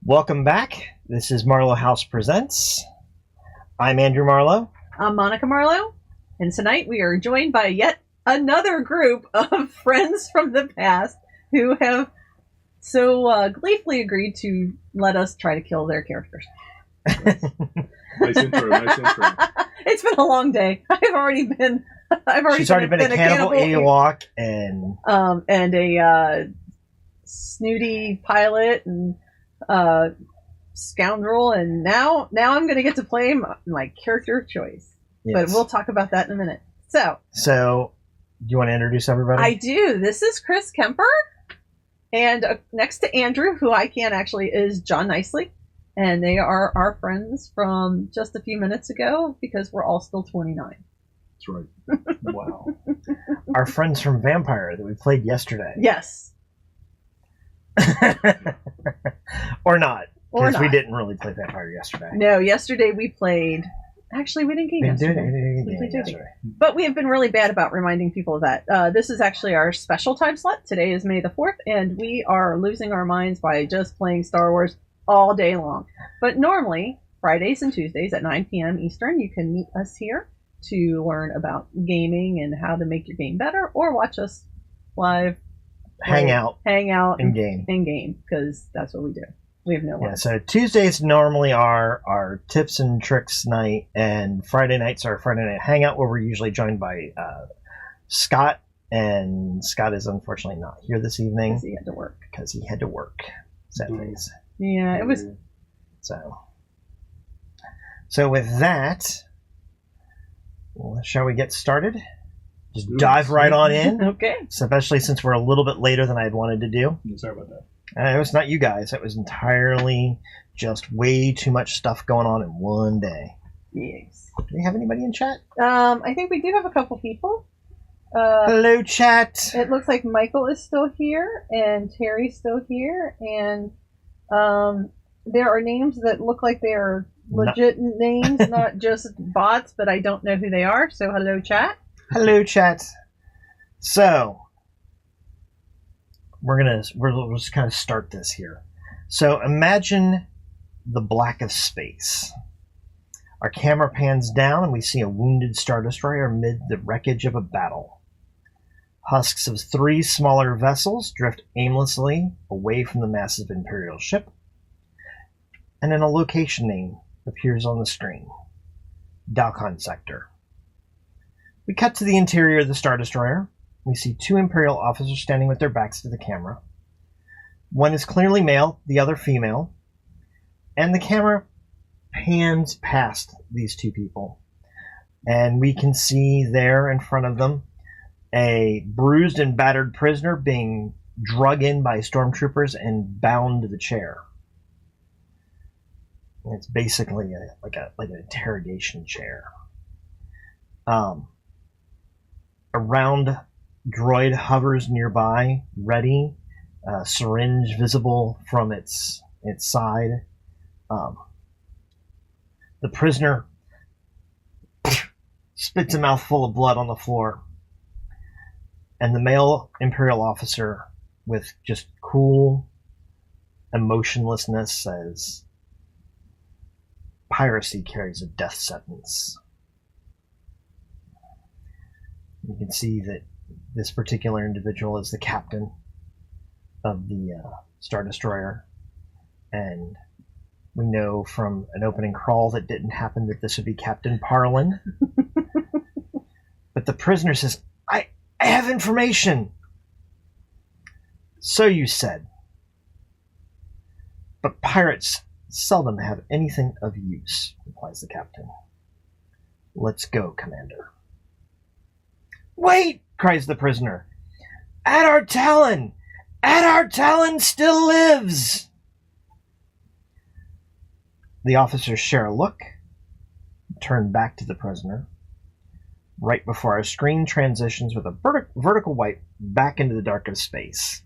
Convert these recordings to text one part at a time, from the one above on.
Welcome back. This is Marlowe House Presents. I'm Andrew Marlowe. I'm Monica Marlowe. And tonight we are joined by yet another group of friends from the past who have so gleefully agreed to let us try to kill their characters. Nice intro. It's been a long day. She's already been a cannibal Ewok and a snooty pilot and scoundrel, and now I'm going to get to play my character of choice. Yes. But we'll talk about that in a minute. So, do you want to introduce everybody? I do. This is Chris Kemper, and next to Andrew, who I can't actually, is John Nicely, and they are our friends from just a few minutes ago because we're all still 29. That's right. Wow. Our friends from Vampire that we played yesterday. Yes. Or not. Or not. We didn't really play Vampire yesterday. No, yesterday we played... Actually, we didn't game yesterday. We did yesterday. But we have been really bad about reminding people of that. This is actually our special time slot. Today is May the 4th, and we are losing our minds by just playing Star Wars all day long. But normally, Fridays and Tuesdays at 9 p.m. Eastern, you can meet us here to learn about gaming and how to make your game better, or watch us live. Hang out in game, because that's what we do. We have no one. Yeah, so Tuesdays normally are our tips and tricks night, and Friday nights are Friday night hangout, where we're usually joined by Scott, and Scott is unfortunately not here this evening because he had to work. Sad face. Yeah, it was. So with that, shall we get started? Just dive right on in. Okay. Especially since we're a little bit later than I'd wanted to do. Sorry about that. It was not you guys. It was entirely just way too much stuff going on in one day. Yes. Do we have anybody in chat? I think we do have a couple people. Hello, chat. It looks like Michael is still here, and Terry's still here, and there are names that look like they are legit names, not just bots, but I don't know who they are, so hello, chat. Hello, chat. So, we'll just kind of start this here. So, imagine the black of space. Our camera pans down, and we see a wounded Star Destroyer amid the wreckage of a battle. Husks of 3 smaller vessels drift aimlessly away from the massive Imperial ship, and then a location name appears on the screen: Dalcon Sector. We cut to the interior of the Star Destroyer. We see 2 Imperial officers standing with their backs to the camera. One is clearly male, the other female, and the camera pans past these 2 people. And we can see there in front of them a bruised and battered prisoner being drug in by stormtroopers and bound to the chair. And it's basically like an interrogation chair. A round droid hovers nearby, ready, syringe visible from its side. The prisoner spits a mouthful of blood on the floor, and the male Imperial officer, with just cool emotionlessness, says, "Piracy carries a death sentence." You can see that this particular individual is the captain of the Star Destroyer, and we know from an opening crawl that didn't happen that this would be Captain Parlin. But the prisoner says, I have information. So you said. But pirates seldom have anything of use, replies the captain. Let's go, Commander. Wait, cries the prisoner. Adar Talon! Adar Talon still lives! The officers share a look, turn back to the prisoner, right before our screen transitions with a vertical wipe back into the dark of space.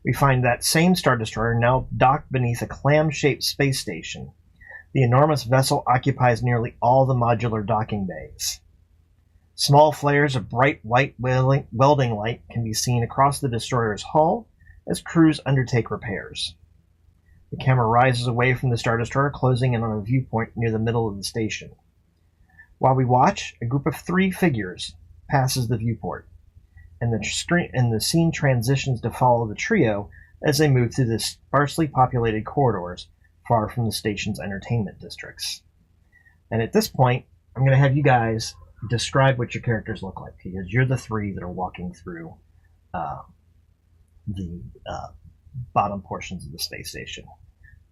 We find that same Star Destroyer now docked beneath a clam-shaped space station. The enormous vessel occupies nearly all the modular docking bays. Small flares of bright white welding light can be seen across the destroyer's hull as crews undertake repairs. The camera rises away from the Star Destroyer, closing in on a viewpoint near the middle of the station. While we watch, a group of 3 figures passes the viewport, and the scene transitions to follow the trio as they move through the sparsely populated corridors far from the station's entertainment districts. And at this point, I'm going to have you guys describe what your characters look like, because you're the 3 that are walking through the bottom portions of the space station.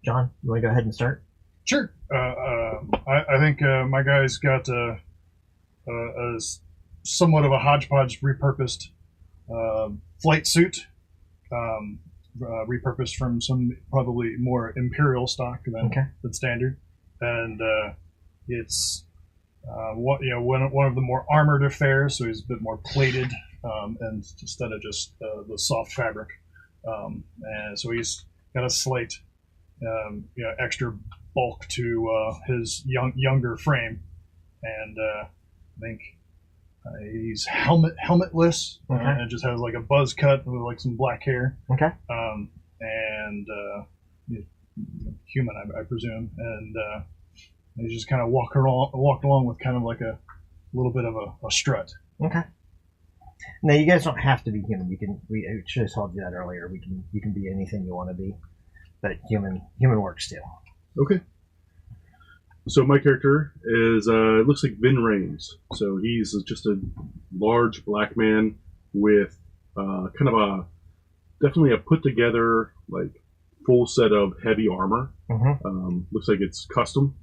John, you want to go ahead and start? Sure. I think my guy's got a somewhat of a hodgepodge repurposed flight suit, repurposed from some probably more imperial stock than standard, and it's one of the more armored affairs, so he's a bit more plated, and instead of just the soft fabric, and so he's got a slight extra bulk to his younger frame, and I think he's helmetless, and just has like a buzz cut with like some black hair. Okay. And human, I presume, and he's just kind of walked along with kind of like a little bit of a strut. Okay. Now you guys don't have to be human. I should have told you that earlier. You can be anything you want to be, but human works too. Okay. So my character is looks like Vin Rames. So he's just a large black man with kind of definitely a put together like full set of heavy armor. Mm-hmm. Looks like it's custom,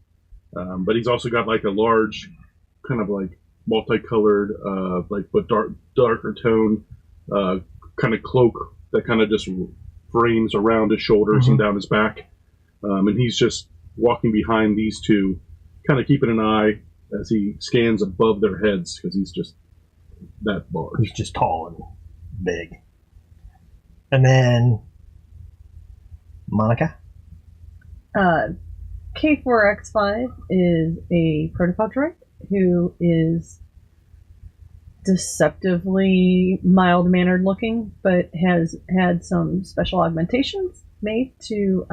but he's also got like a large kind of like multicolored but darker tone kind of cloak that kind of just frames around his shoulders and down his back, and he's just walking behind these 2, kind of keeping an eye as he scans above their heads, because he's just that large. He's just tall and big. And then Monica? K4X5 is a protocol droid who is deceptively mild-mannered looking, but has had some special augmentations made to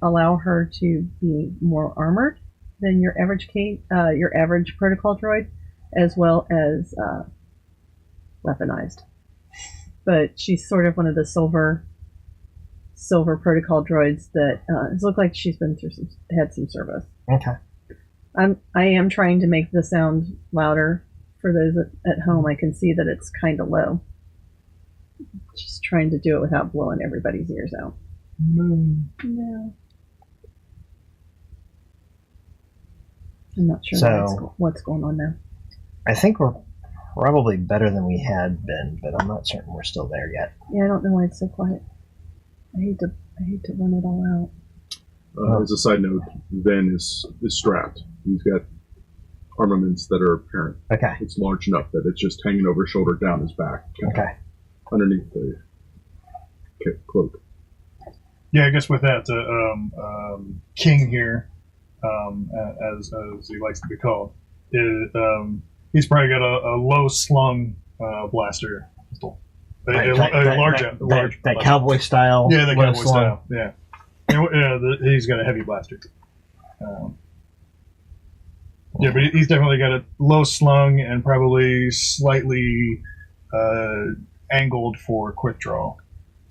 allow her to be more armored than your average protocol droid, as well as weaponized. But she's sort of one of the silver protocol droids that look like she's been through had some service. Okay. I am trying to make the sound louder for those at home. I can see that it's kind of low. Just trying to do it without blowing everybody's ears out. No. I'm not sure what's going on now. I think we're probably better than we had been, but I'm not certain we're still there yet. Yeah, I don't know why it's so quiet. I hate to run it all out. As a side note, Ven is strapped. He's got armaments that are apparent. Okay. It's large enough that it's just hanging over his shoulder down his back. Okay. Underneath the cloak. Yeah, I guess with that, King here, as he likes to be called, he's probably got a low slung blaster pistol. That cowboy style. Yeah, the cowboy style. Yeah. He's got a heavy blaster. Yeah, but he's definitely got a low slung and probably slightly angled for quick draw.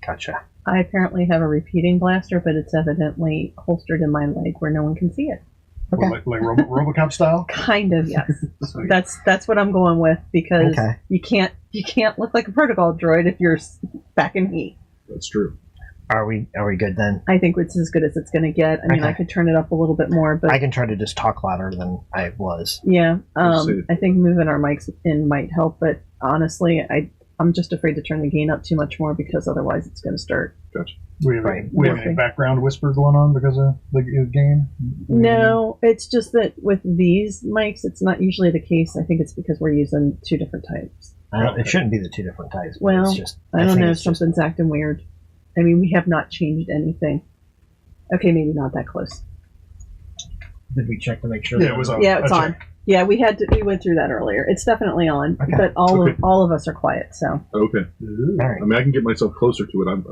Gotcha. I apparently have a repeating blaster, but it's evidently holstered in my leg where no one can see it. Okay. Like RoboCop style? Kind of, yes. That's what I'm going with, because you can't look like a protocol droid if you're back in heat. That's true. Are we good then? I think it's as good as it's going to get. I mean, I could turn it up a little bit more, but I can try to just talk louder than I was. Yeah, I think moving our mics in might help, but honestly, I'm just afraid to turn the gain up too much more, because otherwise it's going to start. Gotcha. We have any background whisper going on because of the gain? No, it's just that with these mics, it's not usually the case. I think it's because we're using 2 different types. It shouldn't be the 2 different types. Well, it's just, I don't know. Something's acting weird. I mean, we have not changed anything. Okay, maybe not that close. Did we check to make sure? Yeah, it was on. Yeah, it's on. Yeah, we went through that earlier. It's definitely on, Okay. but all of us are quiet. So Okay. All right. I mean, I can get myself closer to it.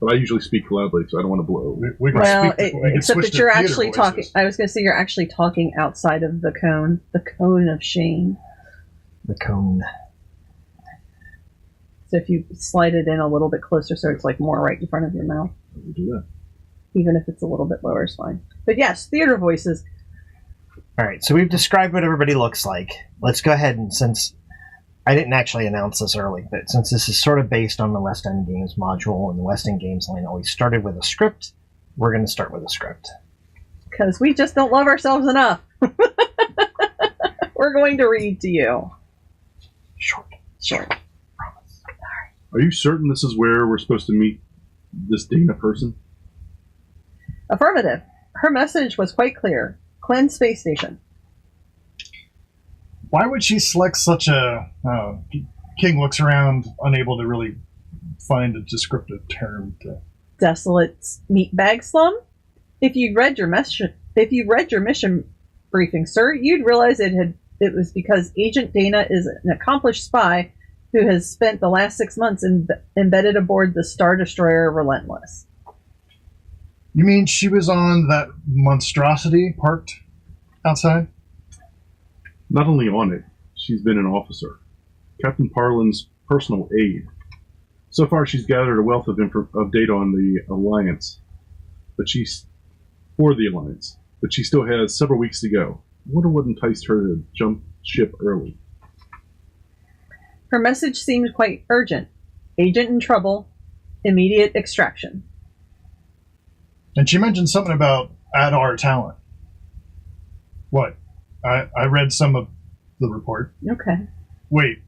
But I usually speak loudly, so I don't want to blow. We can well, speak we can except switch that to you're theater actually voices. talking. I was going to say you're actually talking outside of the cone of shame. The cone. So if you slide it in a little bit closer, so it's like more right in front of your mouth, I'll do that. even if it's a little bit lower, is fine. But yes, theater voices. All right, so we've described what everybody looks like. Let's go ahead and, since I didn't actually announce this early, but since this is sort of based on the West End Games module, and the West End Games lane always started with a script, we're going to start with a script. Because we just don't love ourselves enough. We're going to read to you. Short. Promise. Are you certain this is where we're supposed to meet this Dana person? Affirmative. Her message was quite clear. Cleanse space station. Why would she select such a... King looks around, unable to really find a descriptive term to... Desolate meatbag slum? If you read your mission briefing, sir, you'd realize it was because Agent Dana is an accomplished spy who has spent the last 6 months embedded aboard the Star Destroyer Relentless. You mean she was on that monstrosity parked outside? Not only on it, she's been an officer. Captain Parlin's personal aide. So far, she's gathered a wealth of data on the Alliance. But she still has several weeks to go. I wonder what enticed her to jump ship early. Her message seemed quite urgent. Agent in trouble. Immediate extraction. And she mentioned something about Adar talent. What? I read some of the report. Okay. Wait,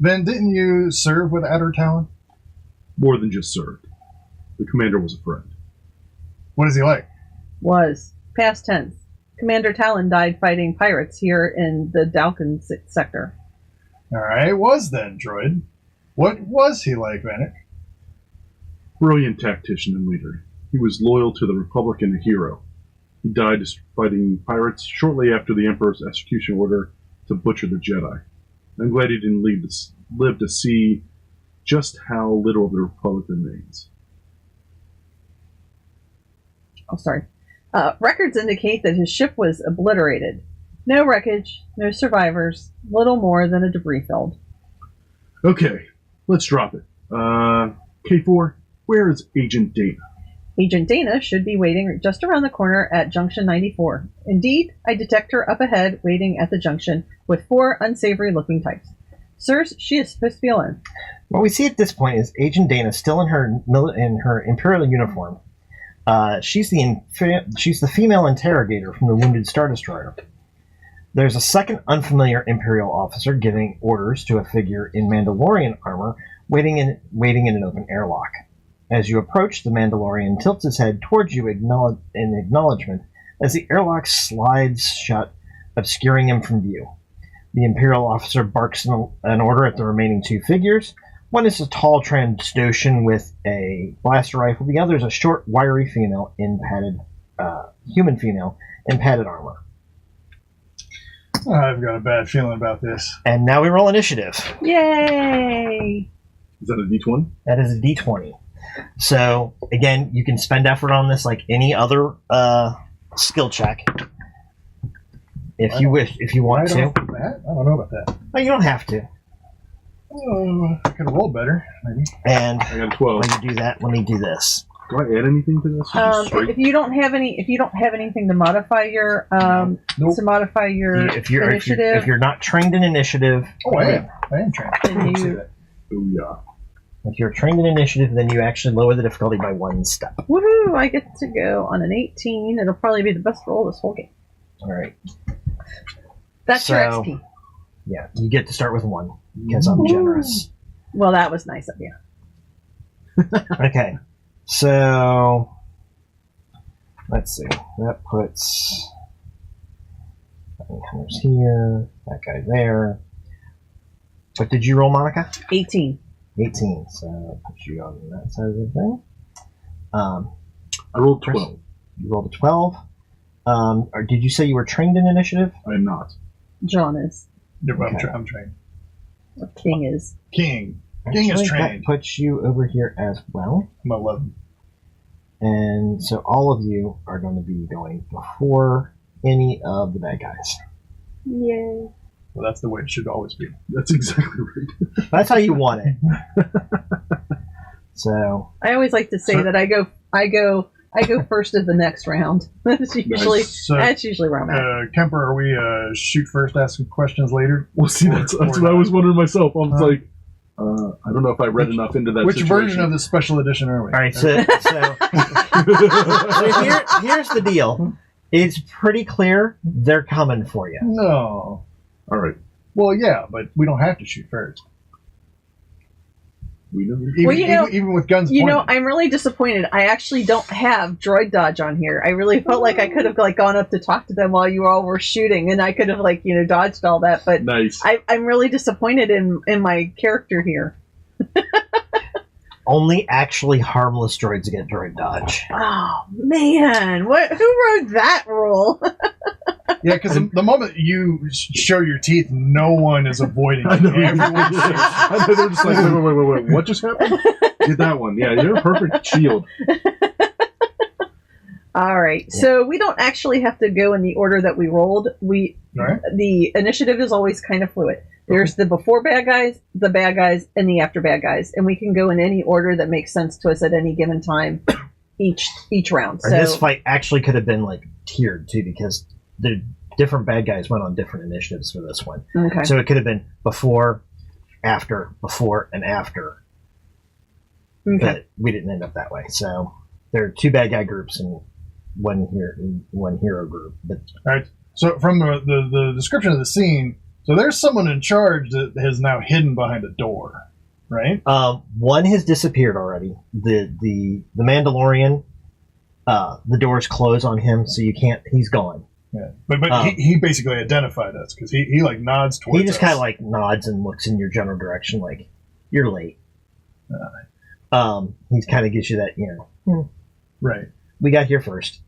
then didn't you serve with Adar talent? More than just served. The commander was a friend. What is he like? Was. Past tense. Commander Talon died fighting pirates here in the Dalkin sector. Alright, was then, droid. What was he like, Vanek? Brilliant tactician and leader. He was loyal to the Republic and a hero. He died fighting pirates shortly after the Emperor's execution order to butcher the Jedi. I'm glad he didn't live to see just how little of the Republic remains. Oh, sorry. Records indicate that his ship was obliterated. No wreckage, no survivors, little more than a debris field. Okay, let's drop it. K4, where is Agent Dana? Agent Dana should be waiting just around the corner at Junction 94. Indeed, I detect her up ahead, waiting at the junction, with 4 unsavory-looking types. Sirs, she is supposed to be alone. What we see at this point is Agent Dana still in her Imperial uniform. She's the female interrogator from the wounded Star Destroyer. There's a second unfamiliar Imperial officer giving orders to a figure in Mandalorian armor waiting in an open airlock. As you approach, the Mandalorian tilts his head towards you in acknowledgement as the airlock slides shut, obscuring him from view. The Imperial officer barks an order at the remaining 2 figures. One is a tall Trandoshan with a blaster rifle. The other is a short, wiry female in human female in padded armor. I've got a bad feeling about this. And now we roll initiative. Yay! Is that a D20? That is a D20. So, again, you can spend effort on this like any other skill check. If you want to. I don't know about that. Well, you don't have to. Oh, I could have rolled better, maybe. And I got a 12. when you do that, let me do this. Do I add anything to this? Or just straight? If you don't have anything to modify your Nope. If you're initiative, if you're not trained in initiative, Oh, I am trained. I didn't say that. Booyah. if you're trained in initiative, then you actually lower the difficulty by 1 step. woohoo! I get to go on an 18. It'll probably be the best roll this whole game. All right. That's your So- XP. Yeah, you get to start with 1 because I'm generous. Well, that was nice of you. Okay, so let's see. That puts Hunter's here. That guy there. What did you roll, Monica? 18. 18. So put you on that side of the thing. I rolled 12. You rolled a 12. Or did you say you were trained in initiative? I am not. John is. Yep, Okay. I'm trained. King is. King. King is Actually, trained. that puts you over here as well. I'm 11. And so all of you are going to be going before any of the bad guys. Yay. Well, that's the way it should always be. That's exactly right. That's how you want it. So I always like to say that I go first of the next round. That's usually So, where I'm at. Kemper, are we shoot first, ask some questions later? Well, see, that's what I was wondering myself. I was like, I don't know if I read enough into that Which situation. version of the special edition are we? all right, so here's the deal. It's pretty clear they're coming for you. No. All right. Well, yeah, but we don't have to shoot first. We know. Even with guns You know, pointed. I'm really disappointed. I actually don't have droid dodge on here. I really felt like I could have gone up to talk to them while you all were shooting, and I could have dodged all that. But Nice. I'm really disappointed in my character here. Only actually harmless droids get droid dodge. Oh man, who wrote that rule? Yeah, because the moment you show your teeth, no one is avoiding I it. know. Everyone shoots. I know. They're just like, wait. What just happened? Get that one. Yeah, you're a perfect shield. All right, so we don't actually have to go in the order that we rolled. Right. The initiative is always kind of fluid. There's the before bad guys, the bad guys, and the after bad guys, and we can go in any order that makes sense to us at any given time, each round. Or So this fight actually could have been tiered too, because the different bad guys went on different initiatives for this one. okay, So it could have been before, and after. okay. But we didn't end up that way. So there are two bad guy groups and one hero group. But All right. So from the description of the scene, so there's someone in charge that has now hidden behind a door, right? one has disappeared already. The Mandalorian, the doors close on him, so you can't. He's gone. Yeah. But he basically identified us because he nods towards us. He just kind of nods and looks in your general direction, like you're late. He kind of gives you that, right. we got here first.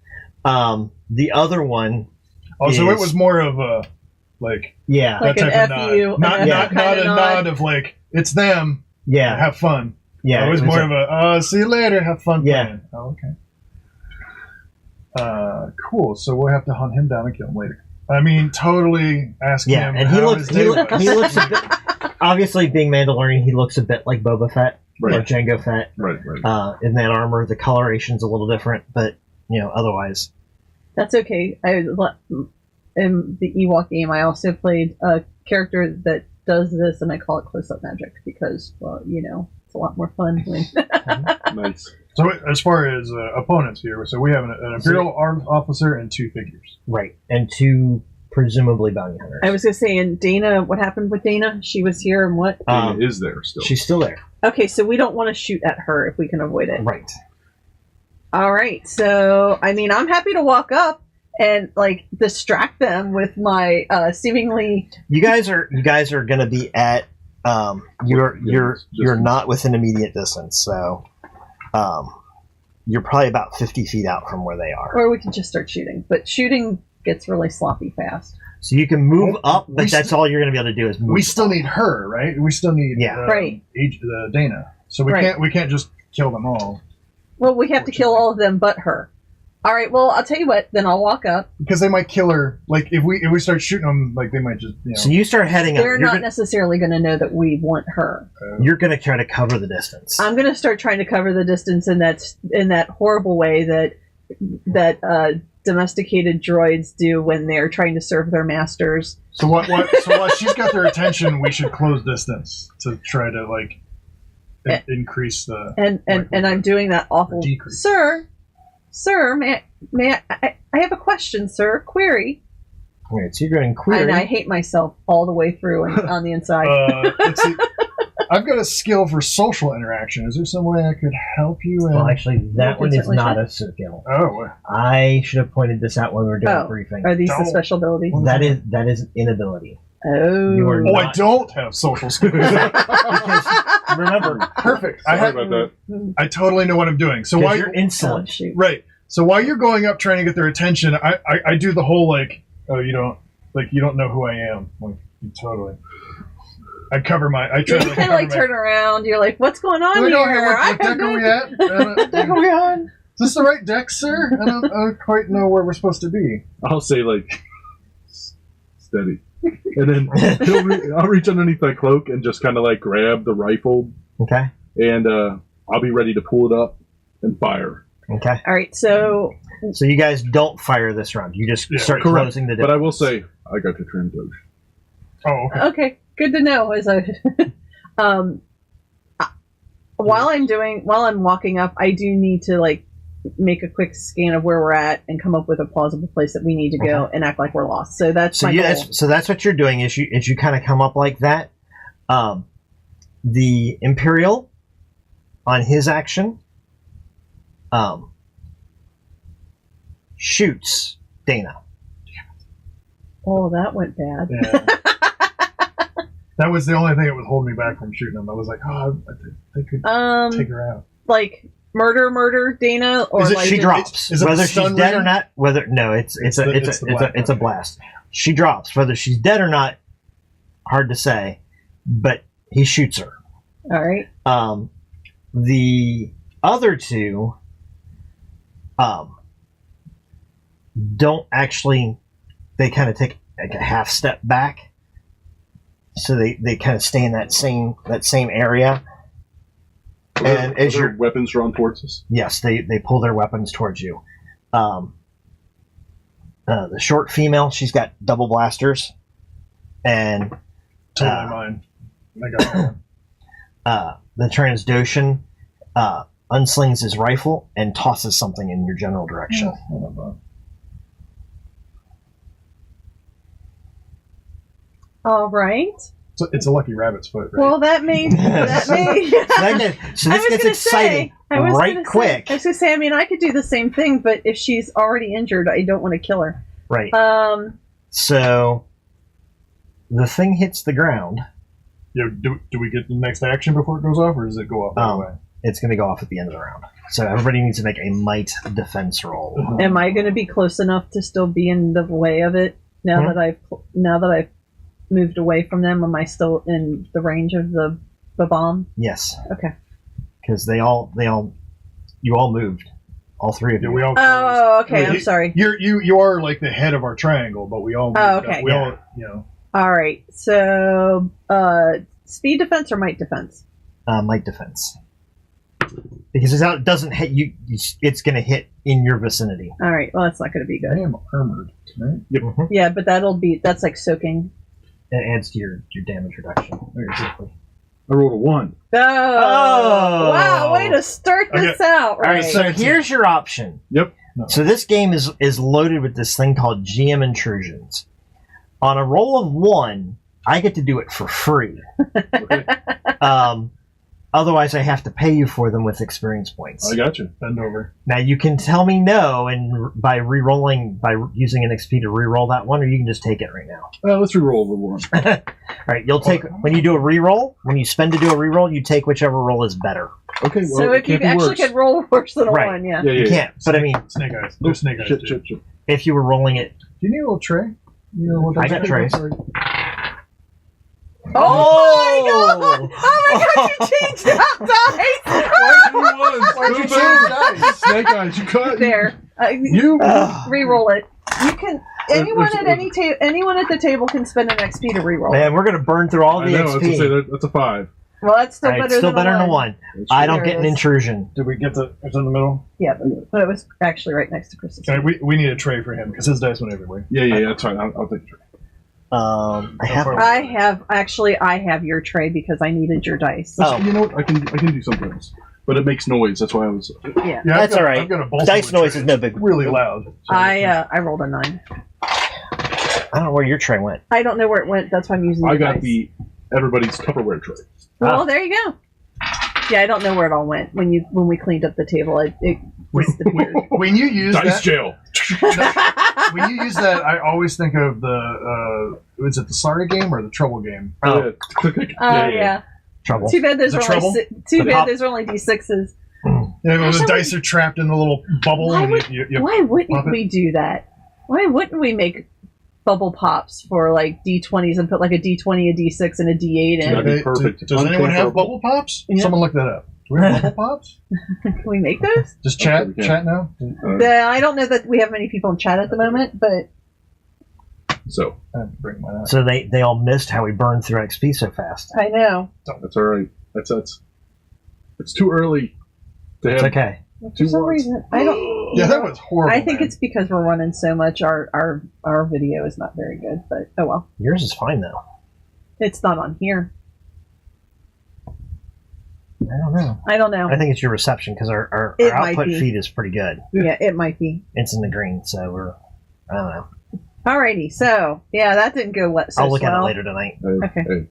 The other one. Oh, so it was more of a yeah, Like that an type of F you, nod. Not a nod. nod of it's them. yeah, Have fun. yeah. It was more of a see you later. Have fun. Yeah. Playing. Oh, okay. Cool. So we'll have to hunt him down and kill him later. I mean, totally ask yeah, him. and how his day was. he looks a bit. Obviously, being Mandalorian, he looks a bit like Boba Fett or Right. Jango Fett. Right. In that armor, the coloration's a little different, but otherwise. That's okay. In the Ewok game, I also played a character that does this, and I call it close-up magic because, well, it's a lot more fun when. Nice. So as far as opponents here, so we have an Imperial armed officer and two figures. Right, and two presumably bounty hunters. I was going to say, and Dana, what happened with Dana? She was here, and what? Dana is there still. She's still there. Okay, so we don't want to shoot at her if we can avoid it. Right. All right, so I mean, I'm happy to walk up and distract them with my seemingly. You guys are going to be at. You're not within immediate distance, so. You're probably about 50 feet out from where they are. Or we can just start shooting, but shooting gets really sloppy fast. So you can move Well, up, but we that's all you're going to be able to do is move. We still need her, right? We still need Right. Dana. So we can't just kill them all Well, we have to kill all of them but her. All right. Well, I'll tell you what. Then I'll walk up. because they might kill her. If we start shooting them, they might just So you start heading up. They're not necessarily going to know that we want her. You're going to try to cover the distance. I'm going to start trying to cover the distance in that horrible way that domesticated droids do when they're trying to serve their masters. So what she's got their attention, we should close distance to try to increase the And I'm doing that awful. decrease. Sir, may I have a question, sir? Query. All right, so you're going query. And I hate myself all the way through and on the inside. Let's see. I've got a skill for social interaction. Is there some way I could help you? Well, actually, that one is certainly not should. a skill. Oh, I should have pointed this out when we were doing the briefing. Are these the Don't. special abilities? That is an inability. Oh. You are I not- don't have social skills. Remember, Perfect. Sorry about that. I totally know what I'm doing. So because why you're Oh, insolent. shoot. right? So while you're going up trying to get their attention, I do the whole you don't like you don't know who I am. Like, totally. I cover my. I try You to kind of like turn around. You're like, "What's going on Like, here? oh, hey, what deck are we at? What deck are we on? Is this the right deck, sir? I don't quite know where we're supposed to be. I'll say like steady, and then I'll reach underneath my cloak and just kind of like grab the rifle. Okay. And I'll be ready to pull it up and fire. Okay. All right, so you guys don't fire this round. You just start closing the door. But I will say, I got to Trandosh. Oh, okay. Okay, good to know. As I, while I'm walking up, I do need to like make a quick scan of where we're at and come up with a plausible place that we need to go and act like we're lost. So that's my goal. So that's what you're doing. Is you kind of come up like that. The Imperial, on his action, shoots Dana. Oh, that went bad. Yeah. That was the only thing that would hold me back from shooting him. I was like, oh, they could take her out. Like murder Dana, or Is it, like She drops. is it Whether the she's stun dead ring? or not. It's a blast. She drops. Whether she's dead or not, hard to say. But he shoots her. All right. The other two don't actually. They kind of take like a half step back, so they kind of stay in that same area. And as your weapons drawn towards us, yes, they pull their weapons towards you. The short female, she's got double blasters, and Totally mine. I got one. the Transdoshan unslings his rifle and tosses something in your general direction. All right. So it's a lucky rabbit's foot, right? Well, that may. So this gets exciting quick. I was going to say, I mean, I could do the same thing, but if she's already injured, I don't want to kill her. Right. So the thing hits the ground. Yeah, do we get the next action before it goes off, or does it go off right away? It's going to go off at the end of the round. So everybody needs to make a might defense roll. Am I going to be close enough to still be in the way of it now that I've moved away from them? Am I still in the range of the bomb? Yes. Okay. Because you all moved, all three of you. Yeah, we all. Oh, okay. I'm sorry. You are like the head of our triangle, but we all. Oh, okay. We all, you know. All right. So, speed defense or might defense? Might defense. Because it doesn't hit you, it's going to hit in your vicinity. All right. Well, that's not going to be I good. am armored, right? Yep. Yeah, but that's like soaking. It adds to your damage reduction. Exactly. I rolled a 1. Oh! Wow! Way to start this out. Right. All right. So here's your option. Yep. No. So this game is loaded with this thing called GM intrusions. On a roll of 1, I get to do it for free. Otherwise, I have to pay you for them with experience points. I got you. Bend over. Now you can tell me no, and by using an XP to re-roll that one, or you can just take it right now. Let's re-roll the 1. All right, you'll take when you do a re-roll. When you spend to do a re-roll, you take whichever roll is better. Okay. Well, so if you actually could roll worse than a 1, yeah. You can't. But I mean, snake eyes. There's snake eyes. Shit. If you were rolling it, Do you need a little tray? You know what I got trays. Oh my god! You changed out dice! Why'd you change dice? Snake eyes, you cut. There. You re-roll it. You can. Anyone at the table can spend an XP to re-roll. Man, we're gonna burn through all the I know, XP. that's a 5. Well, that's still better than a 1. I don't get an intrusion. Did we get it's in the middle? Yeah, but it was actually right next to Chris's. Okay, we need a tray for him because his dice went everywhere. Yeah, that's fine. I'll take a tray. I have your tray because I needed your dice. You know what? I can do something else, but it makes noise. That's why I was. Yeah, that's all right. I've got a bowl Dice noise is no big. Really loud. So I rolled a 9. I don't know where your tray went. I don't know where it went. That's why I'm using. I got dice. everybody's Tupperware tray. Well, there you go. Yeah, I don't know where it all went when we cleaned up the table. It disappeared. When you use dice jail. When you use that, I always think of the is it the Sorry game or the Trouble game? Oh yeah. Trouble. Too bad there's there's only D6s. Yeah, the dice are trapped in the little bubble. Why wouldn't we do that? Why wouldn't we make bubble pops for like D20s and put like a D20, a D6, and a D8 in. That'd be perfect. Does anyone have bubble pops? Yeah. Someone look that up. Do we have bubble pops? Can we make those? Just chat Okay, we can. now? I don't know that we have many people in chat at the moment, but So I have to bring mine up. So they all missed how we burned through XP so fast. I know. that's all right. That's it's too early to have It's okay. For Two some words. reason, I don't. Yeah, that was horrible. I think man. it's because we're running so much. Our video is not very good, but oh well. Yours is fine though. It's not on here. I don't know. I don't know. I think it's your reception because our It might output be. feed is pretty good. Yeah, it might be. It's in the green, so we're. I don't know. Alrighty, so yeah, that didn't go so I'll look at it swell. later tonight. Okay. Hey,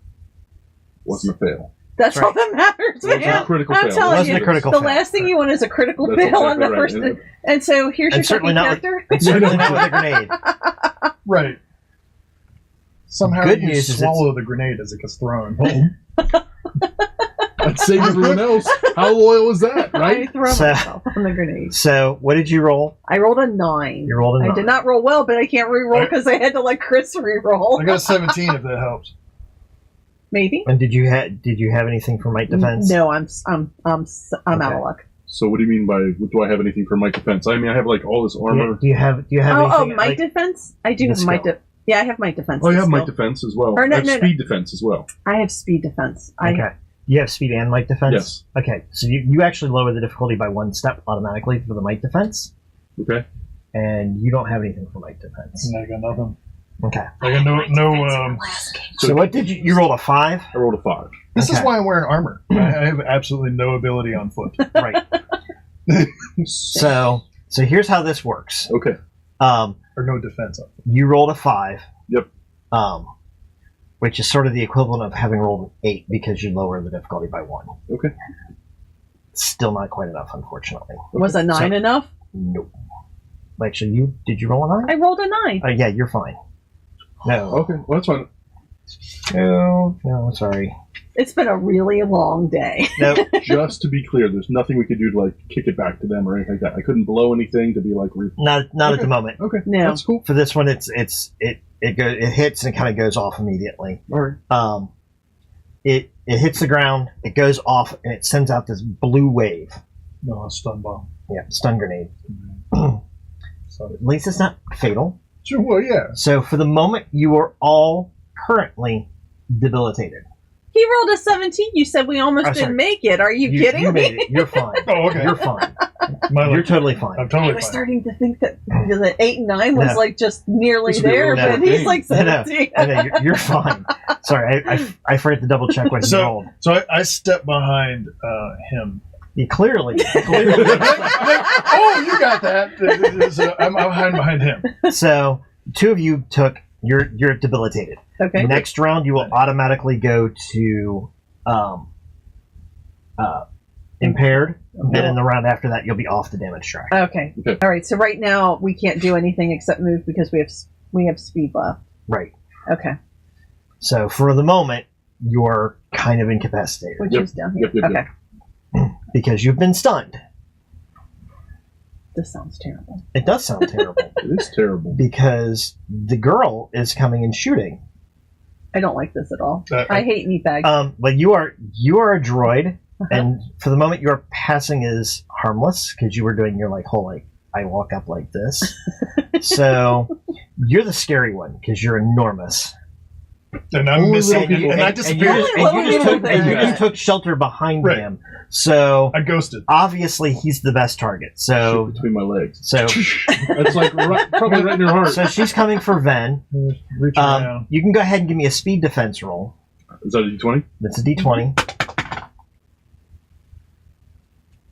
wasn't a fail. That's That's all that matters, It wasn't man. a critical I'm fail. telling Wasn't you, a critical the fail. last thing you want is a critical That's fail on the exactly right. first. And so here's And your certainly second not. character. It's certainly not with a grenade. Right. Somehow Good you news is swallow the grenade as it gets thrown. I'd save everyone else. How loyal is that, I right? throw So- myself on the grenade. So what did you roll? I rolled a 9. You rolled a 9. I did not roll well, but I can't re-roll I- because I had to let Chris re-roll. I got a 17 if that helps. Maybe. And did you have anything for might defense? No, I'm out Okay. of luck. So what do you mean by do I have anything for my defense? I mean I have like all this armor. Do you have Oh, anything? might like- defense. I do the have might. skill. Yeah, I have might defense. Oh, you have skill. might defense as well. Or no, I have no, no. speed defense as well. I have speed defense. Okay. You have speed and might defense? Yes. Okay. So you actually lower the difficulty by 1 step automatically for the might defense, Okay. and you don't have anything for might defense. And I got nothing. Okay. I got no. So what did you rolled a 5? I rolled a 5. This is Okay. why I'm wearing armor. I have absolutely no ability on foot. Right. So here's how this works. Okay. Or no defense on foot. You rolled a 5. Yep. Which is sort of the equivalent of having rolled an 8 because you lower the difficulty by 1. Okay. Still not quite enough, unfortunately. Was a 9 So- enough? Nope. Actually, did you roll a 9? I rolled a 9. Yeah, you're fine. No. Okay. Well, that's fine. No, sorry. It's been a really long day. No. Just to be clear, there's nothing we could do to like kick it back to them or anything like that. I couldn't blow anything to be like. Not at the moment. Okay. No. That's cool. For this one, it hits and it kind of goes off immediately. All right. It hits the ground, it goes off, and it sends out this blue wave. No, a stun bomb. Yeah, stun grenade. So, At least it's not fatal. sure, well, yeah. So for the moment, you are all currently debilitated. He rolled a 17. You said we almost Oh, sorry. didn't make it. Are you kidding You me? made it. You're fine. Oh, okay. You're fine. My You're luck. totally fine. I'm I totally was fine. starting to think that the 8 and 9 was No. like just nearly This would be there, a but really he's big. like No, 17. I know, you're fine. Sorry, I forgot to double check what you rolled. So I step behind him. You clearly. Oh, you got that. So I'm behind him. So 2 of you you're debilitated. Okay. Next round, you will automatically go to impaired. Then in the round after that, you'll be off the damage track. Okay. Okay. All right. So right now we can't do anything except move because we have speed left. Right. Okay. So for the moment, you're kind of incapacitated Which Yep. is down here. Yep. Okay. because you've been stunned. This sounds terrible. It does sound terrible It is terrible. because the girl is coming and shooting. I don't like this at all. Uh, I hate meat bags. But you are a droid, and for the moment, your passing is harmless because you were doing your whole I walk up like this. So you're the scary one because you're enormous. And I'm Only missing. little people- And I And disappeared. you just took shelter behind Right. him. So I ghosted. obviously he's the best target. Shoot So between my legs. so That's like probably right in your heart. so she's coming for Ven. Reach around. You can go ahead and give me a speed defense roll. Is that a D20? That's a D20.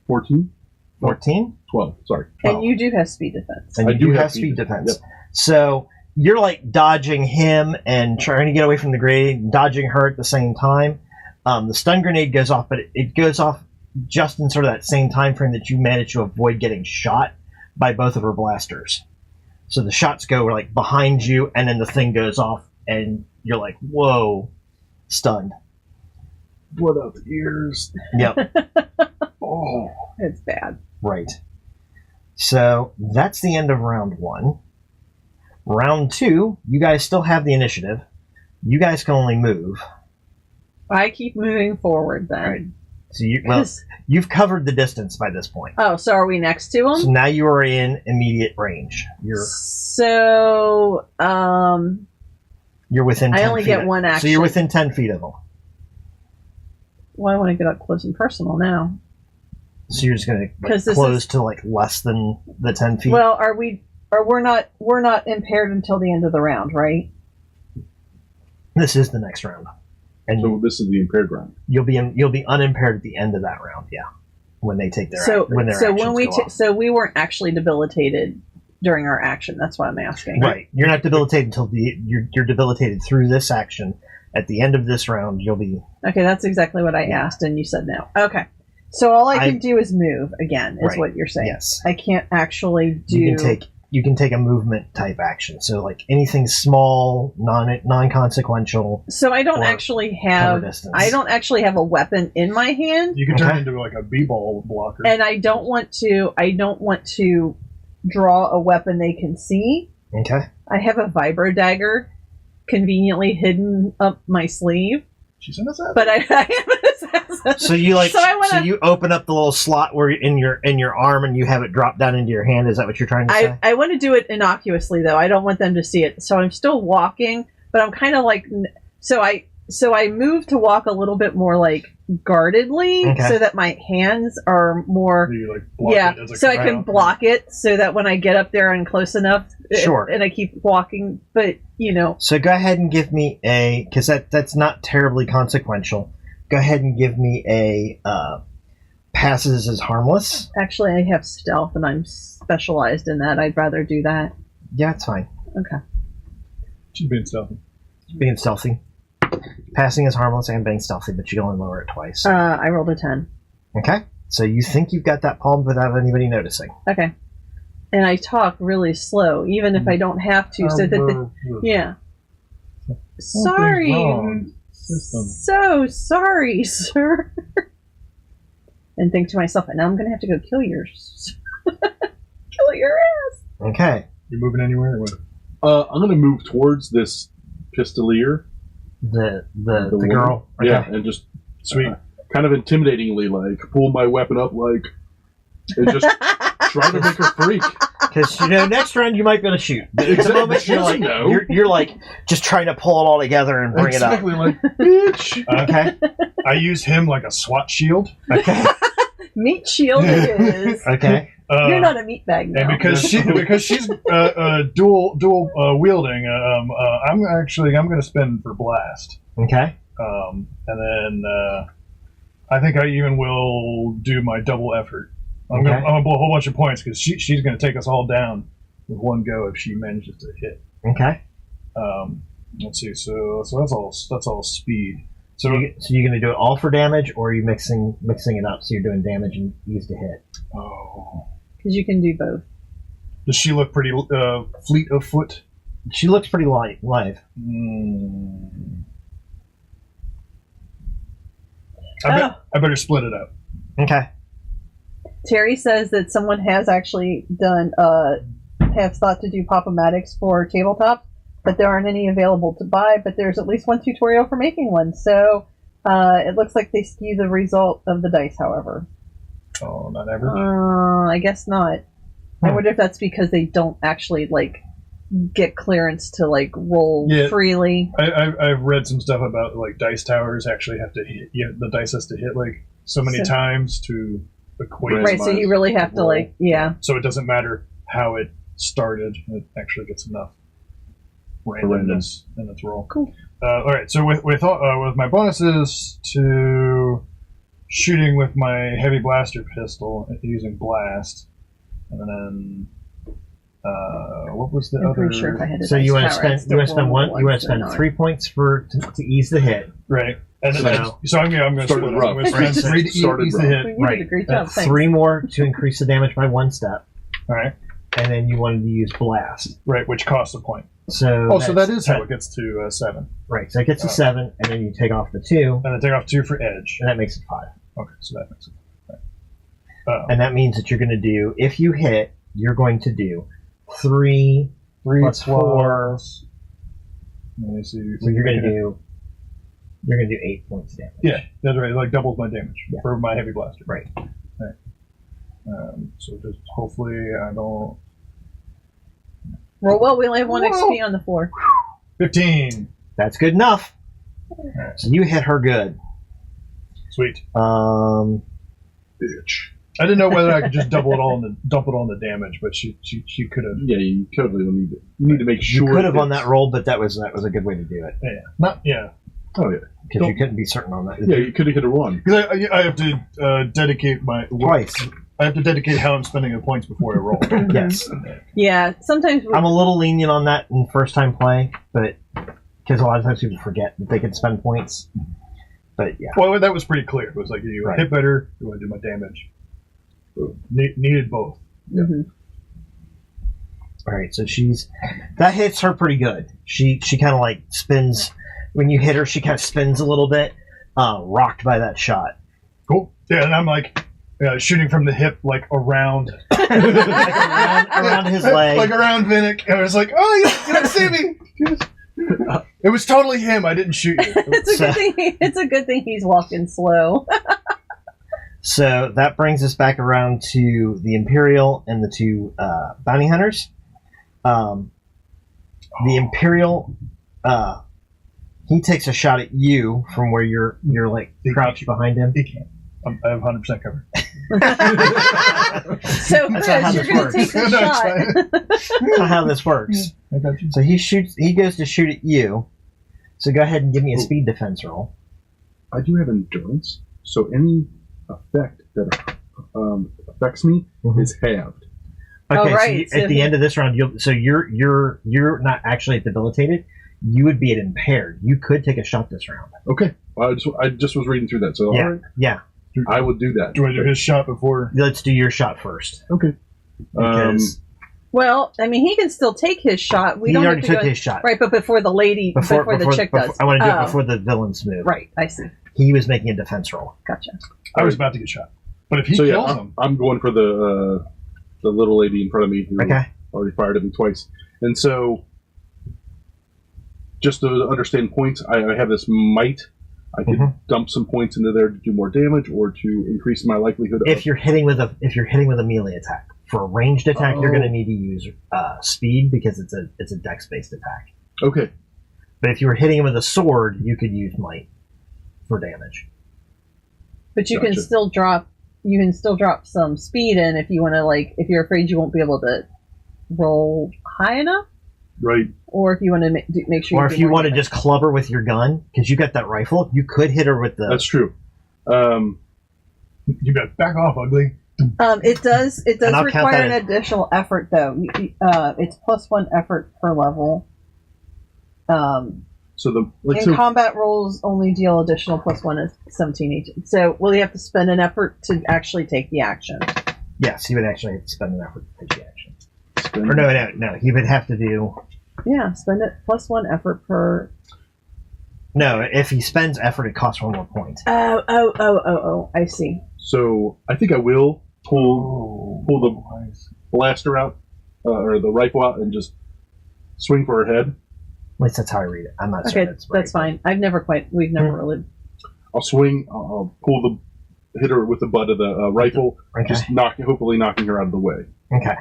14? 14. 12. Sorry. And you do have speed defense. And I you do do have have speed speed defense. defense, So you're dodging him and trying to get away from the grenade, dodging her at the same time. The stun grenade goes off, but it goes off just in sort of that same time frame that you manage to avoid getting shot by both of her blasters. So the shots go behind you, and then the thing goes off, and you're like, whoa, stunned. Blood out the ears. Yep, Oh. It's bad. right. So that's the end of round 1. Round 2, you guys still have the initiative. You guys can only move. I keep moving forward then. Right. So you've covered the distance by this point. Oh, so are we next to him? So now you are in immediate range. You're within 10 I only feet get one action. So you're within 10 feet of them. Well, I want to get up close and personal now. So you're just going to close to like less than the 10 feet? Well, we're not impaired until the end of the round, right? This is the next round. And So this is the impaired round. you'll be unimpaired at the end of that round, yeah. When they take their So we weren't actually debilitated during our action. That's what I'm asking. Right. You're not debilitated until you're debilitated through this action. At the end of this round, you'll be... Okay, that's exactly what I asked, and you said no. Okay. So all I can do is move, again, is what you're saying. Yes. I can't actually do... You can take a movement type action. So like anything small, non-consequential. So I don't actually have a weapon in my hand. You can turn into like a b-ball blocker. And I don't want to draw a weapon they can see. Okay. I have a vibro dagger conveniently hidden up my sleeve. She's an assassin. But I am an assassin. So you open up the little slot where in your arm and you have it drop down into your hand. Is that what you're trying to say? I want to do it innocuously though. I don't want them to see it. So I'm still walking, but I'm kind of like so I move to walk a little bit more like guardedly so that my hands are more so I can block it so that when I get up there and close enough and I keep walking, but so go ahead and give me a, because that's not terribly consequential, go ahead and give me a passes as harmless. Actually I have stealth and I'm specialized in that. I'd rather do that. Yeah, it's fine. Okay. She's being stealthy. Passing is harmless and being stealthy, but you can only lower it twice. I rolled a 10. Okay. So you think you've got that palmed without anybody noticing. Okay. And I talk really slow, even if I don't have to, so that yeah. Sorry. So sorry, sir. And think to myself, now I'm going to have to go kill your ass. Okay. You moving anywhere or what? I'm going to move towards this pistolier. The girl. Okay. Yeah, and just kind of intimidatingly, like pull my weapon up, like, and just try to make her freak. Because next round you might be able to shoot. But at the moment you're like just trying to pull it all together and bring it up. Exactly, like bitch. Okay. I use him like a SWAT shield. Okay. Meat shield it is. Okay. You're not a meat bag now. And because she's dual wielding, I'm going to spin for blast. Okay. And then I think I even will do my double effort. I'm going to blow a whole bunch of points because she's going to take us all down with one go if she manages to hit. Okay. Let's see. So that's all speed. So you're going to do it all for damage, or are you mixing it up so you're doing damage and ease to hit? Oh. Because you can do both. Does she look pretty fleet of foot? She looks pretty live. I better split it up. Okay. Terry says that someone has actually have thought to do pop-o-matics for tabletop, but there aren't any available to buy, but there's at least one tutorial for making one. So it looks like they skew the result of the dice, however. Oh, not average? I guess not. I wonder if that's because they don't actually get clearance to roll freely. I've read some stuff about dice towers actually have to hit. The dice has to hit so many times to equate. Right, so you really have to So it doesn't matter how it started; it actually gets enough randomness in its roll. Cool. All right, so with my bonuses to shooting with my heavy blaster pistol using blast, and then what was the other? Pretty sure if I had a so dice you want tower, to spend 3 points to ease the hit, right? And so I'm going to split it. I'm going to spend 3 to ease the hit. You did a great job. 3 more to increase the damage by 1 step. All right. And then you wanted to use blast, right, which costs a point. So so that is how it gets to 7. Right, so it gets to 7, and then you take off the 2, and then take off 2 for edge, and that makes it 5. Okay, so that makes it 5. And that means that you're going to do, if you hit, you're going to do 3 3 plus 4. Let me see. So you're gonna do 8 points damage. Yeah, that's right. Like doubles my damage for my heavy blaster. Right. So just hopefully I don't. Roll well. We only have 1 Whoa. XP on the 4. 15. That's good enough. So you hit her good. Sweet. Bitch. I didn't know whether I could just dump it all on the damage, but she could have. Yeah, you totally will need it. You need to make sure. You could have on that roll, but that was a good way to do it. Yeah. Oh yeah. Because you couldn't be certain on that. Yeah, you could have hit a 1. Because I have to dedicate my Twice. I have to dedicate how I'm spending the points before I roll. Yes. Yeah, sometimes I'm a little lenient on that in first time play, but because a lot of times people forget that they can spend points. But yeah. Well, that was pretty clear. It was like you Right. hit better, you want to do my damage. Needed both. Mhm. All right, so that hits her pretty good. She kind of like spins when you hit her. She kind of spins a little bit, rocked by that shot. Cool. Yeah, and I'm like shooting from the hip, like around, Like around his leg. like around Vinnick. And I was like, "Oh, you didn't see me." It was totally him. I didn't shoot you. It's a good thing. It's a good thing he's walking slow. So that brings us back around to the Imperial and the 2 bounty hunters. The Imperial, he takes a shot at you from where you're like crouched behind him. He can't. I have 100% cover. So That's Chris, not how you're this going to works. take the No, it's shot. fine. That's not how this works. I got you. So he goes to shoot at you. So go ahead and give me a speed defense roll. I do have endurance, so any effect that affects me is halved. Okay, Oh, right. so at the end of this round, you're not actually debilitated. You would be at impaired. You could take a shot this round. Okay, I just was reading through that, so all right, Yeah. I will do that. Do you want to do his shot before? Let's do your shot first. Okay. Because Well, I mean, he can still take his shot. We he don't already have to took go his shot. right, but before the lady, before the chick does. I want to do it Oh, before the villain's move. Right, I see. He was making a defense roll. Gotcha. I was about to get shot, but if he So kills yeah, him, I'm going for the little lady in front of me who Okay. already fired at me twice, and so just to understand points, I have this might. I could dump some points into there to do more damage or to increase my likelihood. If you're hitting with a melee attack, for a ranged attack, you're going to need to use speed because it's a dex based attack. Okay. But if you were hitting him with a sword, you could use might for damage. But you Gotcha. can still drop. You can still drop some speed in if you want to, like, if you're afraid you won't be able to roll high enough, Right. or if you want to make sure. Or do if you more want to damage. just club her with your gun, because you got that rifle, you could hit her with the. That's true. you got back off, ugly. It does And I'll count require that an additional effort, though. It's +1 effort per level. So In combat rolls, only deal additional +1 is 17 each. So will you have to spend an effort to actually take the action? Yes, he would actually have to spend an effort to take the action. Or no. He would have to do. Yeah, spend it +1 effort per. No, if he spends effort, it costs 1 more point. Oh! I see. So I think I will pull the blaster out or the rifle out and just swing for her head. At least that's how I read it. I'm not Okay, sure that's fine. We've never really. I'll swing. I'll hit her with the butt of the rifle, Okay. just hopefully knocking her out of the way. Okay.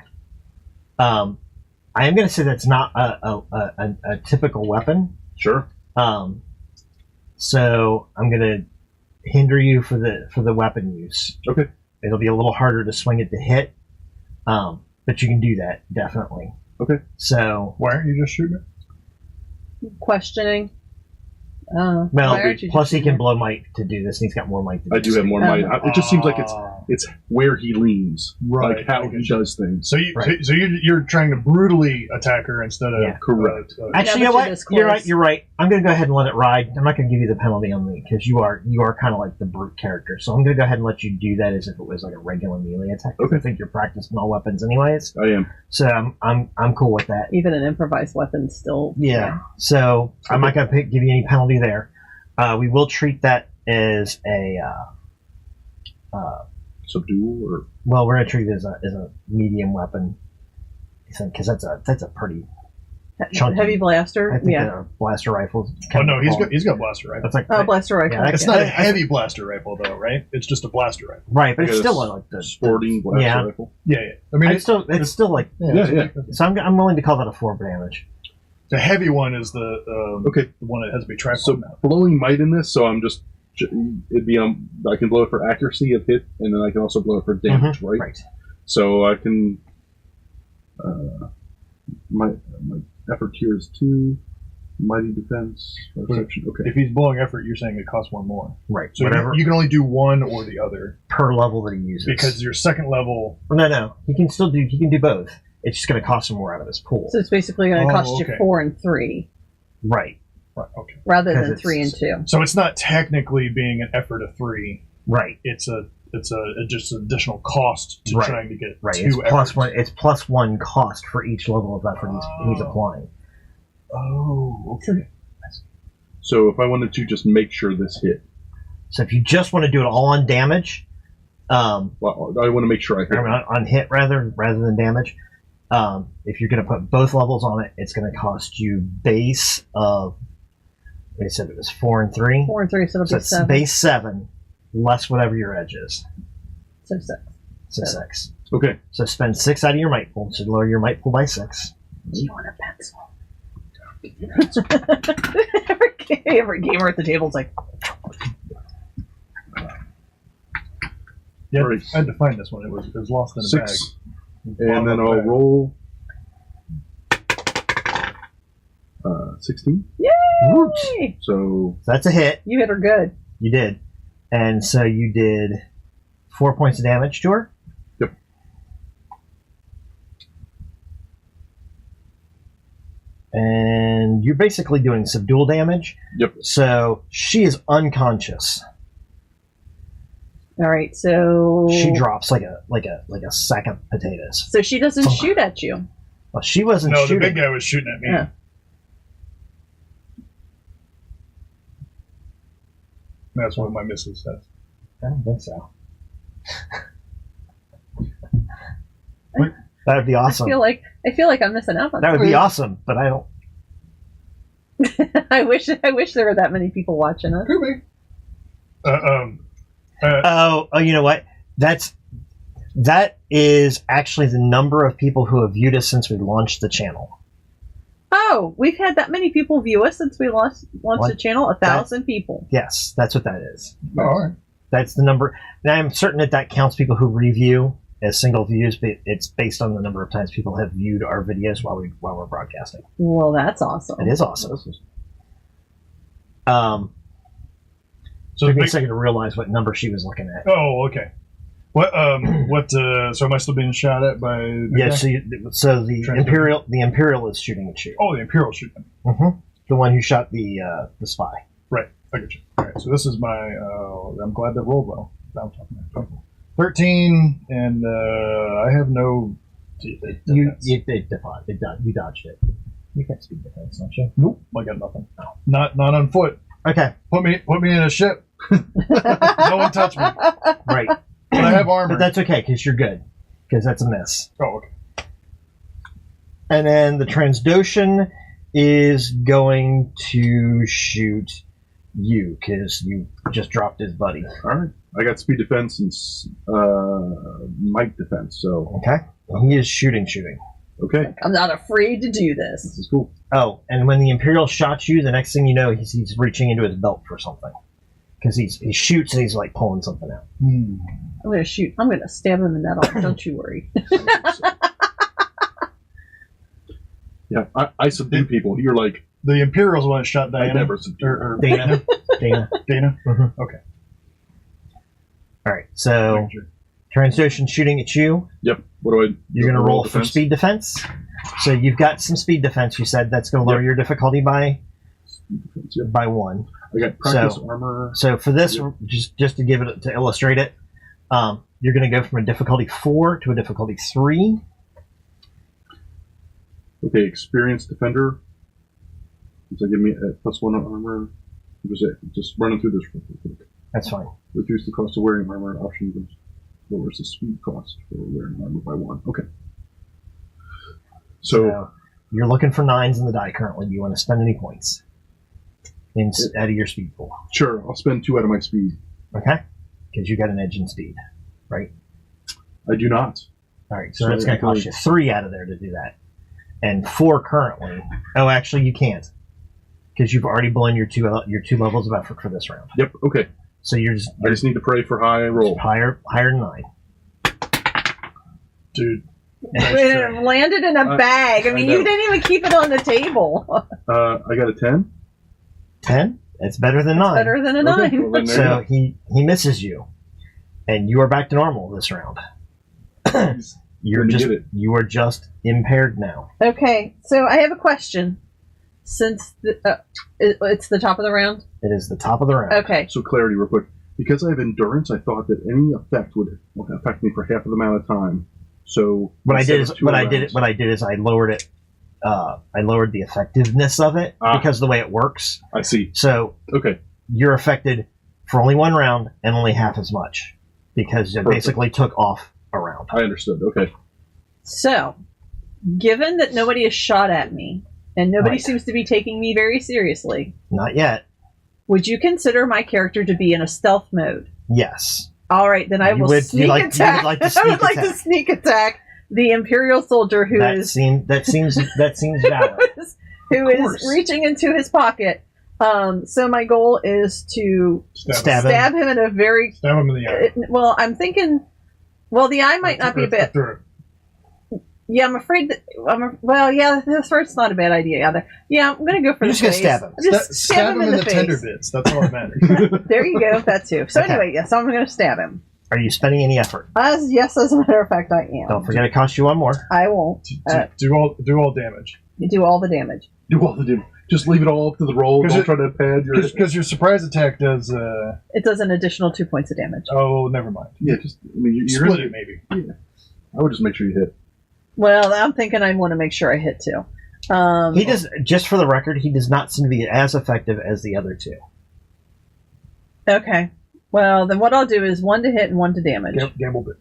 I am going to say that's not a typical weapon. Sure. So I'm going to hinder you for the weapon use. Okay. It'll be a little harder to swing it to hit, but you can do that definitely. Okay. So Why aren't you just shooting it? Questioning. well, Why aren't you plus just he shooting can blow might to do this, and he's got more might to do. I do have more might. It just seems like Ah. it's where he leans, Right. like how he does things. So Right. you're trying to brutally attack her instead of Yeah. Correct. Actually, Yeah, you know but what? you're this You're close. right. I'm going to go ahead and let it ride. I'm not going to give you the penalty on me because you are kind of like the brute character. So I'm going to go ahead and let you do that as if it was like a regular melee attack. Okay. I think you're practicing all weapons anyways. I am. So I'm cool with that. Even an improvised weapon still. Yeah. So I'm not going to give you any penalty there. We will treat that as a Subdue or well, we're going to treat it as a medium weapon. Because that's a pretty chunky. Heavy blaster. I think Yeah. a blaster rifle. Oh no, he's got blaster rifle. That's like Oh, blaster rifle. Yeah, It's okay. not a heavy blaster rifle though, right? It's just a blaster rifle. right, but it's Like a still like the sporting blaster yeah. rifle. Yeah. I mean, it's still like Yeah. so. I'm willing to call that a 4 damage. the heavy one is the Okay. the one that has to be tripod So mount. blowing might in this, so I'm just it'd be I can blow it for accuracy of hit, and then I can also blow it for damage, right? Right. So I can my effort here is 2, mighty defense, perception. Okay. If he's blowing effort, you're saying it costs 1 more. Right. So Whatever you can only do one or the other per level that he uses. because your second level. No. He can do both. It's just going to cost him more out of his pool. So it's basically going to cost okay. you 4 and 3 Right. Right, okay. rather 'Cause than 3 and 2. So it's not technically being an effort of 3. Right. It's just additional cost to Right. trying to get Right. 2 It's plus efforts. 1. It's plus 1 cost for each level of effort he's applying. Oh, okay. So if I wanted to just make sure this hit, So if you just want to do it all on damage, well, I want to make sure I hit. I mean, on hit rather than damage. If you're going to put both levels on it, it's going to cost you base of. They said it was 4 and 3. 4 and 3, so it'll So be it's 7. base 7, less whatever your edge is. So 6. So Seven. 6. Okay. So spend 6 out of your might pool. So lower your might pool by 6. Do you want a pencil? Every gamer at the table is like, Yeah, Right. I had to find this one. It was lost in a 6, bag. and then I'll roll 16. Woot. hey, So So that's a hit. you hit her good. You did. And so you did 4 points of damage to her? Yep. And you're basically doing subdual damage. Yep. So she is unconscious. All right, so She drops like a sack of potatoes. So she doesn't shoot at you. Well, she wasn't No, shooting. the big guy was shooting at me. Yeah. That's what my missus says. I don't think so. That would be awesome. I feel like I'm missing out on That would be something. awesome, but I don't. I wish there were that many people watching us. Could be. Oh, you know what? That is actually the number of people who have viewed us since we launched the channel. Oh, we've had that many people view us since we launched the channel. 1,000 people. Yes, that's what that is. all right. That's the number. Now I'm certain that counts people who review as single views, but it's based on the number of times people have viewed our videos while we're broadcasting. Well, that's awesome. It is awesome. So Took me a big, second to realize what number she was looking at. oh, okay. What? So am I still being shot at by? The Yeah, guy? so the Transmitter. Imperial is shooting at you. Oh, the Imperial shooting. Mm-hmm. The one who shot the spy. Right. I get you. All right. So this is my. I'm glad that rolled well. Now I'm talking about 13, and I have no. You dodged it. You got speed defense, don't you? Nope. I got nothing. Not on foot. Okay, Put me in a ship. No one touch me. right. But I have armor. But that's okay because you're good. Because that's a miss. Oh, okay. And then the Transdoshan is going to shoot you because you just dropped his buddy. all right. I got speed defense and might defense. So Okay. He is shooting. okay, I'm not afraid to do this this. is cool. Oh, and when the Imperial shot you, the next thing you know, he's reaching into his belt for something. Because he shoots and he's like pulling something out. Hmm. I'm going to shoot. I'm going to stab him in that arm. Don't you worry. Yeah, I subdue people. You're like The Imperial's one that shot I Diana. never subdue. Or Dana. Dana. Dana. Mhm. Okay. All right, so Transdoshan shooting at you. Yep. What do I? You're going to roll for defense? speed defense. So you've got some speed defense. You said that's going to lower Yep. your difficulty by Defense, yep. 1. I got practice So- armor. So for this, Yep. just to give it to illustrate it, you're going to go from a difficulty 4 to a difficulty 3. Okay, experienced defender. Does that give me a +1 on armor? Just running through this real quick. That's fine. Reduce the cost of wearing armor. Option lowers the speed cost for wearing armor by 1. Okay. So You're looking for 9s in the die currently. Do you want to spend any points out of your speed pool? Sure, I'll spend 2 out of my speed. Okay, because you got an edge in speed, right? I do not. All right, so that's going to cost you 3 out of there to do that, and 4 currently. Oh, actually, you can't, because you've already blown your two levels of effort for this round. Yep. Okay. So I just need to pray for high roll. Higher than 9. Dude. It landed in a bag. I mean, you didn't even keep it on the table. I got a 10. 10? It's better than 9. Better than a 9. Well, so he misses you, and you are back to normal this round. You are just impaired now. Okay, so I have a question. Since it's the top of the round? It is the top of the round. Okay. So clarity real quick. Because I have endurance, I thought that any effect would affect me for half of the amount of time. So what I did is I lowered it. I lowered the effectiveness of it because of the way it works. I see. So you're affected for only 1 round and only half as much because it basically took off a round. I understood. Okay. So, given that nobody has shot at me and nobody seems to be taking me very seriously, not yet. Would you consider my character to be in a stealth mode? Yes. All right, then I will sneak attack. I would like to sneak attack the Imperial soldier who that seems valid. who is reaching into his pocket. So my goal is to stab him in a very stab him in the eye. Well, I'm thinking. Well, the eye might not be a bit. Yeah, I'm afraid that. This first's not a bad idea either. Yeah, I'm gonna go for the face. Just gonna stab him. Just stab him in the face. Tender bits. That's all that matters. There you go. That too. So anyway, yes, I'm gonna stab him. Are you spending any effort? Yes, as a matter of fact, I am. Don't forget it costs you 1 more. I won't. Do all damage. You do all the damage. Do all the damage. Just leave it all up to the roll. Don't try to pad your. Because your surprise attack does. It does an additional 2 points of damage. Oh, never mind. Yeah, just you're split it maybe. Yeah, I would just make sure you hit. Well, I'm thinking I want to make sure I hit too. He does. Just for the record, he does not seem to be as effective as the other 2. Okay. Well, then what I'll do is 1 to hit and 1 to damage. Gamble bit.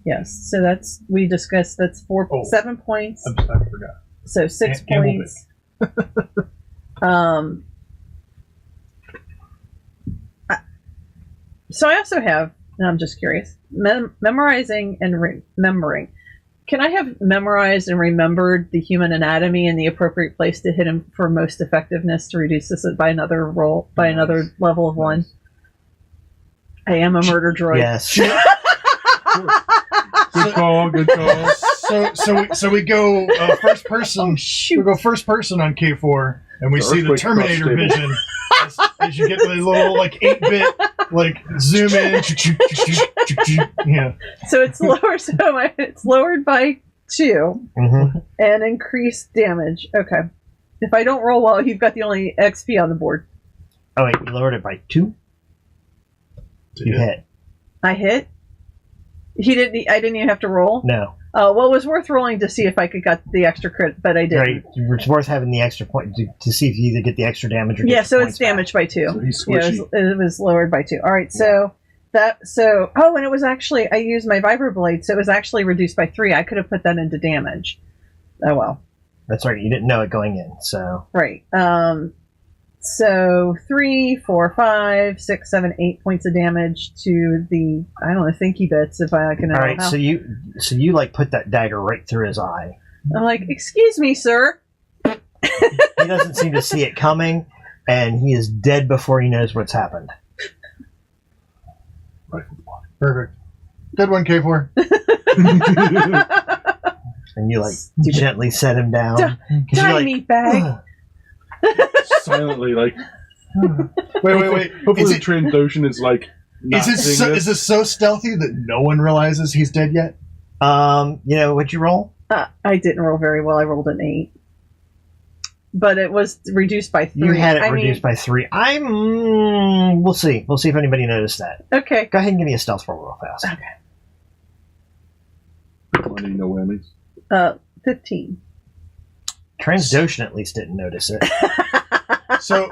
Yes. So we discussed. That's 7 points. I forgot. So 6 points. So I also have. And I'm just curious. Memorizing and remembering. Can I have memorized and remembered the human anatomy and the appropriate place to hit him for most effectiveness to reduce this by another roll, by another level of 1? I am a murder droid. Yes. Good call. So we go first person. We go first person on K4, and we see the Terminator vision as you get the little 8-bit zoom in. Yeah. So it's lower. It's lowered by 2 and increased damage. Okay. If I don't roll well, you've got the only XP on the board. Oh wait, you lowered it by 2. You hit. I hit. He didn't. I didn't even have to roll. No. Well, it was worth rolling to see if I could get the extra crit, but I didn't. Right. It's worth having the extra point to see if you either get the extra damage or get so it's damaged by 2. So he's squishy. It was lowered by 2. All right. So and it was actually I used my vibroblade, so it was actually reduced by 3. I could have put that into damage. Oh well. That's right. You didn't know it going in, so. Right. So 3, 4, 5, 6, 7, 8 points of damage to the thinky bits. If I can. All right. So you put that dagger right through his eye. I'm like, excuse me, sir. He doesn't seem to see it coming, and he is dead before he knows what's happened. Perfect. Good one, K4. And you gently set him down. Die, meatbag. Silently, wait. Hopefully the Trandoshan is is this so stealthy that no one realizes he's dead yet? What'd you roll? I didn't roll very well. I rolled an 8, but it was reduced by 3. You had it reduced by 3. We'll see. We'll see if anybody noticed that. Okay. Go ahead and give me a stealth roll real fast. Okay. No whammies. 15. Trandoshan at least didn't notice it. So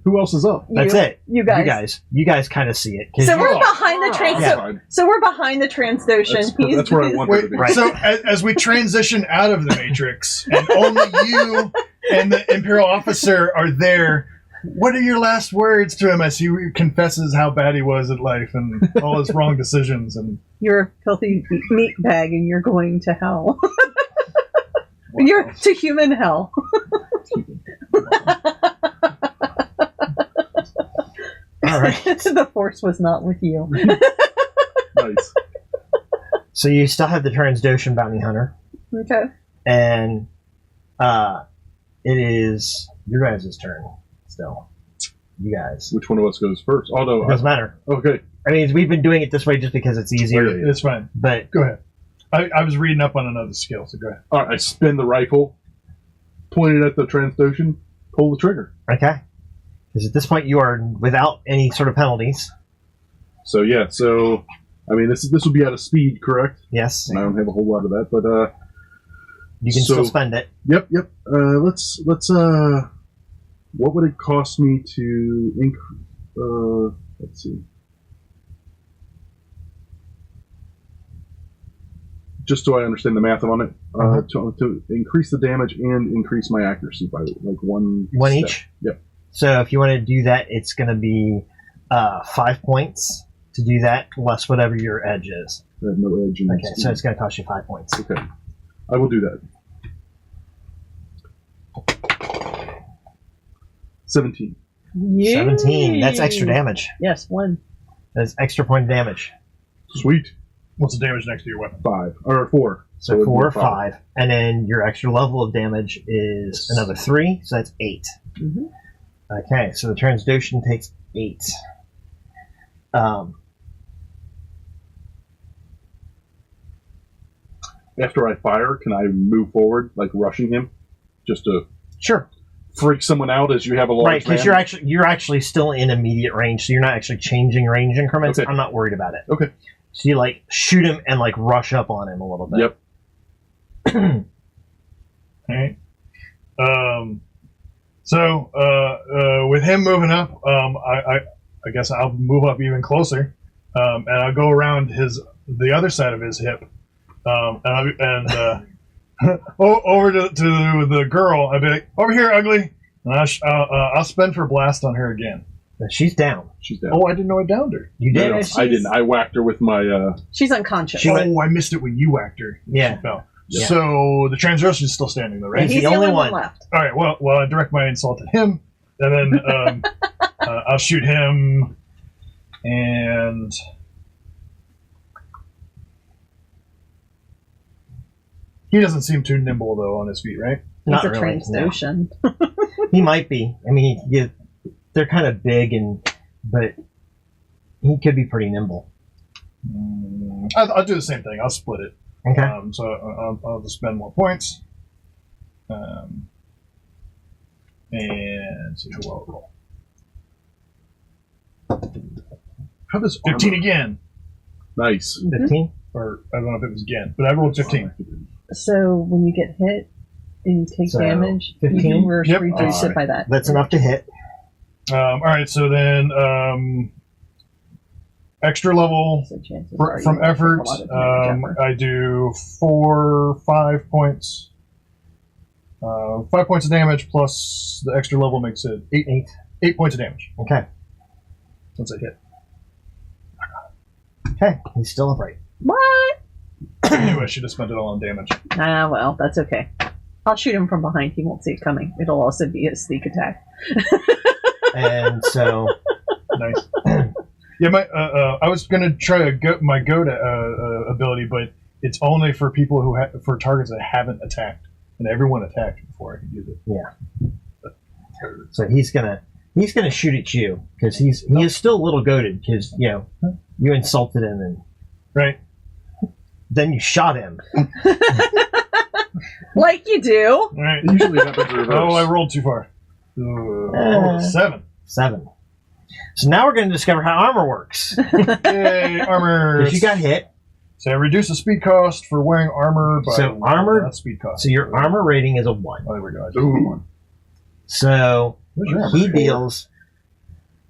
who else is up? That's it. You guys. You guys kind of see it. 'Cause So we're behind the trans. Yeah. So we're behind the Transdotion. That's where I want wait, to be. Right. so as we transition out of the Matrix, and only you and the Imperial officer are there, what are your last words to him as he confesses how bad he was at life and all his wrong decisions? And You're a filthy meat bag, and you're going to hell. You're to human hell. All right. The Force was not with you. Nice. So you still have the Transdotion bounty hunter, Okay. and it is your guys' turn still. You guys. Which one of us goes first? Oh no, It doesn't matter. okay. I mean, we've been doing it this way just because it's easier. Okay. it's fine. But Go ahead. I was reading up on another skill, so go ahead. All right, I spin the rifle, point it at the Transdotion, pull the trigger. okay, because at this point you are without any sort of penalties. So yeah, I mean this will be at a speed, correct? Yes, I don't have a whole lot of that, but you can still spend it. Yep. Let's what would it cost me to increase? Let's see. Just so I understand the math on it, to increase the damage and increase my accuracy by like one step. Each. Yep. So if you want to do that, it's going to be 5 points to do that, less whatever your edge is. I have no edge. In Okay, this. so it's going to cost you 5 points. Okay, I will do that. 17. Yay. 17. That's extra damage. Yes, 1. That's extra point of damage. Sweet. What's the damage next to your weapon? 5 or 4. So it'd 4 or be 5. And then your extra level of damage is another 3, so that's 8. Mm-hmm. Okay, so the Transdotion takes 8. After I fire, can I move forward, like rushing him, just to Sure. freak someone out as you have a large Right, because man? you're actually still in immediate range, so you're not actually changing range increments. Okay. I'm not worried about it. Okay. So you like shoot him and like rush up on him a little bit. Yep. Alright. With him moving up, I guess I'll move up even closer, and I'll go around the other side of his hip, over to the girl. I'll be like, "Over here, ugly!" And I'll spend for blast on her again. She's down. She's down. Oh, I didn't know I downed her. You did. No, I didn't. I whacked her with my. She's unconscious. She went- I missed it when you whacked her. Yeah. She fell. Yeah. So the Transdotion is still standing though, right? He's He's the the only only one one. left. All right. Well, I direct my insult at him, and then I'll shoot him, and he doesn't seem too nimble though on his feet, right? He's Not a really. No. Transdotion. He might be. I mean, they're kind of big, but he could be pretty nimble. I'll do the same thing. I'll split it. Okay. So I'll just spend more points. And see who I'll roll. How does 15 armor- again. Nice. 15. Or I don't know if it was again, but I rolled 15. So when you get hit and you take So, damage, 15? you can Yep. reduce it Alright. by that. That's enough to hit. All right. So then extra level So chances are from you won't effort. take a lot of damage ever. I do 5 points. 5 points of damage plus the extra level makes it 8 points of damage Okay. since I hit. Okay. He's still upright. What? I knew I should have spent it all on damage. Ah, well, that's okay. I'll shoot him from behind. He won't see it coming. It'll also be a sneak attack. And so, Nice. Yeah, I was gonna try my go to ability, but it's only for people for targets that haven't attacked, and everyone attacked before I could use it. yeah. So he's gonna shoot at you because he is still a little goated because you insulted him and Right. then you shot him. Like you do. All right. It usually happens reverse. Oh, I rolled too far. I rolled a 7. 7. So now we're going to discover how armor works. Yay, armor. Because you got hit. So I reduce the speed cost for wearing armor by So armor- not speed cost. So your armor rating is a 1. Oh, there we go. I did Ooh. 1. So Where's your he armor? deals.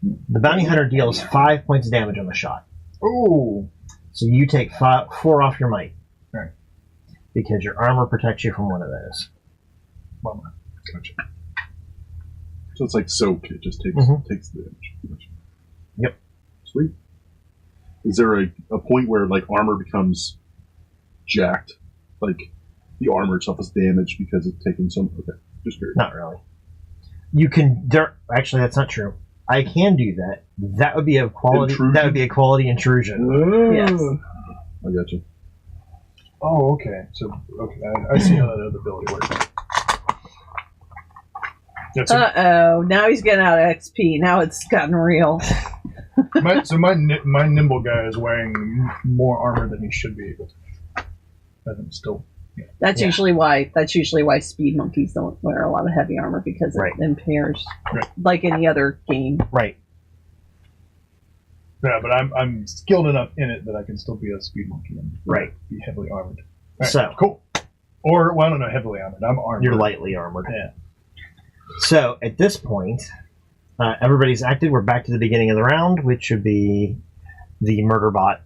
The bounty hunter deals 5 points of damage on the shot. Oh. So you take 4 off your might. Right. Because your armor protects you from one of those. Bummer. Gotcha. So it's like soak. It just takes the damage. Gotcha. Yep. Sweet. Is there a point where like armor becomes jacked? Like the armor itself is damaged because it's taking some. Okay, just curious. Not really. You can. Actually, that's not true. I can do that. That would be a quality. Intrusion? That would be a quality intrusion. Yes. I got you. Oh, okay. So, okay, I see how that other ability works. Yeah, so Uh-oh. Now he's getting out of XP. Now it's gotten real. my nimble guy is wearing more armor than he should be able to. But I'm still. Yeah. That's usually why speed monkeys don't wear a lot of heavy armor, because Right. it impairs, Right. like any other game. Right. Yeah, but I'm skilled enough in it that I can still be a speed monkey and Right. be heavily armored. Right, So cool. Or well, I don't know, heavily armored. I'm armored. you're lightly armored. Yeah. So at this point, everybody's active. We're back to the beginning of the round, which would be the murder bot.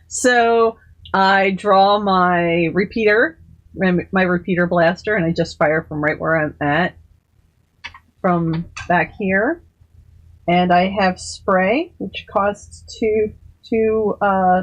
So I draw my repeater blaster, and I just fire from right where I'm at, from back here. And I have spray, which costs two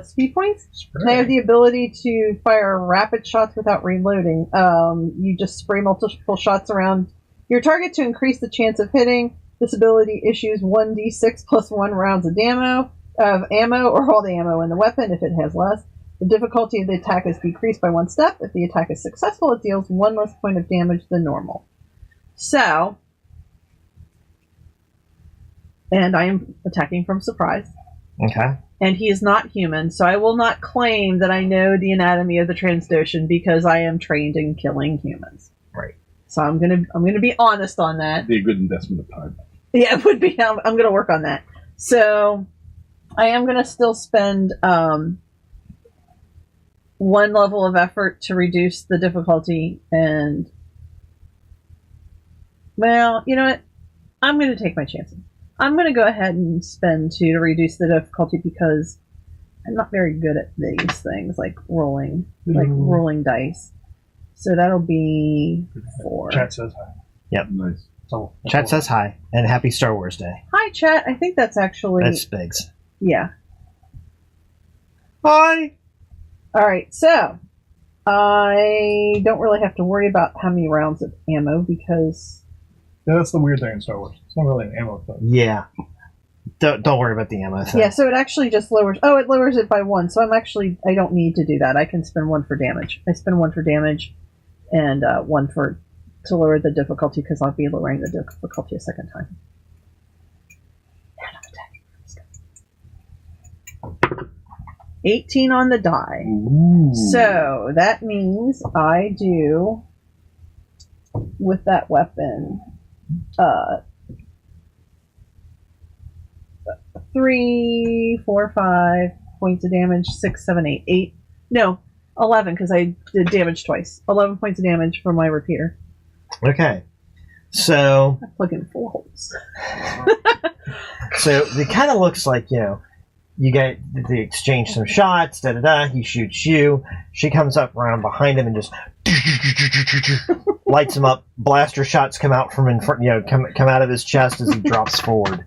speed points. And I have the ability to fire rapid shots without reloading. You just spray multiple shots around your target to increase the chance of hitting. This ability issues 1d6 plus 1 rounds of ammo, or all the ammo in the weapon if it has less. The difficulty of the attack is decreased by 1 step. If the attack is successful, it deals 1 less point of damage than normal. So, and I am attacking from surprise. Okay. And he is not human, so I will not claim that I know the anatomy of the Transdoshan, because I am trained in killing humans. Right. So I'm gonna be honest on that. Be a good investment of time. Yeah, it would be. I'm gonna work on that. So I am gonna still spend 1 level of effort to reduce the difficulty, and well, you know what? I'm gonna take my chances. I'm going to go ahead and spend 2 to reduce the difficulty, because I'm not very good at these things, like rolling dice. So that'll be 4. Chat says hi. Yep. Nice. So, Chat says hi and happy Star Wars Day. Hi, chat. I think that's actually... That's Biggs. Yeah. Hi. All right, so I don't really have to worry about how many rounds of ammo, because... Yeah, that's the weird thing in Star Wars. It's not really an ammo thing. Yeah. Don't worry about the ammo thing. Yeah, so it actually just lowers... Oh, it lowers it by 1, so I don't need to do that. I can spend 1 for damage. I spend 1 for damage and 1 to lower the difficulty, because I'll be lowering the difficulty a second time. And I'm attacking. 18 on the die. Ooh. So that means I do, with that weapon, 3, 4, 5 points of damage, 6, 7, 8, 8. No, 11, because I did damage twice. 11 points of damage from my repeater. Okay. So I plug in 4 holes. So it kind of looks like, you get they exchange some shots, he shoots you, she comes up around behind him and just lights him up. Blaster shots come out from in front, come out of his chest as he drops forward.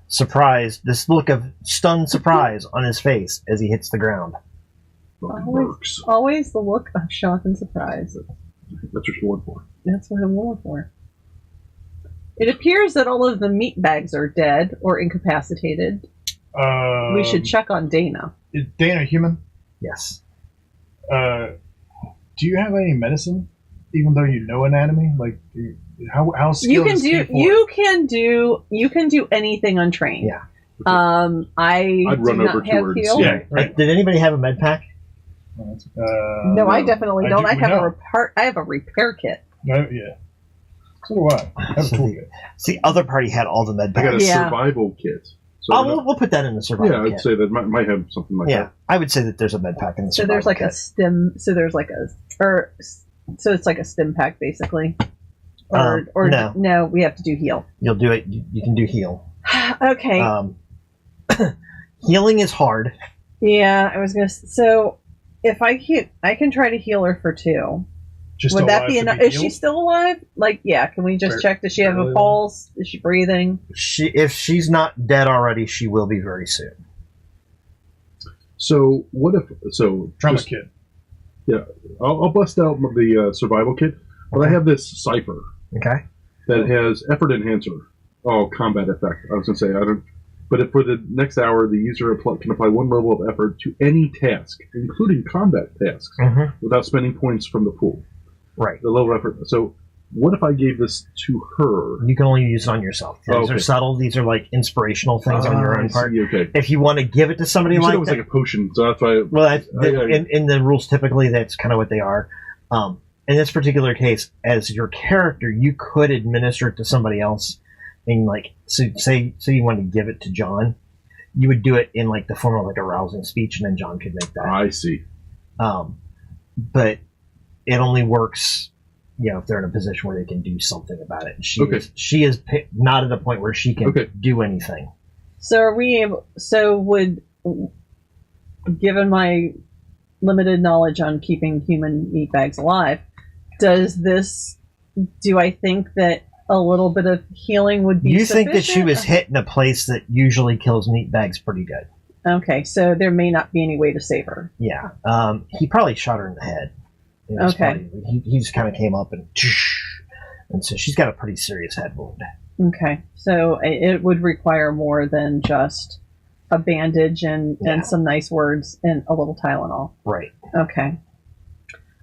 Surprised, this look of stunned surprise on his face as he hits the ground. Always the look of shock and surprise. That's what you're going for. That's what I'm going for. It appears that all of the meat bags are dead or incapacitated. We should check on Dana. Is Dana human? Yes. Do you have any medicine, even though you know anatomy? Like, how skilled is you can do anything untrained. Yeah. I'd run over to her and heal. see. Yeah, right. Did anybody have a med pack? No, I definitely don't. I have a repair kit. No, yeah. So do I. I have a toolkit. See, other party had all the med I got packs. a Yeah. survival kit. So We'll put that in the survival yeah, I'd kit. say that might have something like Yeah, that. I would say that there's a med pack in the So survival there's like kit. a stim. So there's like so it's like a stim pack basically. Or no. No, we have to do heal. You'll do it. You can do heal. Okay. Healing is hard. Yeah, I was gonna. So if I can try to heal her for 2. Would that be enough? Is she still alive? Like, yeah. Can we just check? Does she have a pulse? Is she breathing? If she's not dead already, she will be very soon. So what if trauma kit? Yeah, I'll bust out the survival kit, but I have this Cypher. Okay. That has effort enhancer. Oh, combat effect. I was going to say I don't. But for the next hour, the user can apply 1 level of effort to any task, including combat tasks, without spending points from the pool. Right. The level of effort. So, what if I gave this to her? You can only use it on yourself. These are subtle. These are like inspirational things on your own part. Okay. If you want to give it to somebody it like was that, like a potion, so that's why. In the rules, typically that's kind of what they are. In this particular case, as your character, you could administer it to somebody else. And like, say you wanted to give it to John, you would do it in like the form of like a rousing speech, and then John could make that. I see. But it only works, if they're in a position where they can do something about it. And she is not at a point where she can do anything. So are we able? So would, given my limited knowledge on keeping human meat bags alive, do I think that a little bit of healing would be sufficient? You think that she was hit in a place that usually kills meat bags pretty good. Okay, so there may not be any way to save her. Yeah. He probably shot her in the head. Okay. He just kind of came up and so she's got a pretty serious head wound. Okay, so it would require more than just a bandage and some nice words and a little Tylenol. Right. Okay.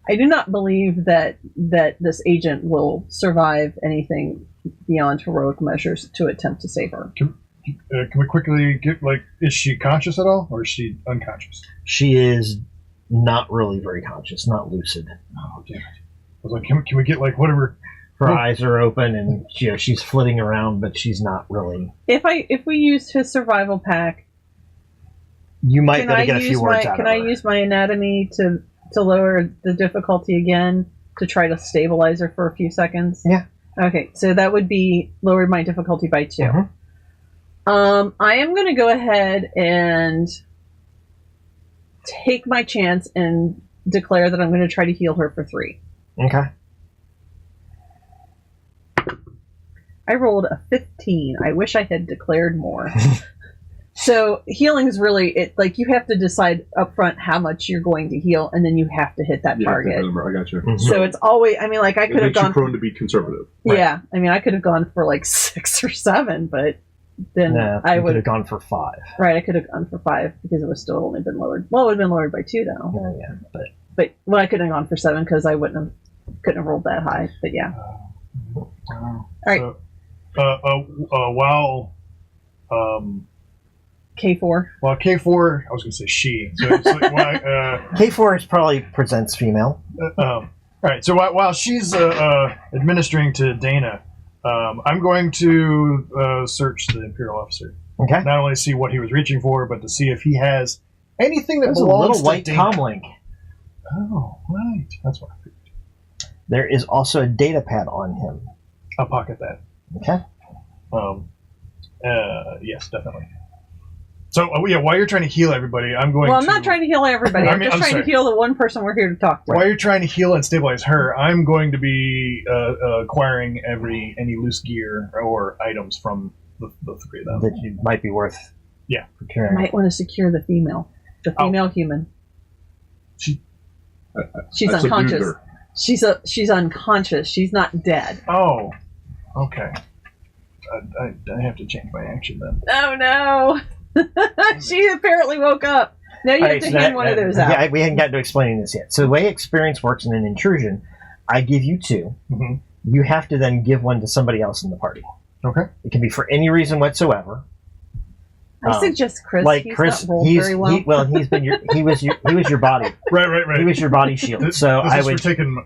I do not believe that this agent will survive anything beyond heroic measures to attempt to save her. Can we quickly get, is she conscious at all, or is she unconscious? She is not really very conscious, not lucid. Oh, damn it. I was like, can we get, whatever... Her eyes are open, and she's flitting around, but she's not really... If we used his survival pack... You might be able to get a few words out of her. Can I use my anatomy to lower the difficulty again to try to stabilize her for a few seconds? Yeah. Okay, so that would be lower my difficulty by 2. I am going to go ahead and take my chance and declare that I'm going to try to heal her for 3. Okay. I rolled a 15. I wish I had declared more. So healing is really you have to decide up front how much you're going to heal, and then you have to hit that target. I got you. So it's always. I mean, I could have gone. Prone to be conservative. Yeah, I mean, I could have gone for 6 or 7, but then I would have gone for 5. Right, I could have gone for 5 because it was still only been lowered. Well, it would have been lowered by 2 though. Oh, yeah, but I could have gone for 7 because I couldn't have rolled that high. But yeah. Wow. All right. So, while K4. Well, K4, I was going to say she. So it's K4 probably presents female. All right. So while she's administering to Dana, I'm going to search the Imperial officer. Okay. Not only see what he was reaching for, but to see if he has anything that There's belongs a little to white Dana. comlink. Oh, right. That's what I figured. There is also a data pad on him. I'll pocket that. Okay. Yes, definitely. So, while you're trying to heal everybody, I'm not trying to heal everybody. I'm just trying to heal the one person we're here to talk to. While you're trying to heal and stabilize her, I'm going to be acquiring any loose gear or items from the 3 of them. That you might be worth procuring. You might want to secure the female human. She's unconscious. She's unconscious. She's not dead. Oh, okay. I have to change my action then. Oh no! She apparently woke up. Now you have to hand one of those out. Yeah, we hadn't gotten to explaining this yet. So the way experience works in an intrusion, I give you 2. Mm-hmm. You have to then give one to somebody else in the party. Okay. It can be for any reason whatsoever. I suggest Chris. Chris, not rolled very well. he was your body. Right. He was your body shield. So I would taking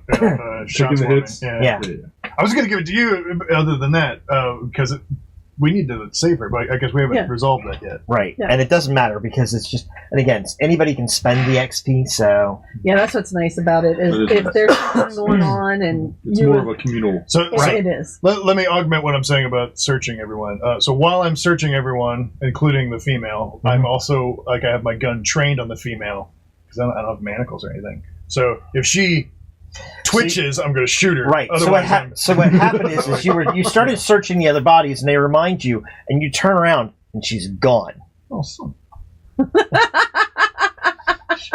shots the hits. Yeah. I was going to give it to you. Other than that, because we need to save her, but I guess we haven't resolved that yet. Right, and it doesn't matter because it's just, and again, anybody can spend the XP, so... Yeah, that's what's nice about it, is if there's something going on and... It's more of a communal... It is. Let me augment what I'm saying about searching everyone. So while I'm searching everyone, including the female, I'm also, I have my gun trained on the female, because I don't have manacles or anything. So if she... twitches, I'm going to shoot her. Right. So what happened is you started searching the other bodies, and they remind you, and you turn around, and she's gone. Awesome.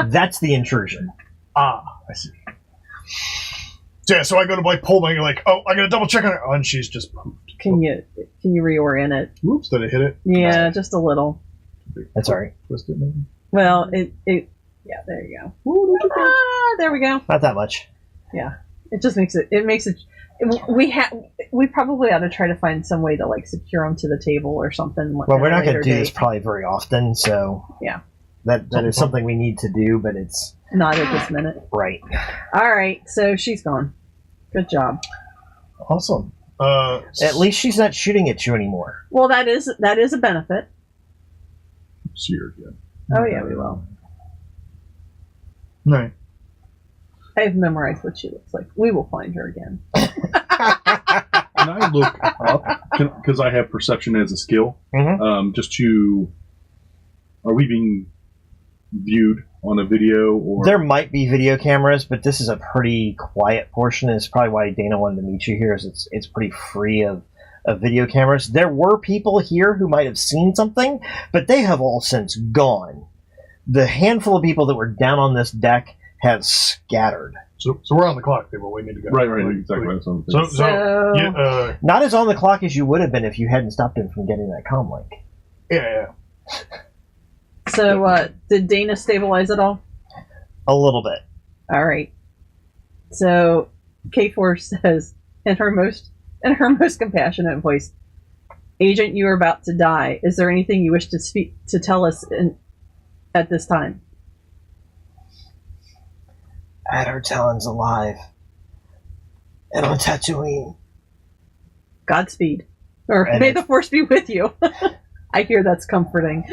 That's the intrusion. I see. Yeah. So I go to pull my I got to double check on her, and she's just pooped. Can you reorient it? Whoops! Did I hit it? Yeah, just a little. That's all right. Twist it, maybe. Well, it. Yeah, there you go. There we go. Not that much. Yeah, it just makes it. We probably ought to try to find some way to secure them to the table or something. Well, we're not going to do this probably very often, so yeah, that is something we need to do, but it's not at this minute. Right. All right, so she's gone. Good job. Awesome. At least she's not shooting at you anymore. Well, that is a benefit. See her again. Oh yeah, we will. Right. I have memorized what she looks like. We will find her again. Can I look up, because I have perception as a skill, just to... Are we being viewed on a video? Or there might be video cameras, but this is a pretty quiet portion, and it's probably why Dana wanted to meet you here, is it's pretty free of video cameras. There were people here who might have seen something, but they have all since gone. The handful of people that were down on this deck have scattered. So we're on the clock, people. We need to go. Right, exactly. So not as on the clock as you would have been if you hadn't stopped him from getting that comm link. Yeah. So did Dana stabilize it all? A little bit. All right. So K4 says in her most compassionate voice, "Agent, you are about to die. Is there anything you wish to tell us at this time?" Adder Talon's alive. And on Tatooine. Godspeed. Or may the Force be with you. I hear that's comforting.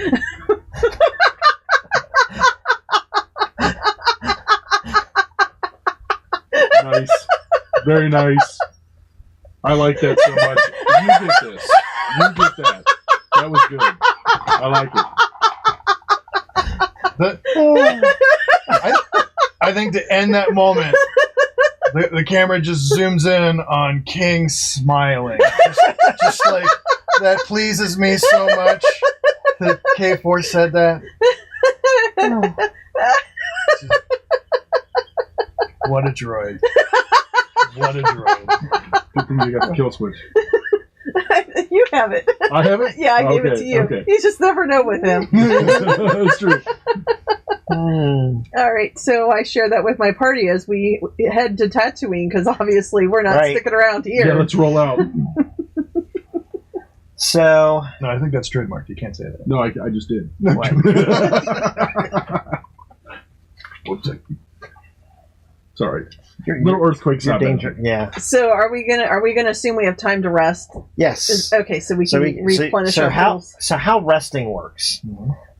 Nice. Very nice. I like that so much. You get this. You get that. That was good. I like it. I think to end that moment, the camera just zooms in on King smiling. Just like, that pleases me so much that K4 said that. What a droid. What a droid. Good thing you got the kill switch. You have it. I have it? Yeah, I gave it to you. Okay. You just never know with him. That's true. All right, so I share that with my party as we head to Tatooine, because obviously we're not sticking around here. Yeah, let's roll out. So... No, I think that's trademarked. You can't say that. No, I just did. Whoops. Sorry. Little earthquakes out danger. Yeah. So are we gonna assume we have time to rest? Yes. Okay, so we can replenish our health. So how resting works?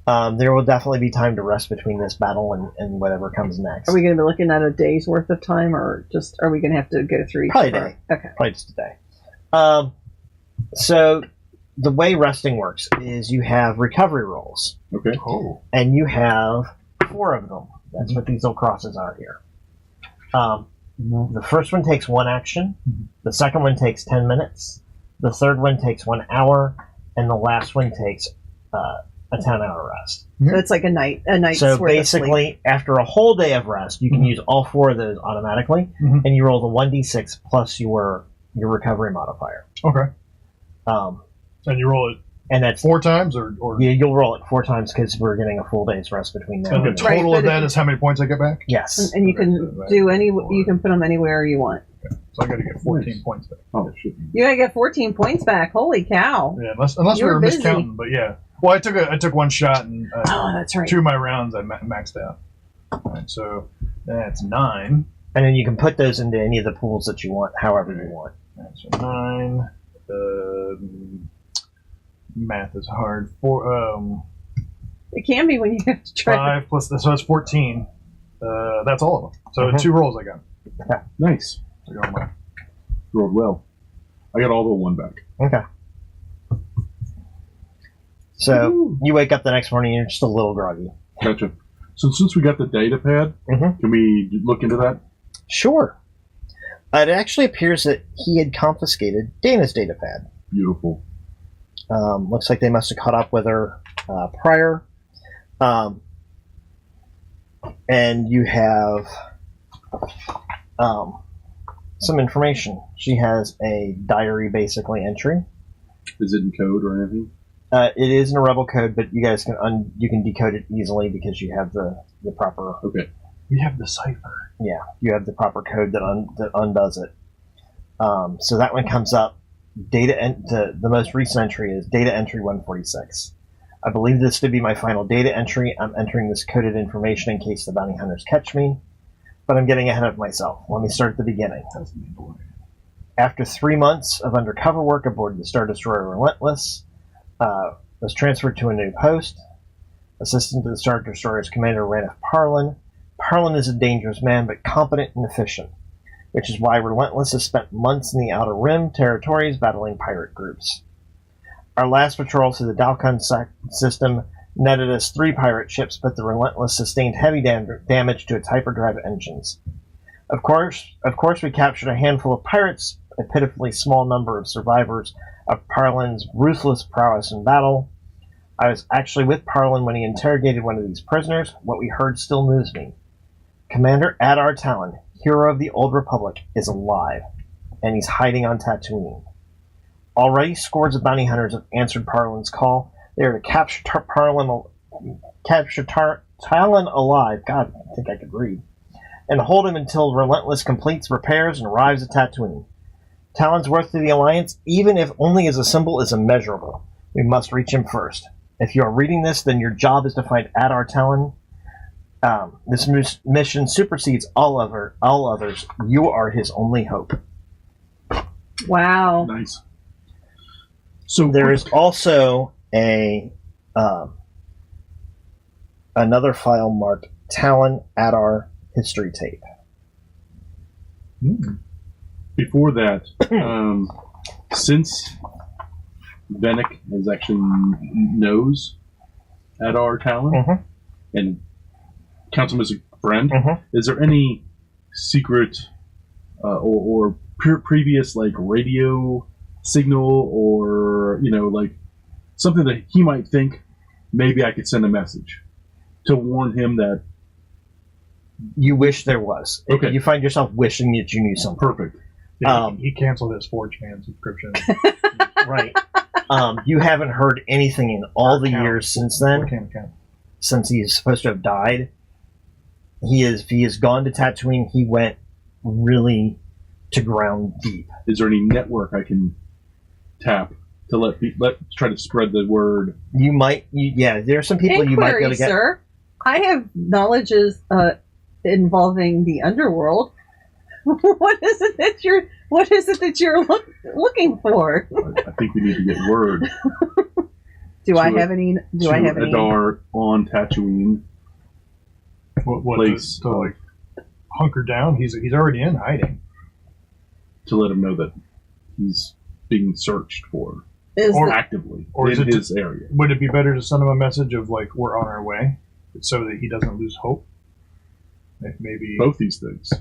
There will definitely be time to rest between this battle and whatever comes next. Are we going to be looking at a day's worth of time, or just are we going to have to go through each? Probably a day. Okay. Probably just a day. So the way resting works is you have recovery rolls. Okay. Oh. And you have 4 of them. That's what these little crosses are here. The first one takes 1 action. The second one takes 10 minutes. The third one takes 1 hour, and the last one takes a 10-hour rest. So it's like a night's so worth basically, of sleep. after a whole day of rest, you can use all 4 of those automatically, and you roll the 1d6 plus your recovery modifier. Okay. And you roll it, and that's 4 times, or yeah, you'll roll it 4 times because we're getting a full day's rest between now. And the total of that is how many points I get back? Yes. And you can you can put them anywhere you want. Okay. So I got to get 14 points back. Oh shit! You gotta get 14 points back. Holy cow! Yeah, unless we were busy. miscounting, but yeah. Well, I took 1 shot, and that's right. 2 of my rounds I maxed out. All right, so that's 9. And then you can put those into any of the pools that you want, however you want. All right, so 9. Math is hard. It can be when you have to try. 5 plus this, so that's 14. That's all of them. So 2 rolls I got. Nice. I got my. Rolled well. I got all but 1 back. Okay. So you wake up the next morning and you're just a little groggy. Gotcha. So since we got the data pad, can we look into that? Sure. It actually appears that he had confiscated Dana's data pad. Beautiful. Looks like they must have caught up with her prior. And you have some information. She has a diary, basically, entry. Is it in code or anything? It is in a rebel code, but you guys can you can decode it easily because you have the proper. Okay. We have the Cypher. Yeah, you have the proper code that undoes it. So that one comes up. The most recent entry is data entry 146. I believe this to be my final data entry. I'm entering this coded information in case the bounty hunters catch me, but I'm getting ahead of myself. Let me start at the beginning. After 3 months of undercover work aboard the Star Destroyer Relentless, was transferred to a new post. Assistant to the Star Destroyer's commander, Ranif Parlin. Parlin is a dangerous man, but competent and efficient, which is why Relentless has spent months in the Outer Rim territories battling pirate groups. Our last patrol through the Dalcon system netted us 3 pirate ships, but the Relentless sustained heavy damage to its hyperdrive engines. Of course, we captured a handful of pirates, a pitifully small number of survivors of Parlin's ruthless prowess in battle. I was actually with Parlin when he interrogated one of these prisoners. What we heard still moves me. Commander Adar Talon, hero of the Old Republic, is alive, and he's hiding on Tatooine. Already, scores of bounty hunters have answered Parlin's call. They are to capture Talon alive. God, I think I could read. And hold him until Relentless completes repairs and arrives at Tatooine. Talon's worth to the Alliance, even if only as a symbol, is immeasurable. We must reach him first. If you are reading this, then your job is to find Adar Talon. This mission supersedes all others. You are his only hope. Wow. Nice. So there is also another file marked Talon Adar History Tape. Before that, since Venick has actually knows Adar Talon and counts him as a friend, is there any secret or previous like radio signal or like something that he might think maybe I could send a message to warn him that you wish there was? Okay. You find yourself wishing that you knew something. Perfect. Yeah, he canceled his 4chan subscription. Right. You haven't heard anything in all the years since then. Since he is supposed to have died. He has gone to Tatooine. He went really to ground deep. Is there any network I can tap to let try to spread the word? You might. Yeah, there are some people Inquiry, you might be able to get. Sir, I have knowledges involving the underworld. What is it that you're looking for? I think we need to get word. Do I have any? Adar on Tatooine. What place to like hunker down? He's already in hiding. To let him know that he's being searched for, actively, or in his area. Would it be better to send him a message of like we're on our way, so that he doesn't lose hope? Maybe both these things.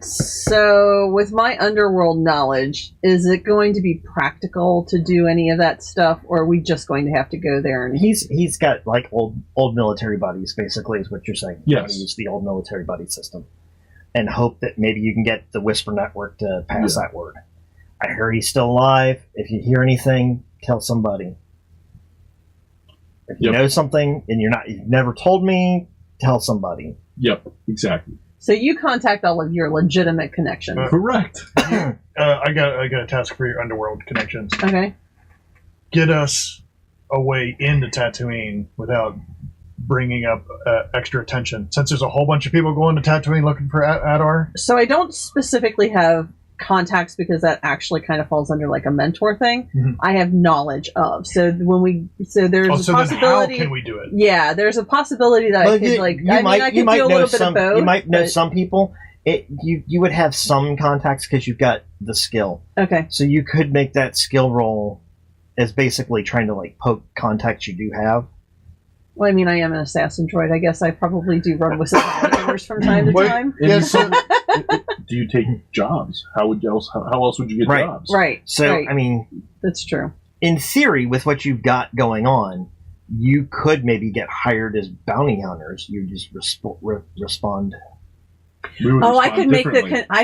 So, with my underworld knowledge, is it going to be practical to do any of that stuff, or are we just going to have to go there? And he's got like old military buddies, basically, is what you're saying. Yes, use the old military buddy system, and hope that maybe you can get the Whisper Network to pass that word. I hear he's still alive. If you hear anything, tell somebody. If you know something and you've never told me, tell somebody. Yep, exactly. So you contact all of your legitimate connections. Correct. I got a task for your underworld connections. Okay. Get us a way into Tatooine without bringing up extra attention. Since there's a whole bunch of people going to Tatooine looking for Adar. So I don't specifically have contacts, because that actually kind of falls under like a mentor thing, Mhm. I have knowledge of. So there's a possibility. Then how can we do it? Yeah, there's a possibility that I could I could do a little bit of both. You might know but- some people. You would have some contacts because you've got the skill. Okay. So you could make that skill roll as basically trying to like poke contacts you do have. Well, I mean, I am an assassin droid. I guess I probably do run with orders from time to time. And do you take jobs? How else would you get Right. jobs? Right. So right. I mean, That's true. in theory, with what you've got going on, you could maybe get hired as bounty hunters. You just respond. We would Oh, I respond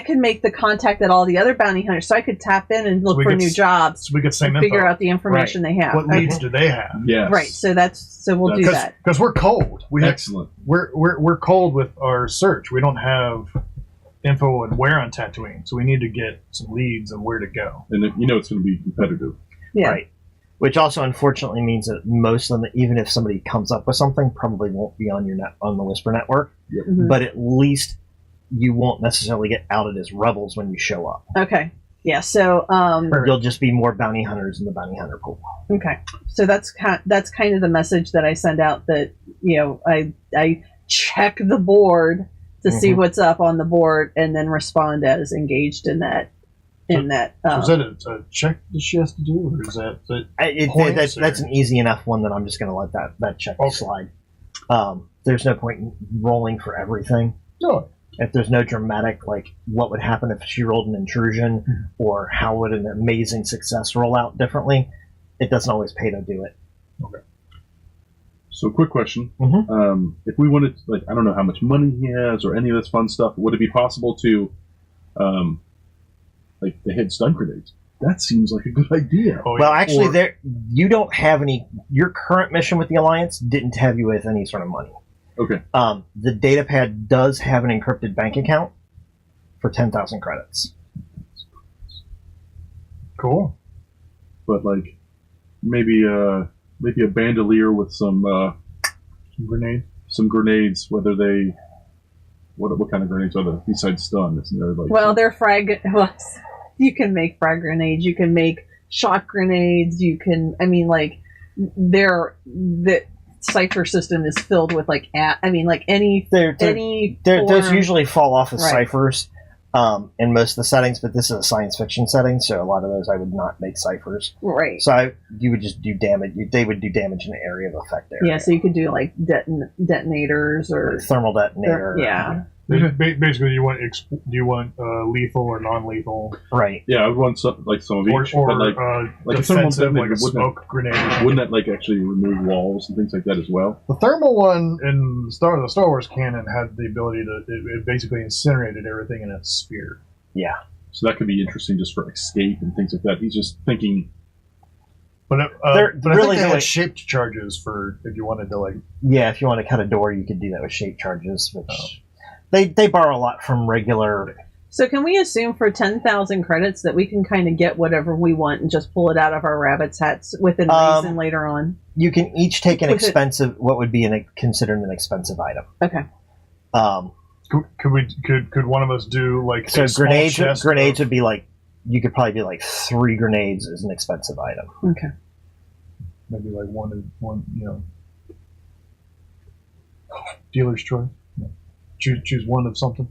could make the contact at all the other bounty hunters, so I could tap in and look we for could new jobs. So we get same and figure info. out the information they have. What leads do they have? Yes. Right. So we'll do that. Because we're cold. Excellent. We're cold with our search. We don't have info on where on Tatooine, so we need to get some leads on where to go. And it's going to be competitive. Yeah. Right. Which also unfortunately means that most of them, even if somebody comes up with something, probably won't be on on the Whisper network. Yep. Mhm. But at least you won't necessarily get outed as rebels when you show up. Okay. Yeah. So You'll just be more bounty hunters in the bounty hunter pool. okay. So that's kind of the message that I send out. That I check the board to see what's up on the board, and then respond as engaged in that. So is that a check that she has to do, or is that That's an easy enough one that I'm just going to let that check slide. There's no point in rolling for everything. No. If there's no dramatic, like what would happen if she rolled an intrusion, or how would an amazing success roll out differently, it doesn't always pay to do it. Okay. So, quick question: Mhm. if we wanted, I don't know how much money he has or any of this fun stuff, would it be possible to, the hit stun grenades? That seems like a good idea. Oh, Well, actually, you don't have any. Your current mission with the Alliance didn't have you with any sort of money. Okay. The datapad does have an encrypted bank account for 10,000 credits. Cool. But maybe a bandolier with some grenades. Whether they what kind of grenades are there besides stun? Isn't there they're frag. Well, you can make frag grenades. You can make shock grenades. You can. I mean, the Cypher system is thilled with any Those usually fall off as Right. ciphers in most of the settings, but this is a science fiction setting, so a lot of those I would not make ciphers. right. So you would just do damage. They would do damage in the area of effect area. Yeah, so you could do detonators or thermal detonator. yeah. Basically, do you want lethal or non-lethal, Right. Yeah, I would want some of each. or if someone defensive, like a wouldn't smoke grenade? Wouldn't that actually remove walls and things like that as well? The thermal one in the Star Wars canon had the ability to it basically incinerated everything in a sphere. Yeah. So that could be interesting just for escape and things like that. He's just thinking. But I They're think really they doing- had shaped charges for if you wanted to Yeah, if you want to cut a door, you could do that with shape charges, which they borrow a lot from regular. So can we assume for 10,000 credits that we can kind of get whatever we want and just pull it out of our rabbit's hats within reason later on? You can each take an what would be considered an expensive item. Okay. Could one of us do So a small grenades chest would be you could probably do 3 grenades as an expensive item. Okay. maybe one dealer's choice. Choose one of something.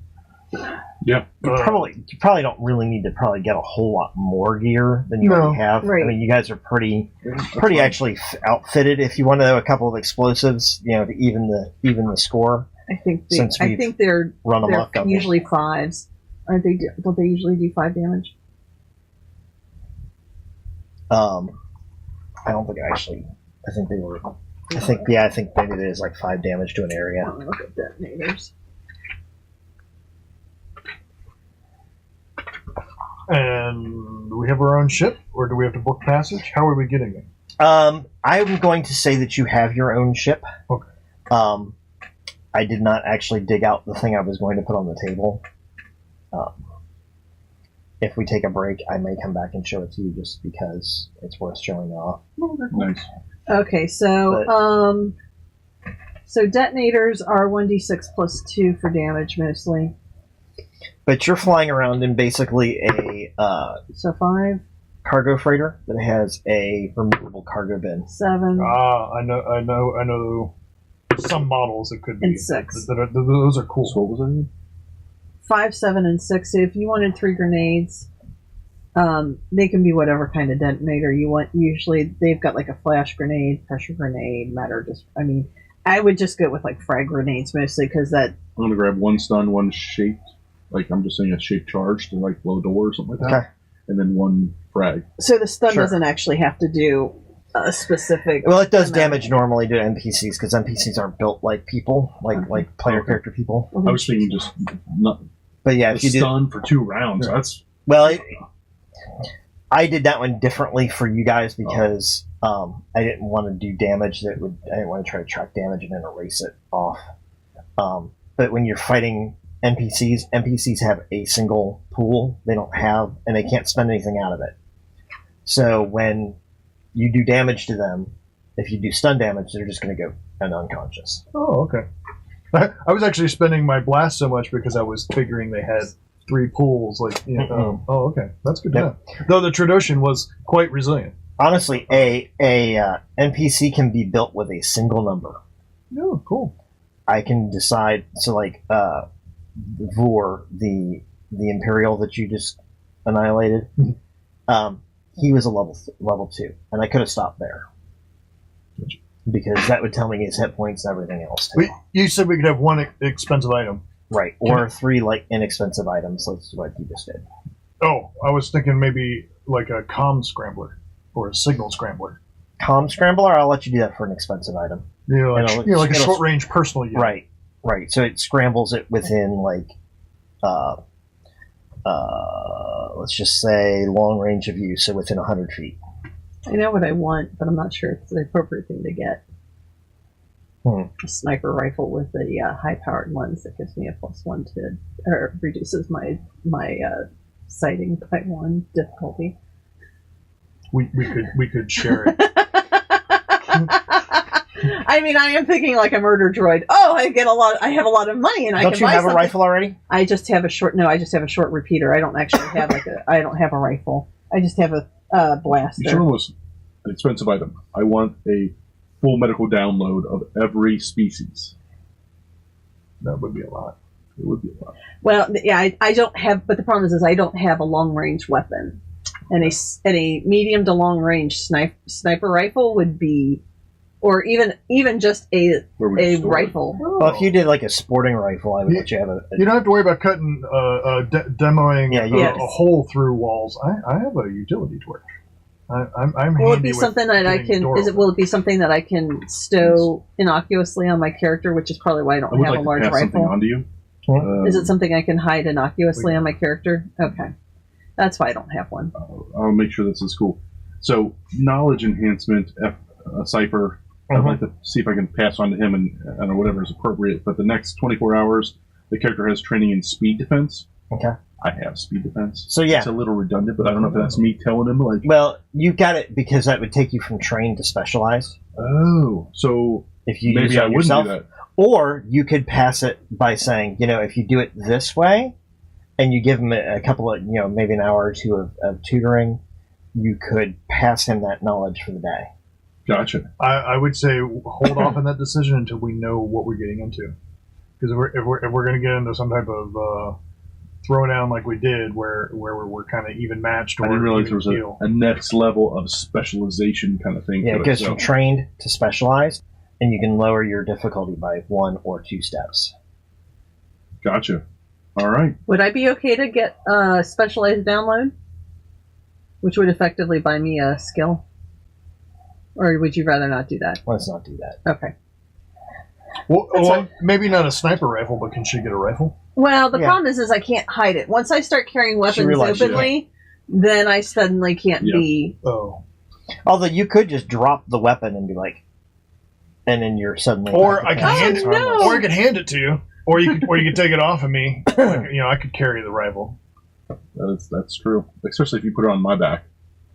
Yeah. You probably don't really need to get a whole lot more gear than you already have. Right. I mean, you guys are pretty actually outfitted. If you want to know a couple of explosives, to even the score. I think they're run amok on usually 5s. Aren't they? Don't they usually do 5 damage? I don't think I think they were. I think maybe it is 5 damage to an area. I don't look at detonators. And do we have our own ship, or do we have to book passage? How are we getting it? I'm going to say that you have your own ship. Okay. I did not actually dig out the thing I was going to put on the table. If we take a break, I may come back and show it to you just because it's worth showing off. Nice. Okay, so so detonators are 1d6 plus 2 for damage mostly. But you're flying around in basically a So 5, cargo freighter that has a removable cargo bin. 7, I know. Some models it could be. And 6. Those are cool. So what was that again? 5, 7, and 6. So if you wanted 3 grenades, they can be whatever kind of detonator you want. Usually they've got like a flash grenade, pressure grenade, I would just go with like frag grenades mostly because that. I'm going to grab 1 stun, 1 shaped, like I'm just saying a shaped charge to like blow a door or something like that. Okay. And then 1 frag. So the stun Sure. doesn't actually have to do a specific. Well, it does amount. damage normally to NPCs because NPCs aren't built like people, like player character people. Mhm. I was thinking just not But yeah, the if you do, stun for 2 rounds. That's I did that one differently for you guys because I didn't want to do damage I didn't want to try to track damage and then erase it off. But when you're fighting NPCs have a single pool. They don't have, and they can't spend anything out of it. So when you do damage to them, if you do stun damage, they're just going to go unconscious. Oh, okay. I was actually spending my blast so much because I was figuring they had 3 pools. Like, oh, okay, that's good to know. Though the Trandoshan was quite resilient. Honestly, a NPC can be built with a single number. Oh, cool. I can decide. So, like Vor, the Imperial that you just annihilated, he was a level 2, and I could have stopped there because that would tell me his hit points and everything else too. You said we could have 1 expensive item. Right, or 3 like inexpensive items, like what you just did. Oh, I was thinking maybe like a comm scrambler or a signal scrambler. Comm scrambler, I'll let you do that for an expensive item. Like a short range personal unit. Right. So it scrambles it within like, let's just say long range of you, so within 100 feet. I know what I want, but I'm not sure it's the appropriate thing to get. A sniper rifle with the high-powered ones that gives me a +1 to, or reduces my sighting by 1 difficulty. We could share it. I mean, I am thinking like a murder droid. Oh, I have a lot of money, and I Don't can you buy have something. a rifle already? I just have a short repeater. I don't actually have I don't have a rifle. I just have a blaster. You sure was an expensive item. I want a full medical download of every species. That would be a lot. It would be a lot. Well, yeah, I don't have, but the problem is I don't have a long range weapon, and a medium to long range sniper rifle would be, or even just a rifle. Well, if you did like a sporting rifle, I would let you have a. You don't have to worry about cutting, demoing a hole through walls. I have a utility torch. I'm Will it be something that I can? Will it be something that I can stow innocuously on my character, which is probably why I don't have a large pass something rifle? onto you. Is it something I can hide innocuously on my character? Okay, that's why I don't have one. I'll make sure this is cool. So, knowledge enhancement, Cypher. I'd like to see if I can pass on to him and whatever is appropriate. But the next 24 hours, the character has training in speed defense. Okay. I have speed defense. So yeah, it's a little redundant, but I don't know if that's me telling him like. Well, you got it because that would take you from trained to specialized. Oh, so if you maybe use it I wouldn't yourself, do that. Or you could pass it by saying, if you do it this way, and you give him a couple of, maybe an hour or 2 of tutoring, you could pass him that knowledge for the day. Gotcha. I would say hold off on that decision until we know what we're getting into, because if we're going to get into some type of throwdown like we did, where we're kind of even matched. I didn't realize there was a next level of specialization kind of thing. Yeah, it goes from trained to specialized, and you can lower your difficulty by 1 or 2 steps. Gotcha. All right. Would I be okay to get a specialized download, which would effectively buy me a skill? Or would you rather not do that? Let's not do that. Okay. Well, maybe not a sniper rifle, but can she get a rifle? Well, the problem is I can't hide it. Once I start carrying weapons openly, then I suddenly can't be... Oh. Although you could just drop the weapon and be like... And then you're suddenly... Or I can hand it no. Or I could hand it to you. Or you could take it off of me. I could carry the rifle. That's true. Especially if you put it on my back.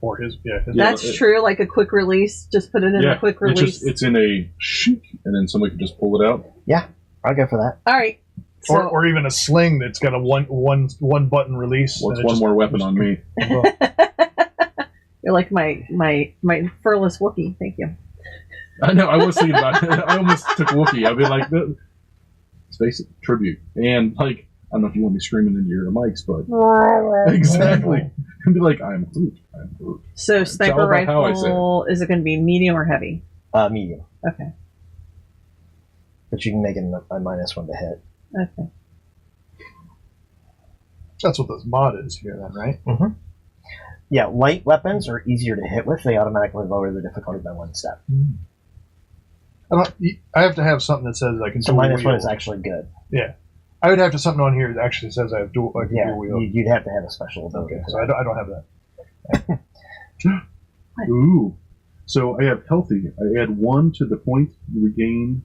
Or his, That's true, like a quick release. Just put it in a quick release. It's in a shink, and then somebody can just pull it out. Yeah, I'll go for that. All right. or even a sling that's got a one button release. What's one more weapon on me? You're like my furless Wookiee. Thank you. I know. I was thinking about it. I almost took Wookiee. I'd be like, space tribute, and like, I don't know if you want me screaming into your mics, but exactly. And be like, I'm Groot. I'm Groot. So sniper rifle, is it going to be medium or heavy? Medium. Okay. But you can make it a -1 to hit. Okay. That's what this mod is here, then, right? Mm-hmm. Yeah, light weapons are easier to hit with. They automatically lower the difficulty by 1 step. I have to have something that says I can. So -1 is actually good. Yeah, I would have to something on here that actually says I have dual. I can dual wield. You'd have to have a special ability. Okay, so I don't have that. Ooh. So I have healthy. I add 1 to the point you regain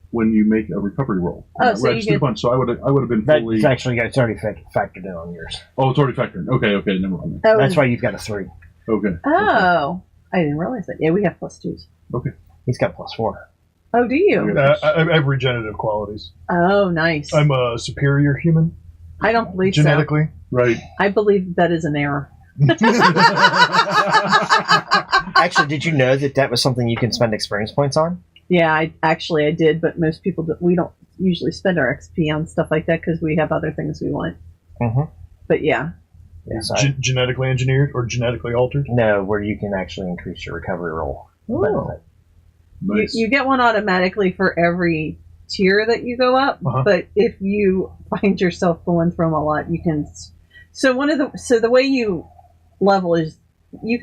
when you make a recovery roll. Oh, so you get... So I would have been fully. It's actually it's already factored in on yours. Oh, it's already factored in. Okay, never mind. Oh, that's why you've got a 3. Okay. Oh, I didn't realize that. Yeah, we have +2s. Okay. He's got +4. Oh, do you? I have regenerative qualities. Oh, nice. I'm a superior human. I don't believe genetically. Right. I believe that is an error. Actually, did you know that was something you can spend experience points on? Yeah, I did, but most people we don't usually spend our XP on stuff like that because we have other things we want. Mm-hmm. But yeah. Genetically engineered or genetically altered? No, where you can actually increase your recovery roll benefit. Nice. You get one automatically for every tier that you go up, but if you find yourself going through them a lot, you can. So the way you level is you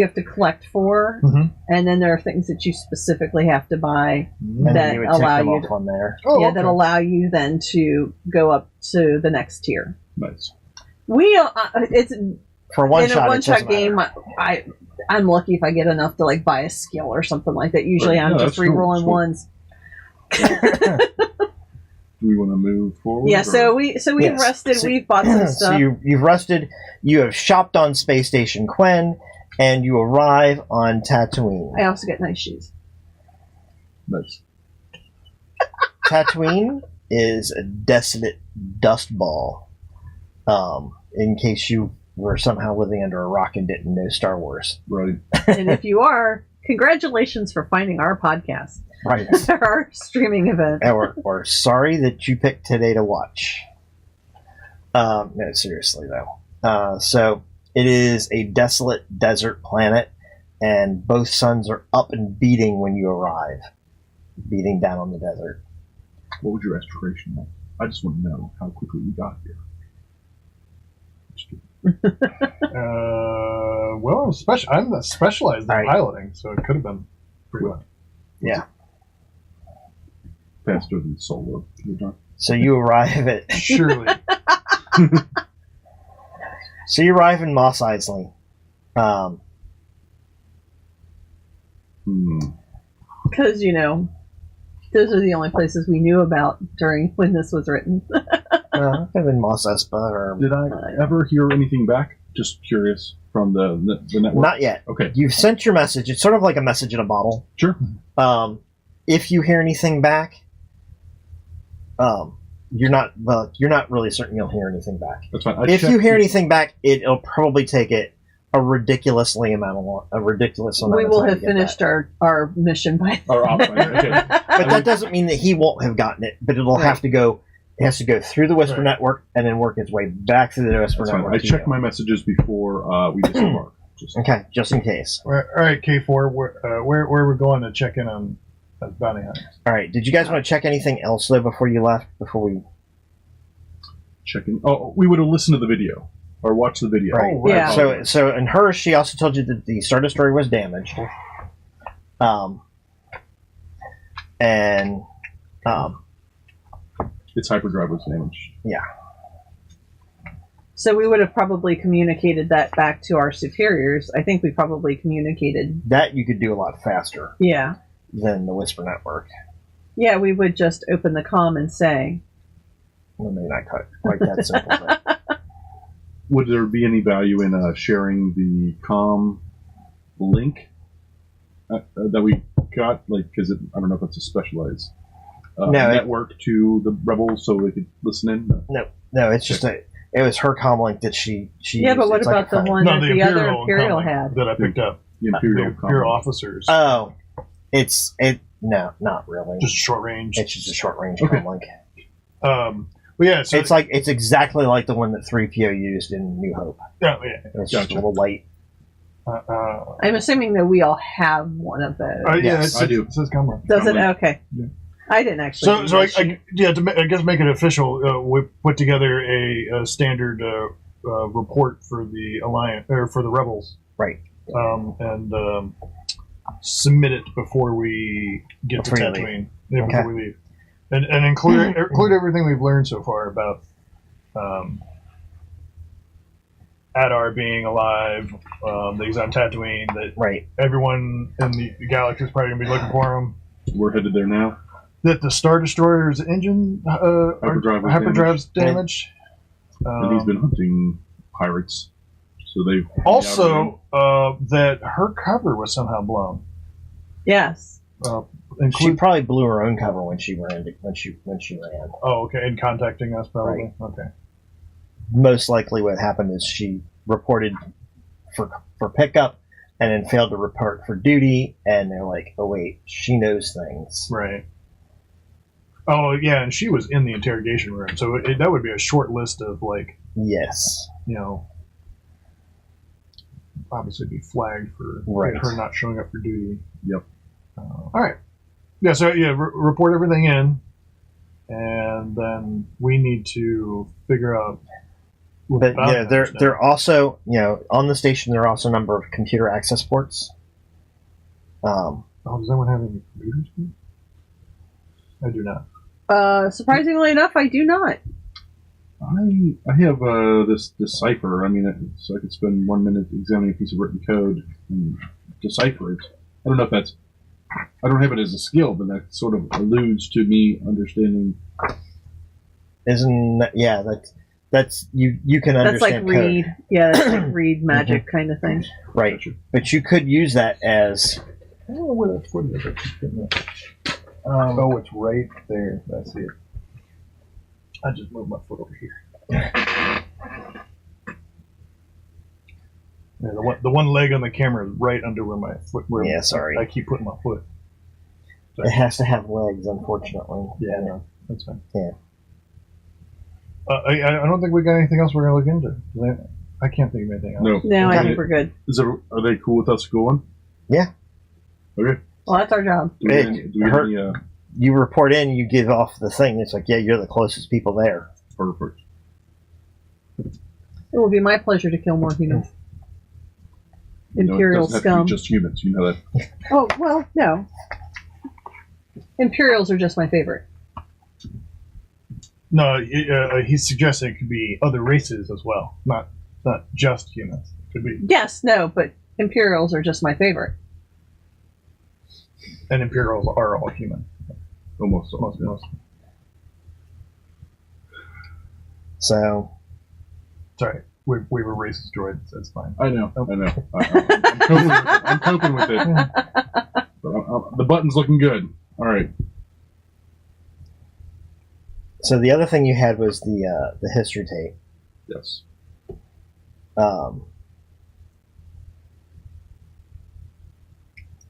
have to collect 4, and then there are things that you specifically have to buy that allow you to, on there. that allow you then to go up to the next tier. Nice. It's for one shot, a one-shot game. I'm lucky if I get enough to like buy a skill or something like that. Usually, I'm just re-rolling ones. Do we want to move forward? Yeah, so we've rested. We've bought some stuff. So you've rested. You have shopped on Space Station Quen, and you arrive on Tatooine. I also get nice shoes. Nice. Tatooine is a desolate dust ball. In case you were somehow living under a rock and didn't know Star Wars. Right. And if you are, congratulations for finding our podcast. Right. Our streaming event. Or sorry that you picked today to watch. No, seriously though. So it is a desolate desert planet, and both suns are up and beating when you arrive. Beating down on the desert. What would your aspiration be? I just want to know how quickly we got here. Well, I'm not specialized in piloting, so it could have been pretty much. Yeah. Faster than Solo. So you arrive at surely. So you arrive in Mos Eisley. Because those are the only places we knew about during when this was written. I've been in Mos Espa. Did I ever hear anything back? Just curious from the network. Not yet. Okay. You've sent your message. It's sort of like a message in a bottle. Sure. If you hear anything back, you're not really certain you'll hear anything back. That's fine. If you hear anything back, it'll probably take it a ridiculous amount of time. We will have finished our mission by okay. But that doesn't mean that he won't have gotten it. But it'll have to go. It has to go through the Whisper Network and then work its way back through the Whisper Network. I check my messages before we disembark. Okay, just in case. All right, K4, where are we going to check in on bounty hunters? All right, did you guys want to check anything else though before you left? Before we check in? Oh, we would have listened to the video or watched the video. Right. Yeah. So in hers, she also told you that the Star Destroyer was damaged. Its hyperdrive was damaged. Yeah. So we would have probably communicated that back to our superiors. I think we probably communicated that you could do a lot faster. Yeah. Than the Whisper Network. Yeah, we would just open the comm and say. Well, maybe not quite that simple. But. Would there be any value in sharing the comm link that we got? Like, because I don't know if it's a specialized network to the rebels so they could listen in? No, it's just it was her comlink that she Yeah, used. but what It's about like the one that the other Imperial comment had? that I picked up? The The Imperial Imperial officers. Oh, no, not really. Just short range. It's just a short range Okay. comlink. But yeah, so It's exactly like the one that 3PO used in New Hope. yeah. It's just a Gotcha. little light. I'm assuming that we all have one of those. Yeah, Yes, I do. It says comlink. Does it? Comlink. Okay. Yeah. I didn't actually. So I guess make it official. We put together a standard report for the alliance or for the rebels, Right. and submit it before we get Before to you leave. Tatooine. Yeah, Okay. before we leave, and include everything we've learned so far about Adar being alive, that he's on Tatooine, that Right. everyone in the galaxy is probably going to be looking for him. We're headed there now. That the Star Destroyer's engine hyperdrive's damaged. And he's been hunting pirates. So they've Also, that her cover was somehow blown. Yes. She probably blew her own cover when she ran. Oh, okay. And contacting us, probably. Right. Okay. Most likely, what happened is she reported for pickup, and then failed to report for duty. And they're like, "Oh wait, she knows things." Right. Oh, yeah, and she was in the interrogation room, so that would be a short list of, like, Yes. Obviously be flagged for Right. her not showing up for duty. Yep. All right. Yeah, so, report everything in, and then we need to figure out... But yeah, they're also on the station. There are also a number of computer access ports. does anyone have any computers? I do not. Surprisingly enough, I do not. I have this Cypher. I mean, so I could spend 1 minute examining a piece of written code and decipher it. I don't know if that's... I don't have it as a skill, but that sort of alludes to me understanding... Isn't that, that's you can That's like understand code. read. Yeah, that's like read magic kind of thing. Right, but you could use that as I don't know where that foot is. Oh, it's right there. I see it. I just moved my foot over here. Yeah, the one leg on the camera is right under where my foot. Where Yeah, sorry. I keep putting my foot. it has to have legs, unfortunately. Yeah, no, that's fine. Yeah. I don't think we got anything else we're gonna look into. I can't think of anything else. No. No, I Okay. think we're good. Are they cool with us going? Yeah. Okay. Well, that's our job. Do we Hey, have any, her- You report in, you give off the thing. It's like, yeah, you're the closest people there. perfect. It will be my pleasure to kill more humans. Imperial it doesn't have to scum. be just humans, you know that. Oh, well, no. Imperials are just my favorite. No, he's suggesting it could be other races as well, not just humans. It could be, Yes, no, but Imperials are just my favorite. and Imperials are all human. Almost. Most. So Sorry, we were racist droids. That's fine. I know. I'm coping with it. But the button's looking good. All right. So the other thing you had was the history tape. Yes.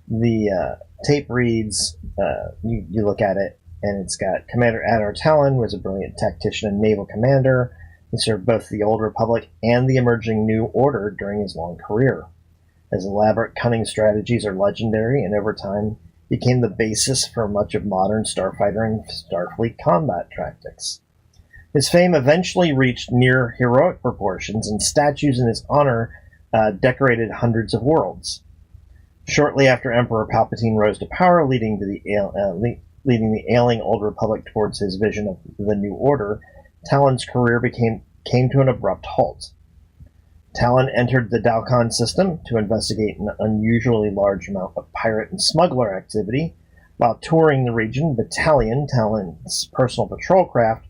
The tape reads, you look at it, and it's got Commander Adar Talon was a brilliant tactician and naval commander. He served both the Old Republic and the emerging New Order during his long career. His elaborate, cunning strategies are legendary, and over time became the basis for much of modern starfighter and Starfleet combat tactics. His fame eventually reached near heroic proportions, and statues in his honor decorated hundreds of worlds. Shortly after Emperor Palpatine rose to power, leading the ailing Old Republic towards his vision of the New Order, Talon's career came to an abrupt halt. Talon entered the Dalcon system to investigate an unusually large amount of pirate and smuggler activity. While touring the region, Battalion, Talon's personal patrol craft,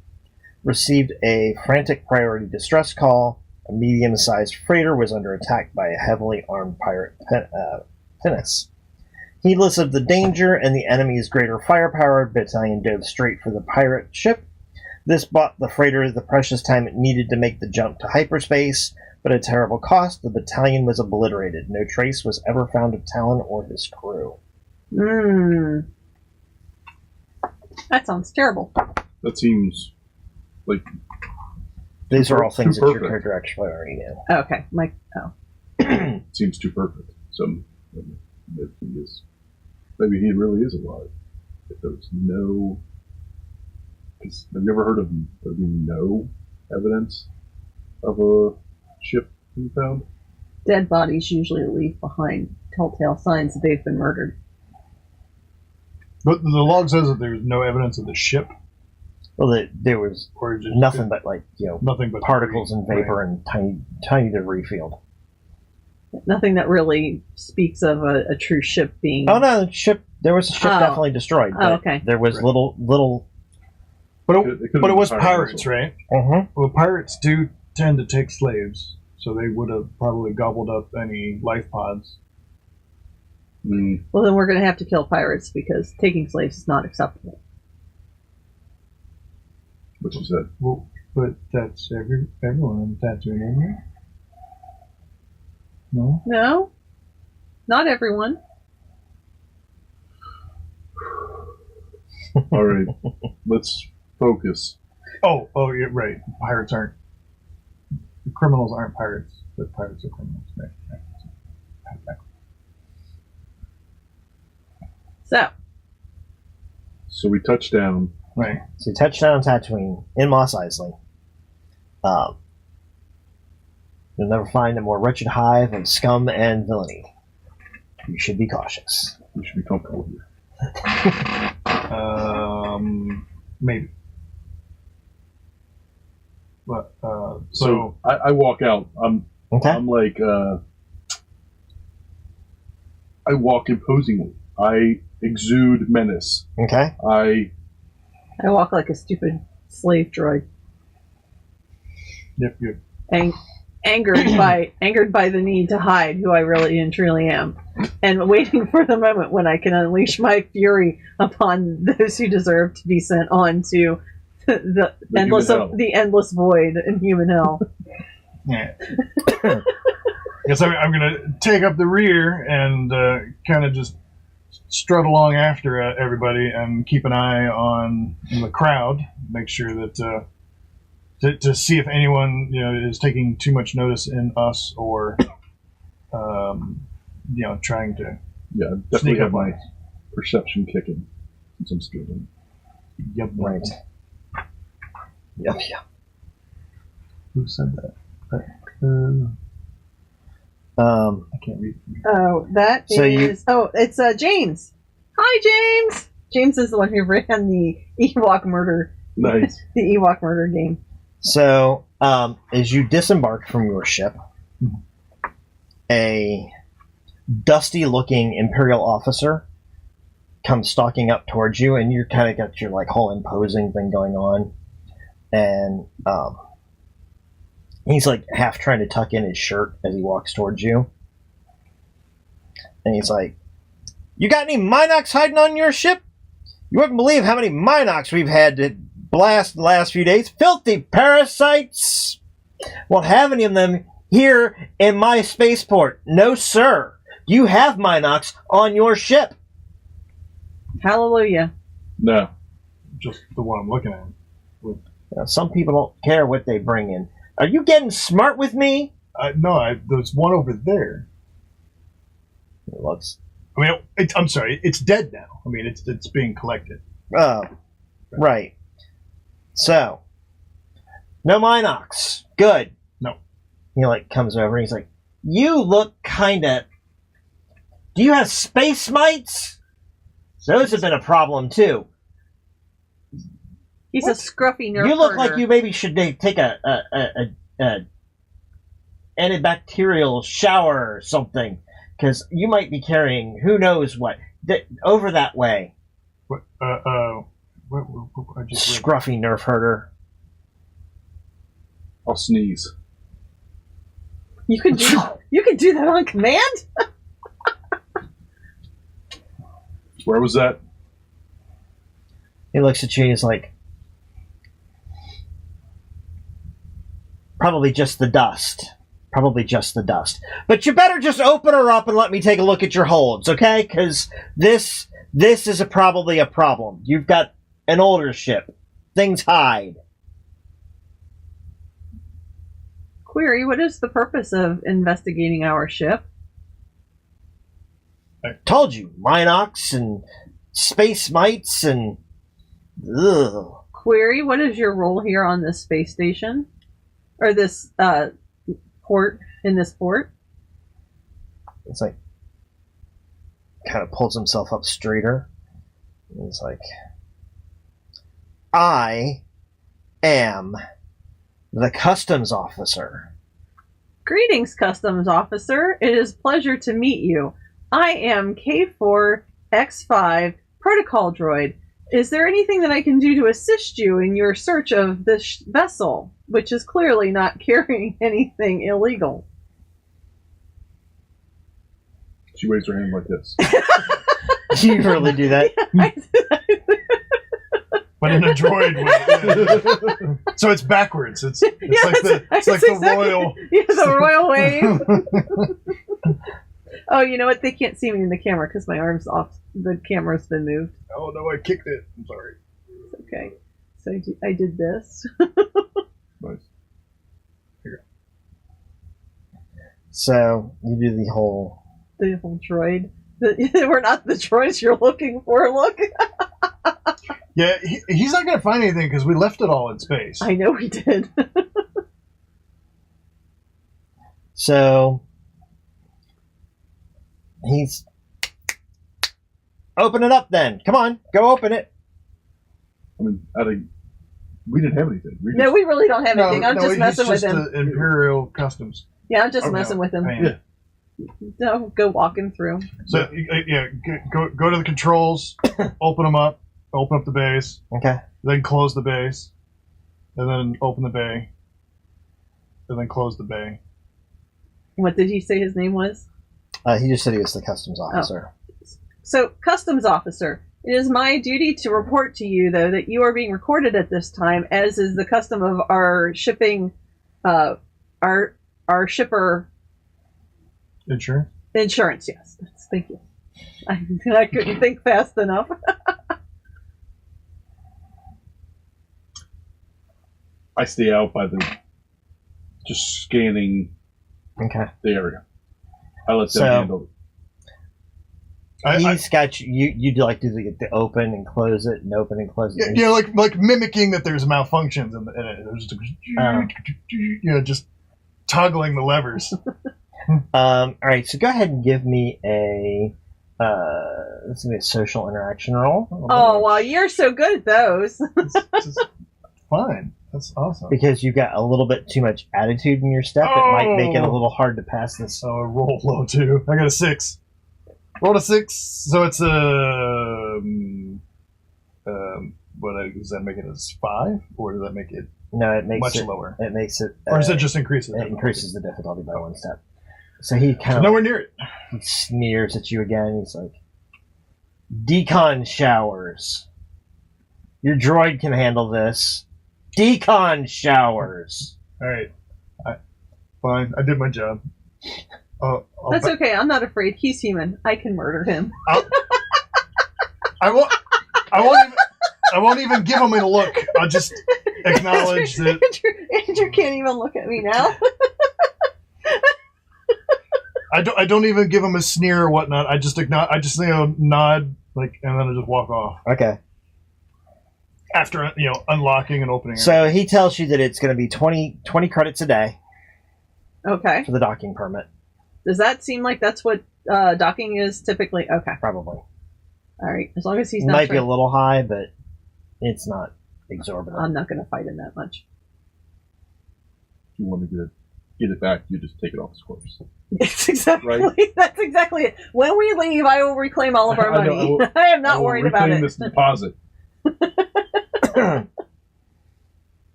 received a frantic priority distress call. A medium-sized freighter was under attack by a heavily armed pirate pinnace. Heedless of the danger and the enemy's greater firepower, Battalion dove straight for the pirate ship. This bought the freighter the precious time it needed to make the jump to hyperspace, but at terrible cost, the battalion was obliterated. No trace was ever found of Talon or his crew. That sounds terrible. That seems like... These are all things that your perfect. character actually already knew. Okay, Seems too perfect. So maybe he really is alive. If there's no... Because I've never heard of there being no evidence of a ship being found. dead bodies usually leave behind telltale signs that they've been murdered. But the log says that there's no evidence of the ship. Well, there was Or just nothing but nothing but particles and vapor right. and tiny debris field. Nothing that really speaks of a true ship being... Oh no, the ship. There was a ship definitely destroyed. But okay. There was Right. little. But It it, could've but it been was pirates. pirates, right? Mm-hmm. Well, pirates do tend to take slaves, so they would have probably gobbled up any life pods. Well, then we're going to have to kill pirates because taking slaves is not acceptable. What you said. Well, but that's everyone on Tatooine, isn't it? No? No? Not everyone. All right, let's focus. Oh, yeah, right. Pirates aren't. Criminals aren't pirates, but pirates are criminals. Right. So, We touch down. Right. So you touch down on Tatooine in Mos Eisley. You'll never find a more wretched hive of scum and villainy. You should be cautious. We should be comfortable here. Maybe. But so I walk out. Okay. I'm like I walk imposingly. I exude menace. Okay. I walk like a stupid slave droid. yep. Angered by the need to hide who I really and truly am, and waiting for the moment when I can unleash my fury upon those who deserve to be sent on to the endless void in human hell. Yeah. Guess I'm gonna take up the rear and kind of just strut along after everybody and keep an eye on the crowd. Make sure that to see if anyone is taking too much notice in us or trying to definitely sneak have up my on us. perception kicking since I'm skilled in. Yep. Right. Yep. Who said that? I can't read. Oh, that So is. It's James. Hi, James. James is the one who ran the Ewok murder. Nice. The Ewok murder game. So, as you disembark from your ship, a dusty-looking Imperial officer comes stalking up towards you, and you're kind of got your whole imposing thing going on, and he's half trying to tuck in his shirt as he walks towards you, and he's like, "You got any Minox hiding on your ship? You wouldn't believe how many Minox we've had to blast the last few days. Filthy parasites! Won't have any of them here in my spaceport. No, sir. You have Minox on your ship." Hallelujah. No. Just the one I'm looking at. Now, some people don't care what they bring in. Are you getting smart with me? No, there's one over there. It looks. I mean, I'm sorry, it's dead now. I mean, it's being collected. Oh, right. So, no Minox. Good. No. He comes over and he's like, "You look kind of. Do you have space mites? Those have been a problem too. He's a scruffy nerd. You look like you maybe should take a antibacterial shower or something, because you might be carrying who knows what over that way." What? I just read. Scruffy nerf herder. I'll sneeze. You can do that on command? Where was that? He looks at you and he's like, probably just the dust. Probably just the dust. But you better just open her up and let me take a look at your holds, okay? Because this is probably a problem. You've got an older ship. Things hide. Query, what is the purpose of investigating our ship? I told you, Minox and space mites and... Ugh. Query, what is your role here on this space station? Or this port, in this port? It's like, kind of pulls himself up straighter. And he's like, I am the customs officer. Greetings, customs officer. It is a pleasure to meet you. I am K4X5 protocol droid. Is there anything that I can do to assist you in your search of this vessel, which is clearly not carrying anything illegal? She waves her hand like this. Do you really do that? But in a droid way. So it's backwards. It's like the royal. Yeah, the royal wave. Oh, you know what? They can't see me in the camera because my arm's off. The camera's been moved. Oh no, I kicked it. I'm sorry. It's okay. So I did this. Nice. Here. So you do the whole droid. We're not the droids you're looking for. Look. Yeah, he's not going to find anything because we left it all in space. I know we did. So he's open it up then. Come on, go open it. I mean, we didn't have anything. We really don't have anything. I'm just messing with him. The Imperial Customs. Yeah, I'm just messing with him. Yeah. No, go walking through. So yeah, go to the controls, open them up, open up the base. Okay. Then close the base, and then open the bay, and then close the bay. What did he say his name was? He just said he was the customs officer. Oh. So, customs officer, it is my duty to report to you, though, that you are being recorded at this time, as is the custom of our shipping, our shipper insurance. Yes, thank you. I couldn't think fast enough. I stay out by just scanning Okay. the area. I let them handle it. He's got you do the open and close it and open and close it. Yeah, like mimicking that there's malfunctions in it. There's just toggling the levers. All right, so go ahead and give me a this is gonna be a social interaction roll. Oh, well, you're so good at those. It's fine. That's awesome. Because you've got a little bit too much attitude in your step, it might make it a little hard to pass this. So roll low too. I got a 6. Roll a 6, so it's a does that make it as 5, or does that make it? No, it makes much it lower. It makes it, or does it just increase it? It increases the difficulty by 1 step. So he kind of nowhere near it. He sneers at you again. He's like, "Decon showers. Your droid can handle this. Decon showers." All right, fine. I did my job. That's okay. I'm not afraid. He's human. I can murder him. I won't even give him a look. I'll just acknowledge that. Andrew can't even look at me now. I don't even give him a sneer or whatnot. I just nod and then I just walk off. Okay. After unlocking and opening. So he tells you that it's going to be 20 credits a day. Okay. For the docking permit. Does that seem like that's what docking is typically? Okay. Probably. All right. As long as he's not. Might be a little high, but it's not exorbitant. I'm not going to fight him that much. If you want to get it back, you just take it off his corpse. That's exactly it. When we leave, I will reclaim all of our money. I am not worried about it. This deposit.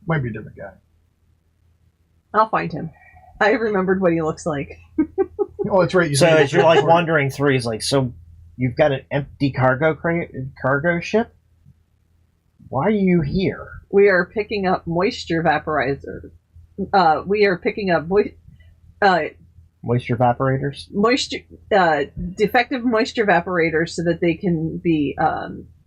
Might be a different guy. I'll find him. I remembered what he looks like. Oh, that's right. So as you're wandering through, he's like, "So, you've got an empty cargo ship. Why are you here? We are picking up moisture vaporizers. We are picking up Moisture evaporators? Defective moisture evaporators so that they can be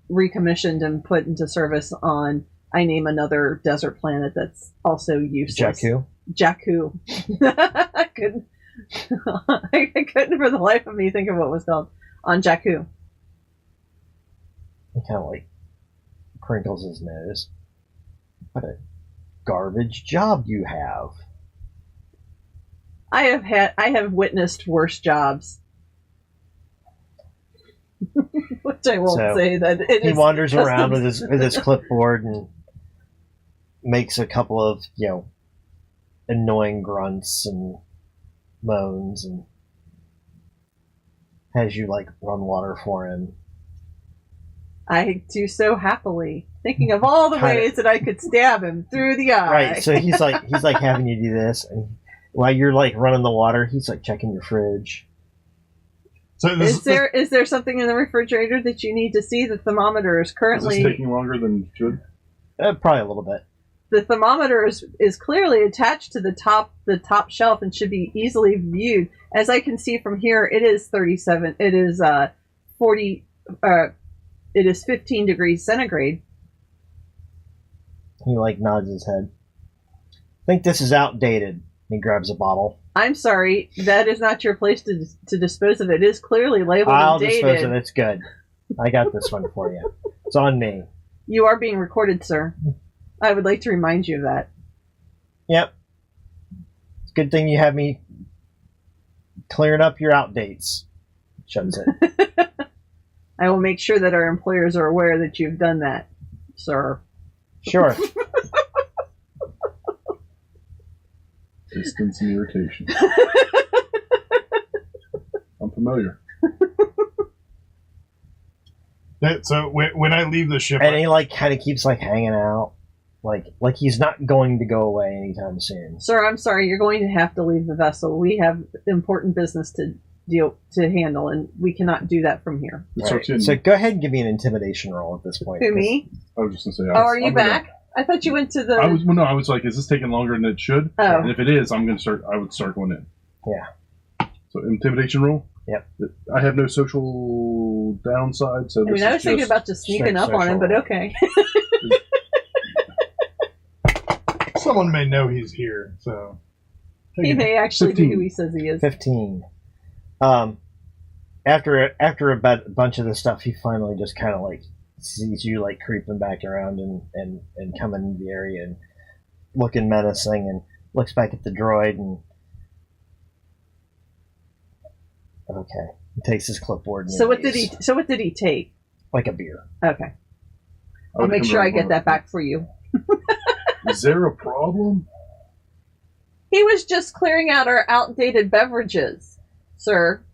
recommissioned and put into service on, I name another desert planet that's also useless. Jakku. I couldn't for the life of me think of what it was called. On Jakku. He kind of like crinkles his nose. What a garbage job you have. I have witnessed worse jobs. Which I won't say that it he is. Wanders around with his clipboard and makes a couple of, annoying grunts and moans and has you run water for him. I do so happily, thinking of all the ways that I could stab him through the eye. Right, so he's having you do this, and while you're running the water, he's checking your fridge. So is there something in the refrigerator that you need to see? The thermometer is currently... Is this taking longer than it should? Probably a little bit. The thermometer is clearly attached to the top shelf and should be easily viewed. As I can see from here, it is 37. It is 40. It is 15 degrees centigrade. He nods his head. I think this is outdated. He grabs a bottle. I'm sorry, that is not your place to dispose of it. It is clearly labeled and dated. I'll dispose of it. It's good. I got this one for you. It's on me. You are being recorded, sir. I would like to remind you of that. Yep. It's a good thing you have me clearing up your outdates. Shows it. I will make sure that our employers are aware that you've done that, sir. Sure. Distance and irritation. I'm familiar. So when I leave the ship, and he kind of keeps hanging out, like he's not going to go away anytime soon. Sir, I'm sorry. You're going to have to leave the vessel. We have important business to handle, and we cannot do that from here. Right. So go ahead and give me an intimidation roll at this point. Who, me? I was just going to say. Are you back? I thought you went to the... I was like, is this taking longer than it should? Oh. And if it is, I would start going in. Yeah. So intimidation roll? Yep. I have no social downside, so I was thinking about just sneaking up on him, but okay. Someone may know he's here, so... He may actually 15. be who he says he is. 15. After a bunch of the stuff, he finally just kind of sees you creeping back around and coming into the area and looking menacing and looks back at the droid and okay, he takes his clipboard and So what did he take? A beer. Okay. I'll make sure I get that back for you. Is there a problem? He was just clearing out our outdated beverages, sir.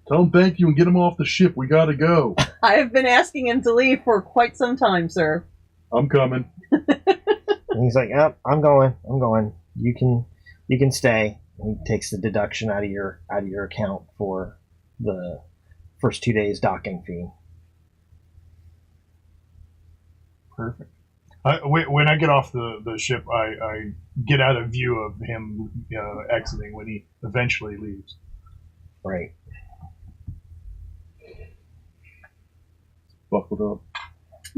Tell him thank you and get him off the ship. We gotta go. I have been asking him to leave for quite some time, sir. I'm coming. And he's like, "Yep, I'm going. You can stay." And he takes the deduction out of your account for the first 2 days docking fee. Perfect. When I get off the ship, I get out of view of him exiting when he eventually leaves. Right. Buckled up.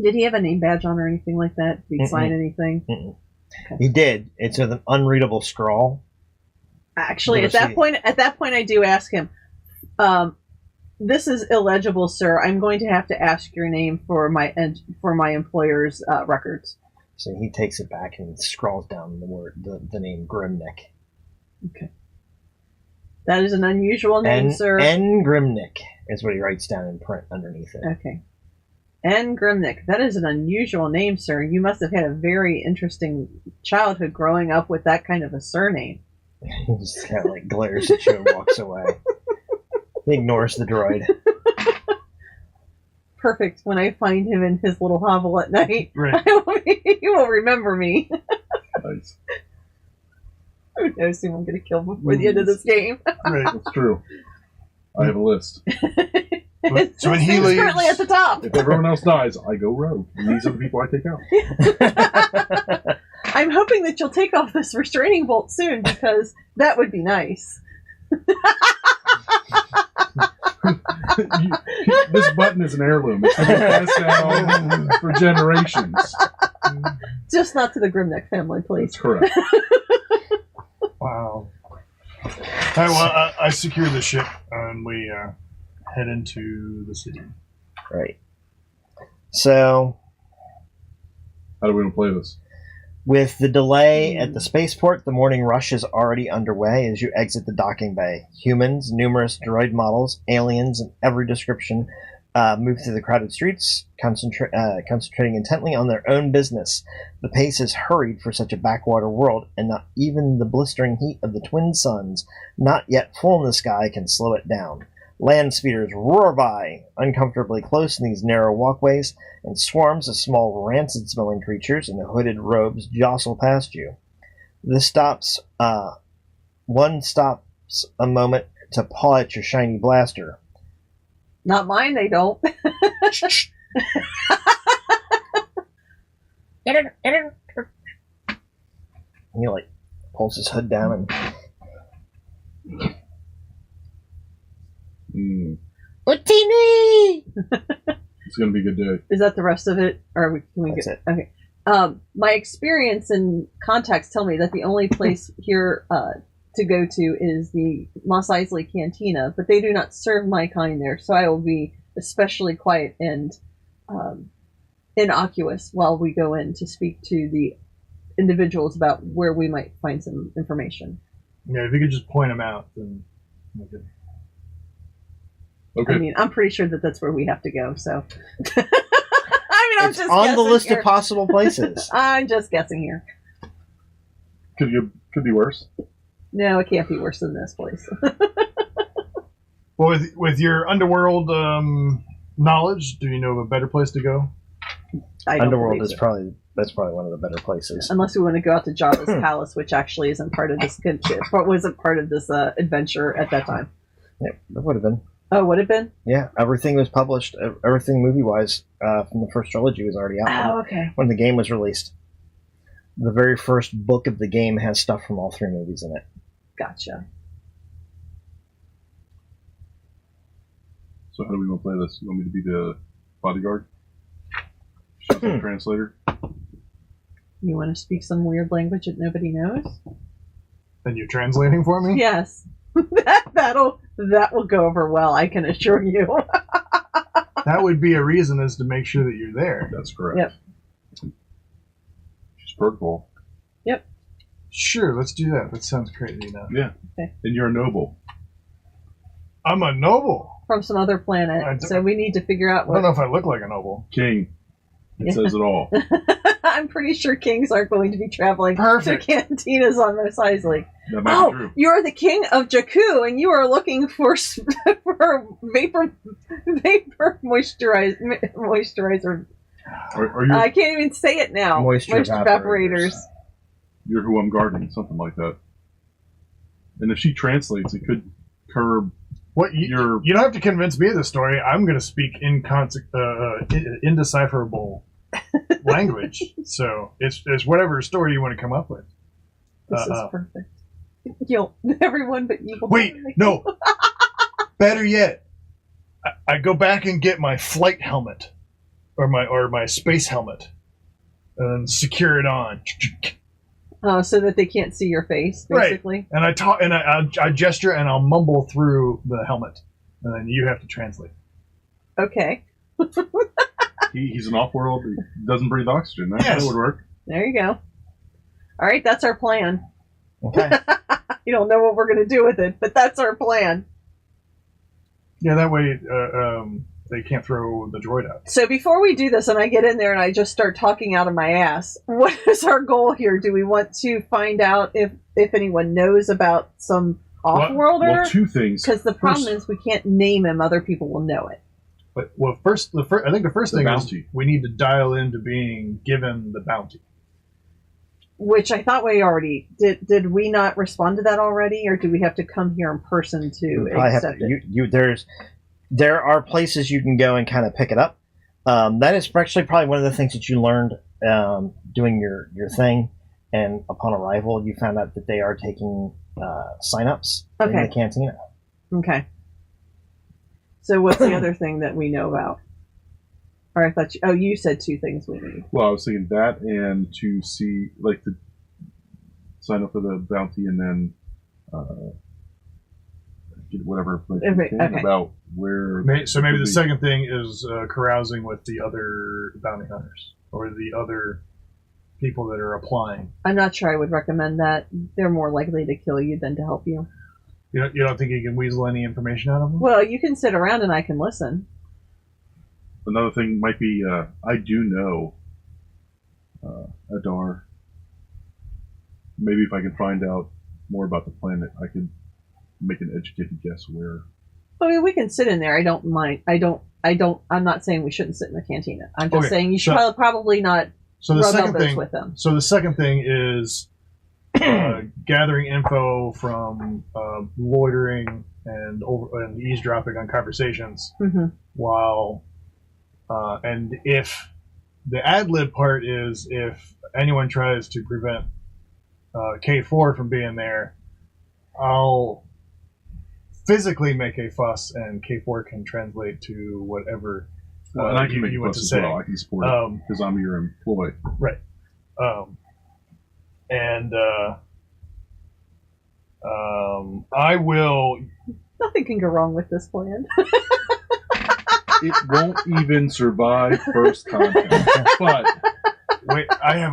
Did he have a name badge on or anything like that? Did he sign anything? Okay. He did. It's an unreadable scrawl. Actually, at that point, I do ask him. This is illegible, sir. I'm going to have to ask your name for my employer's records. So he takes it back and scrawls down the name Grimnick. Okay. That is an unusual name, sir. N. Grimnick is what he writes down in print underneath it. Okay. N. Grimnick. That is an unusual name, sir. You must have had a very interesting childhood growing up with that kind of a surname. He just kind of glares at you and walks away. He ignores the droid. Perfect. When I find him in his little hovel at night, right. He will remember me. Nice. Who knows who I'm going to kill before the end of this game? Right. That's true. I have a list. So when he He's leaves, currently at the top. If everyone else dies, I go rogue. And these are the people I take out. I'm hoping that you'll take off this restraining bolt soon, because that would be nice. This button is an heirloom. It's going to be passed down for generations. Just not to the Grimneck family, please. That's correct. wow. All right, well, I secure the ship and we head into the city. Right. So, How do we want to play this? with the delay at the spaceport, the morning rush is already underway as you exit the docking bay. Humans, numerous droid models, aliens in every description move through the crowded streets, concentrating intently on their own business. The pace is hurried for such a backwater world, and not even the blistering heat of the twin suns, not yet full in the sky, can slow it down. Land speeders roar by, uncomfortably close in these narrow walkways, and swarms of small, rancid-smelling creatures in hooded robes jostle past you. One stops a moment to paw at your shiny blaster. Not mine, they don't. He pulls his hood down and Utini! It's going to be a good day. Is that the rest of it? Or can we That's get it. Okay. My experience and contacts tell me that the only place here to go to is the Mos Eisley Cantina, but they do not serve my kind there, so I will be especially quiet and innocuous while we go in to speak to the individuals about where we might find some information. Yeah, if you could just point them out, then we could. Okay. I mean, I'm pretty sure that that's where we have to go, so. I'm it's just on the guessing list here. of possible places. I'm just guessing here. Could be worse. No, it can't be worse than this place. Well, with your underworld knowledge, do you know of a better place to go? I don't Underworld believe is so. probably one of the better places. Unless we want to go out to Jabba's palace, which actually isn't part of this wasn't part of this adventure at that time. Yeah, it would have been. Oh, would it have been? Yeah, everything was published. Everything movie-wise from the first trilogy was already out Oh, okay. when the game was released. The very first book of the game has stuff from all three movies in it. Gotcha. So how do we want to play this? You want me to be the bodyguard? She's the translator? You want to speak some weird language that nobody knows? Then you're translating for me? Yes. That will go over well, I can assure you. That would be a reason is to make sure that you're there. That's correct. Yep. She's protocol. Sure, let's do that. That sounds crazy enough. Yeah. Okay. And you're a noble. I'm a noble. From some other planet, so we need to figure out I don't know what. if I look like a noble. King. It Yeah. says it all. I'm pretty sure kings aren't going to be traveling Perfect. to cantinas on Mos Eisley. That might be Oh, true. you're the king of Jakku, and you are looking for for vapor moisturizer. Are you, I can't even say it now. Moisture evaporators. you're who I'm guarding, something like that. And if she translates, it could curb What your... you don't have to convince me of the story. I'm going to speak indecipherable language. So it's whatever story you want to come up with. This is perfect. Everyone but you. will Wait, never make no. Better yet, I go back and get my flight helmet or my space helmet and secure it on. so that they can't see your face, basically. And I talk and I gesture and I'll mumble through the helmet, and then you have to translate. Okay, He's an off-world. He doesn't breathe oxygen. That Yes. would work. there you go. All right, that's our plan. Okay. You don't know what we're going to do with it, but that's our plan. Yeah, that way they can't throw the droid out. So before we do this and I get in there and I just start talking out of my ass, what is our goal here? Do we want to find out if anyone knows about some off-worlder? Well, two things. Because the problem First- is we can't name him. Other people will know it. But I think the first The thing bounty. is we need to dial into being given the bounty. Which I thought we already did. Did we not respond to that already, or do we have to come here in person to accept it? There are places you can go and kind of pick it up. That is actually probably one of the things that you learned doing your thing, and upon arrival, you found out that they are taking sign-ups in the cantina. Okay. So what's the other thing that we know about? Or I thought you said two things we need. Well, I was thinking that, and to see, like, to sign up for the bounty, and then get whatever about where. So maybe the second thing is carousing with the other bounty hunters or the other people that are applying. I'm not sure I would recommend that. They're more likely to kill you than to help you. You don't think you can weasel any information out of them? Well, you can sit around and I can listen. Another thing might be, I do know Adar. Maybe if I can find out more about the planet, I could make an educated guess where. I mean, we can sit in there. I don't mind. I'm not saying we shouldn't sit in the cantina. I'm just saying you should probably not rub elbows with them. So the second thing is gathering info from loitering and eavesdropping on conversations while. And if the ad-lib part is if anyone tries to prevent K4 from being there, I'll physically make a fuss and K4 can translate to whatever and I can make you a want fuss to as say. well. I can support it because I'm your employee. Right. I will... Nothing can go wrong with this plan. It won't even survive first contact. But wait, I have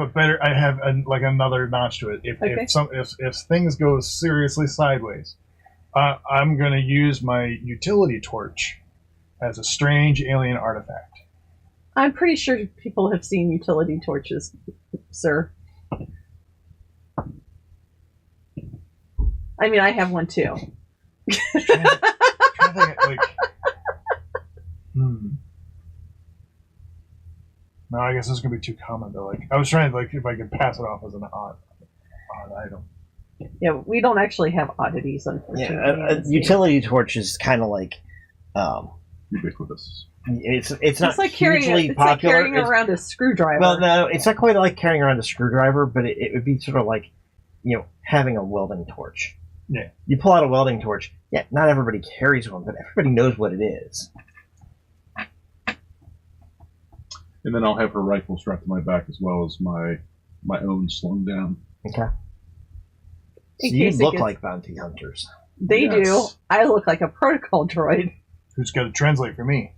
another notch to it. If things go seriously sideways, I'm going to use my utility torch as a strange alien artifact. I'm pretty sure people have seen utility torches, sir. I mean, I have one too. Trying to think, like, No, I guess this is gonna be too common though. Like, I was trying to if I could pass it off as an odd item. Yeah, we don't actually have oddities, unfortunately. Yeah, a utility torch is kind of like ubiquitous. It's not like hugely it's popular. Like carrying around a screwdriver. Well, no, it's not quite like carrying around a screwdriver, but it would be sort of like, having a welding torch. Yeah. You pull out a welding torch. Yeah, not everybody carries one, but everybody knows what it is. And then I'll have her rifle strapped to my back as well as my own slung down. Okay. So you look like bounty hunters. They do. I look like a protocol droid. Who's got to translate for me?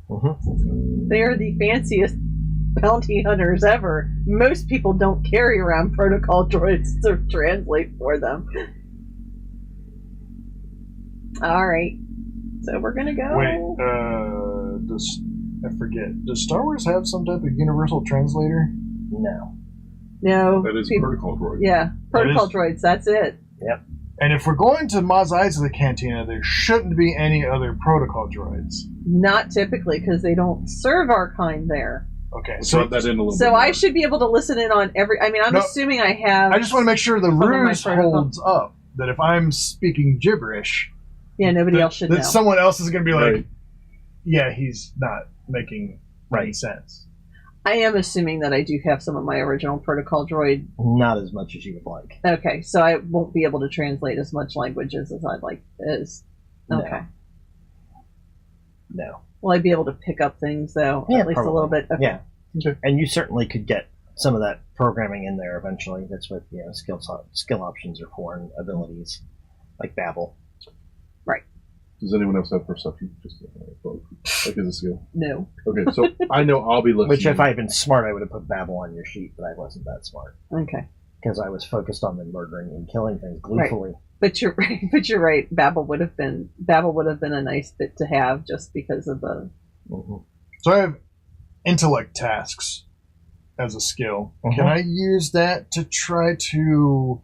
Mm-hmm. They're the fanciest bounty hunters ever. Most people don't carry around protocol droids to translate for them. All right. So we're going to go. Wait, I forget. Does Star Wars have some type of universal translator? No. No. That is protocol droid. Yeah, protocol droids. That's it. Yep. And if we're going to Maz Eisley Cantina, there shouldn't be any other protocol droids. Not typically, because they don't serve our kind there. Okay, so rub that in a little bit. So more. I should be able to listen in on every. I mean, I'm assuming I have. I just want to make sure the ruse holds up. That if I'm speaking gibberish, nobody else should know. That someone else is going to be like, yeah, he's not making any sense. I am assuming that I do have some of my original protocol droid. Not as much as you would like. Okay, so I won't be able to translate as much languages as I'd like. Okay. No. Will I be able to pick up things, though? Yeah, at least probably. a little bit? Okay. Yeah. Okay. And you certainly could get some of that programming in there eventually. That's what skill options are for, and abilities, like Babel. Right. Does anyone else have perception? Just like as a skill? No. Okay, so I know I'll be listening. Which, if I had been smart, I would have put Babel on your sheet, but I wasn't that smart. Okay. Because I was focused on the murdering and killing things gleefully. Right. But you're right. But you're right. Babel would have been a nice bit to have just because of the. Mm-hmm. So I have intellect tasks as a skill. Mm-hmm. Can I use that to try to,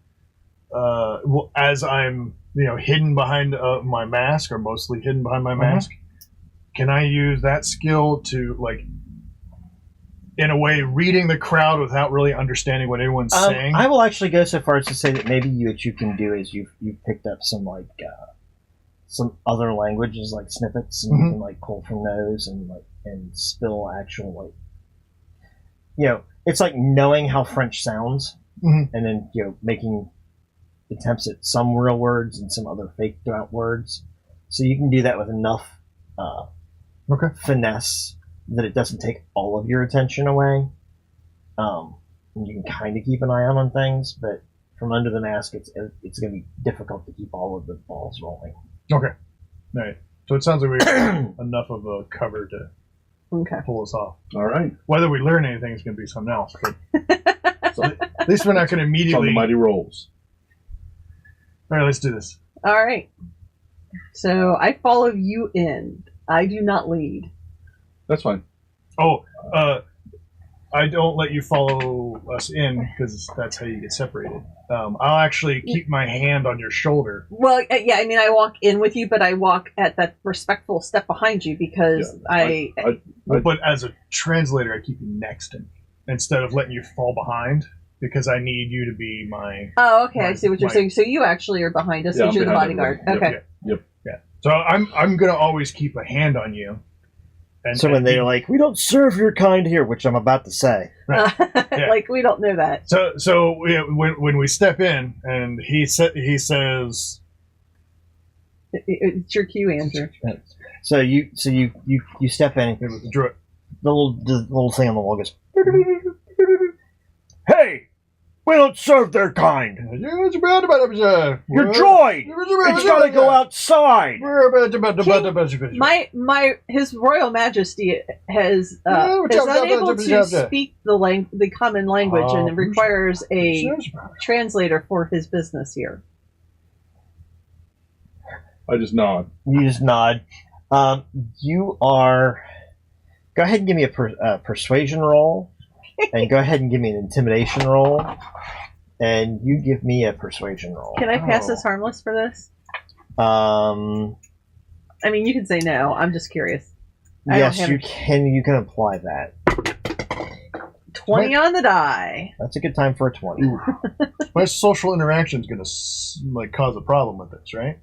as I'm hidden behind my mask, or mostly hidden behind my mask? Can I use that skill to in a way, reading the crowd without really understanding what anyone's saying? I will actually go so far as to say that maybe what you can do is you've picked up some some other languages like snippets, and you can like pull from those and spill actual it's like knowing how French sounds, and then making attempts at some real words and some other faked out words. So you can do that with enough finesse that it doesn't take all of your attention away. And you can kind of keep an eye on things, but from under the mask, it's going to be difficult to keep all of the balls rolling. Okay. All right. So it sounds like we have enough of a cover to pull us off. All right. Whether we learn anything is going to be something else. But so at least we're not going to immediately... On the mighty rolls. All right, let's do this. All right. So I follow you in. I do not lead. That's fine. Oh, I don't let you follow us in because that's how you get separated. I'll actually keep my hand on your shoulder. Well, yeah, I mean, I walk in with you, but I walk at that respectful step behind you because But as a translator, I keep you next to me instead of letting you fall behind because I need you to be my... Oh, okay, I see what you're saying. So you actually are behind us because you're the bodyguard. Okay. Yep. Yeah. So I'm going to always keep a hand on you. And, so when they're like, we don't serve your kind here, which I'm about to say. Right. Yeah. Like, we don't know that. So when we step in, and he says... It's your cue, Andrew. So you step in. The little thing on the wall goes, hey! We don't serve their kind. Your droid! It's gotta go outside! His Royal Majesty is unable to speak the common language and requires a translator for his business here. I just nod. You just nod. You are... Go ahead and give me a persuasion roll. And go ahead and give me an intimidation roll. And you give me a persuasion roll. Can I pass as harmless for this? I mean, you can say no. I'm just curious. Yes, you can. You can apply that. 20 on the die. That's a good time for a 20. My social interaction is going to cause a problem with this, right?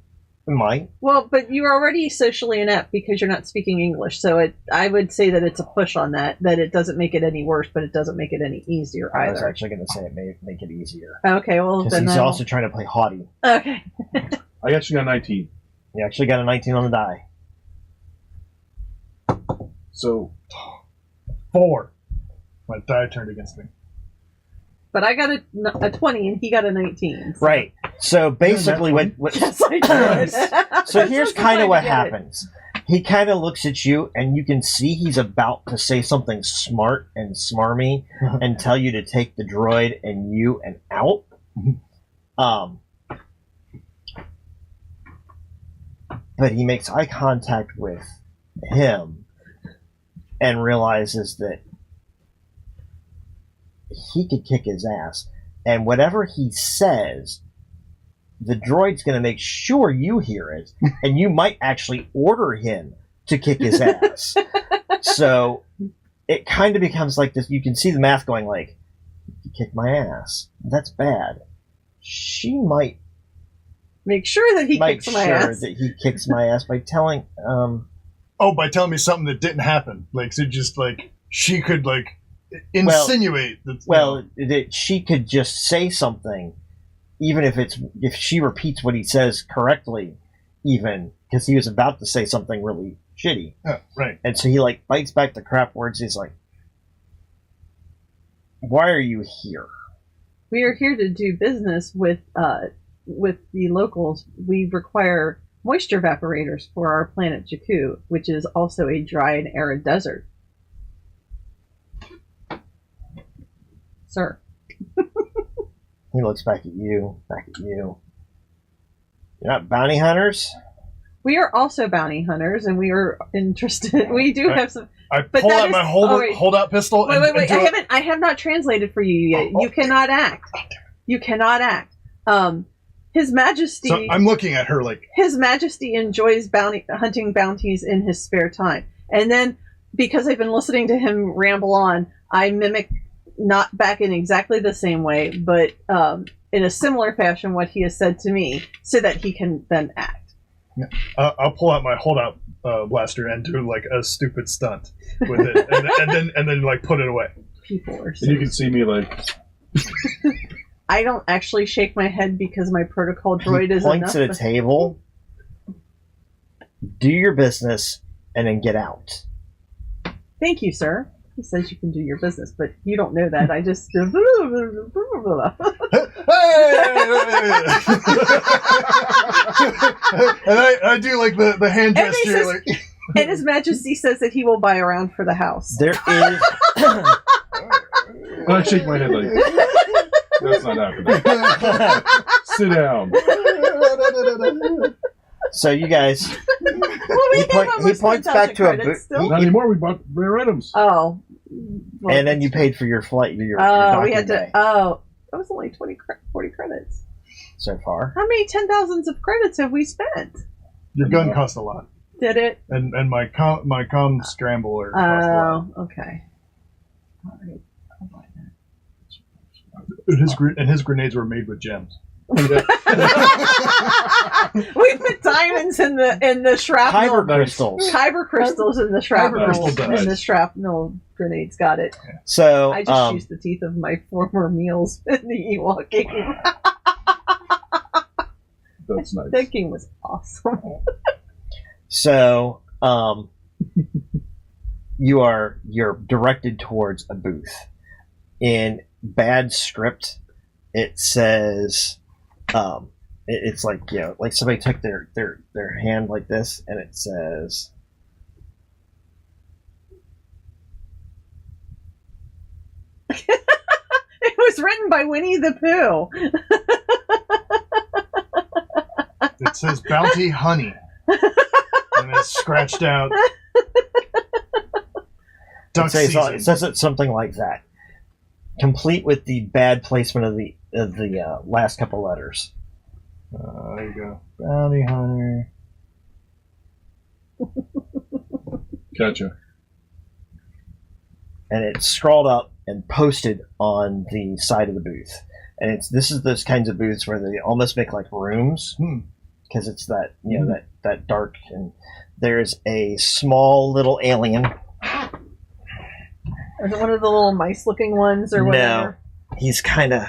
It might. Well, but you're already socially inept because you're not speaking English. So I would say that it's a push on that it doesn't make it any worse, but it doesn't make it any easier either. I was actually going to say it may make it easier. Okay, well, because he's also trying to play haughty. Okay. I actually got 19. You actually got a 19 on the die. So 4. My die turned against me. But I got a 20 and he got a 19. So. Right. So basically what yes, I did. So here's kind of what happens. He kind of looks at you and you can see he's about to say something smart and smarmy and tell you to take the droid and you and out. But he makes eye contact with him and realizes that he could kick his ass. And whatever he says, the droid's going to make sure you hear it, and you might actually order him to kick his ass. So it kind of becomes like this. You can see the math going like, you kick my ass. That's bad. She might make sure that he kicks my ass. That he kicks my ass by telling... by telling me something that didn't happen. Like, so just like, she could like... insinuate that she could just say something, even if she repeats what he says correctly, even because he was about to say something really shitty. Right. And so he like bites back the crap words. He's like, "Why are you here?" We are here to do business with the locals. We require moisture evaporators for our planet Jakku, which is also a dry and arid desert. Sir. He looks back at you. You're not bounty hunters? We are also bounty hunters, and we are interested. We do have some... I pull out my hold-out pistol. Wait. I have not translated for you yet. You cannot act. You cannot act. His Majesty... So I'm looking at her like... His Majesty enjoys hunting bounties in his spare time. And then, because I've been listening to him ramble on, I mimic, not back in exactly the same way, but in a similar fashion what he has said to me, so that he can then act. Yeah. I'll pull out my holdout blaster and do like a stupid stunt with it, and then like put it away. People are. And you can see me like. I don't actually shake my head because my protocol droid is points enough. at a table. Do your business and then get out. Thank you, sir. He says you can do your business, but you don't know that. I just. And I do like the hand gesture. says, like. And His Majesty says that he will buy around for the house. There is. I shake my head like. That's not happening. Sit down. So you guys. Well, He points back to a booth. Not anymore. We bought rare items. Oh. Well, And then you paid for your flight. Your we had to. day Oh, that was only 40 credits. so far. How many 10,000s of credits have we spent? Your gun cost a lot, Did it? and my comm scrambler cost a lot. Oh, okay. All right. I'll buy that. And his grenades were made with gems. We put diamonds in the shrapnel. Kyber crystals. Kyber crystals in the shrapnel. crystal dice. In the shrapnel grenades. Got it. So I just used the teeth of my former meals in the Ewok game. That's nice. That game was awesome. So you're directed towards a booth. In bad script, it says. It's like, you know, like somebody took their hand like this, and it says, It was written by Winnie the Pooh. It says bounty honey, and it's scratched out. Duck season. it says it something like that, complete with the bad placement of the last couple letters. There you go, bounty hunter. Gotcha. And it's scrawled up and posted on the side of the booth. And this is those kinds of booths where they almost make like rooms, because it's that, you know, that dark. And there's a small little alien. Is it one of the little mice-looking ones or whatever? No, he's kind of.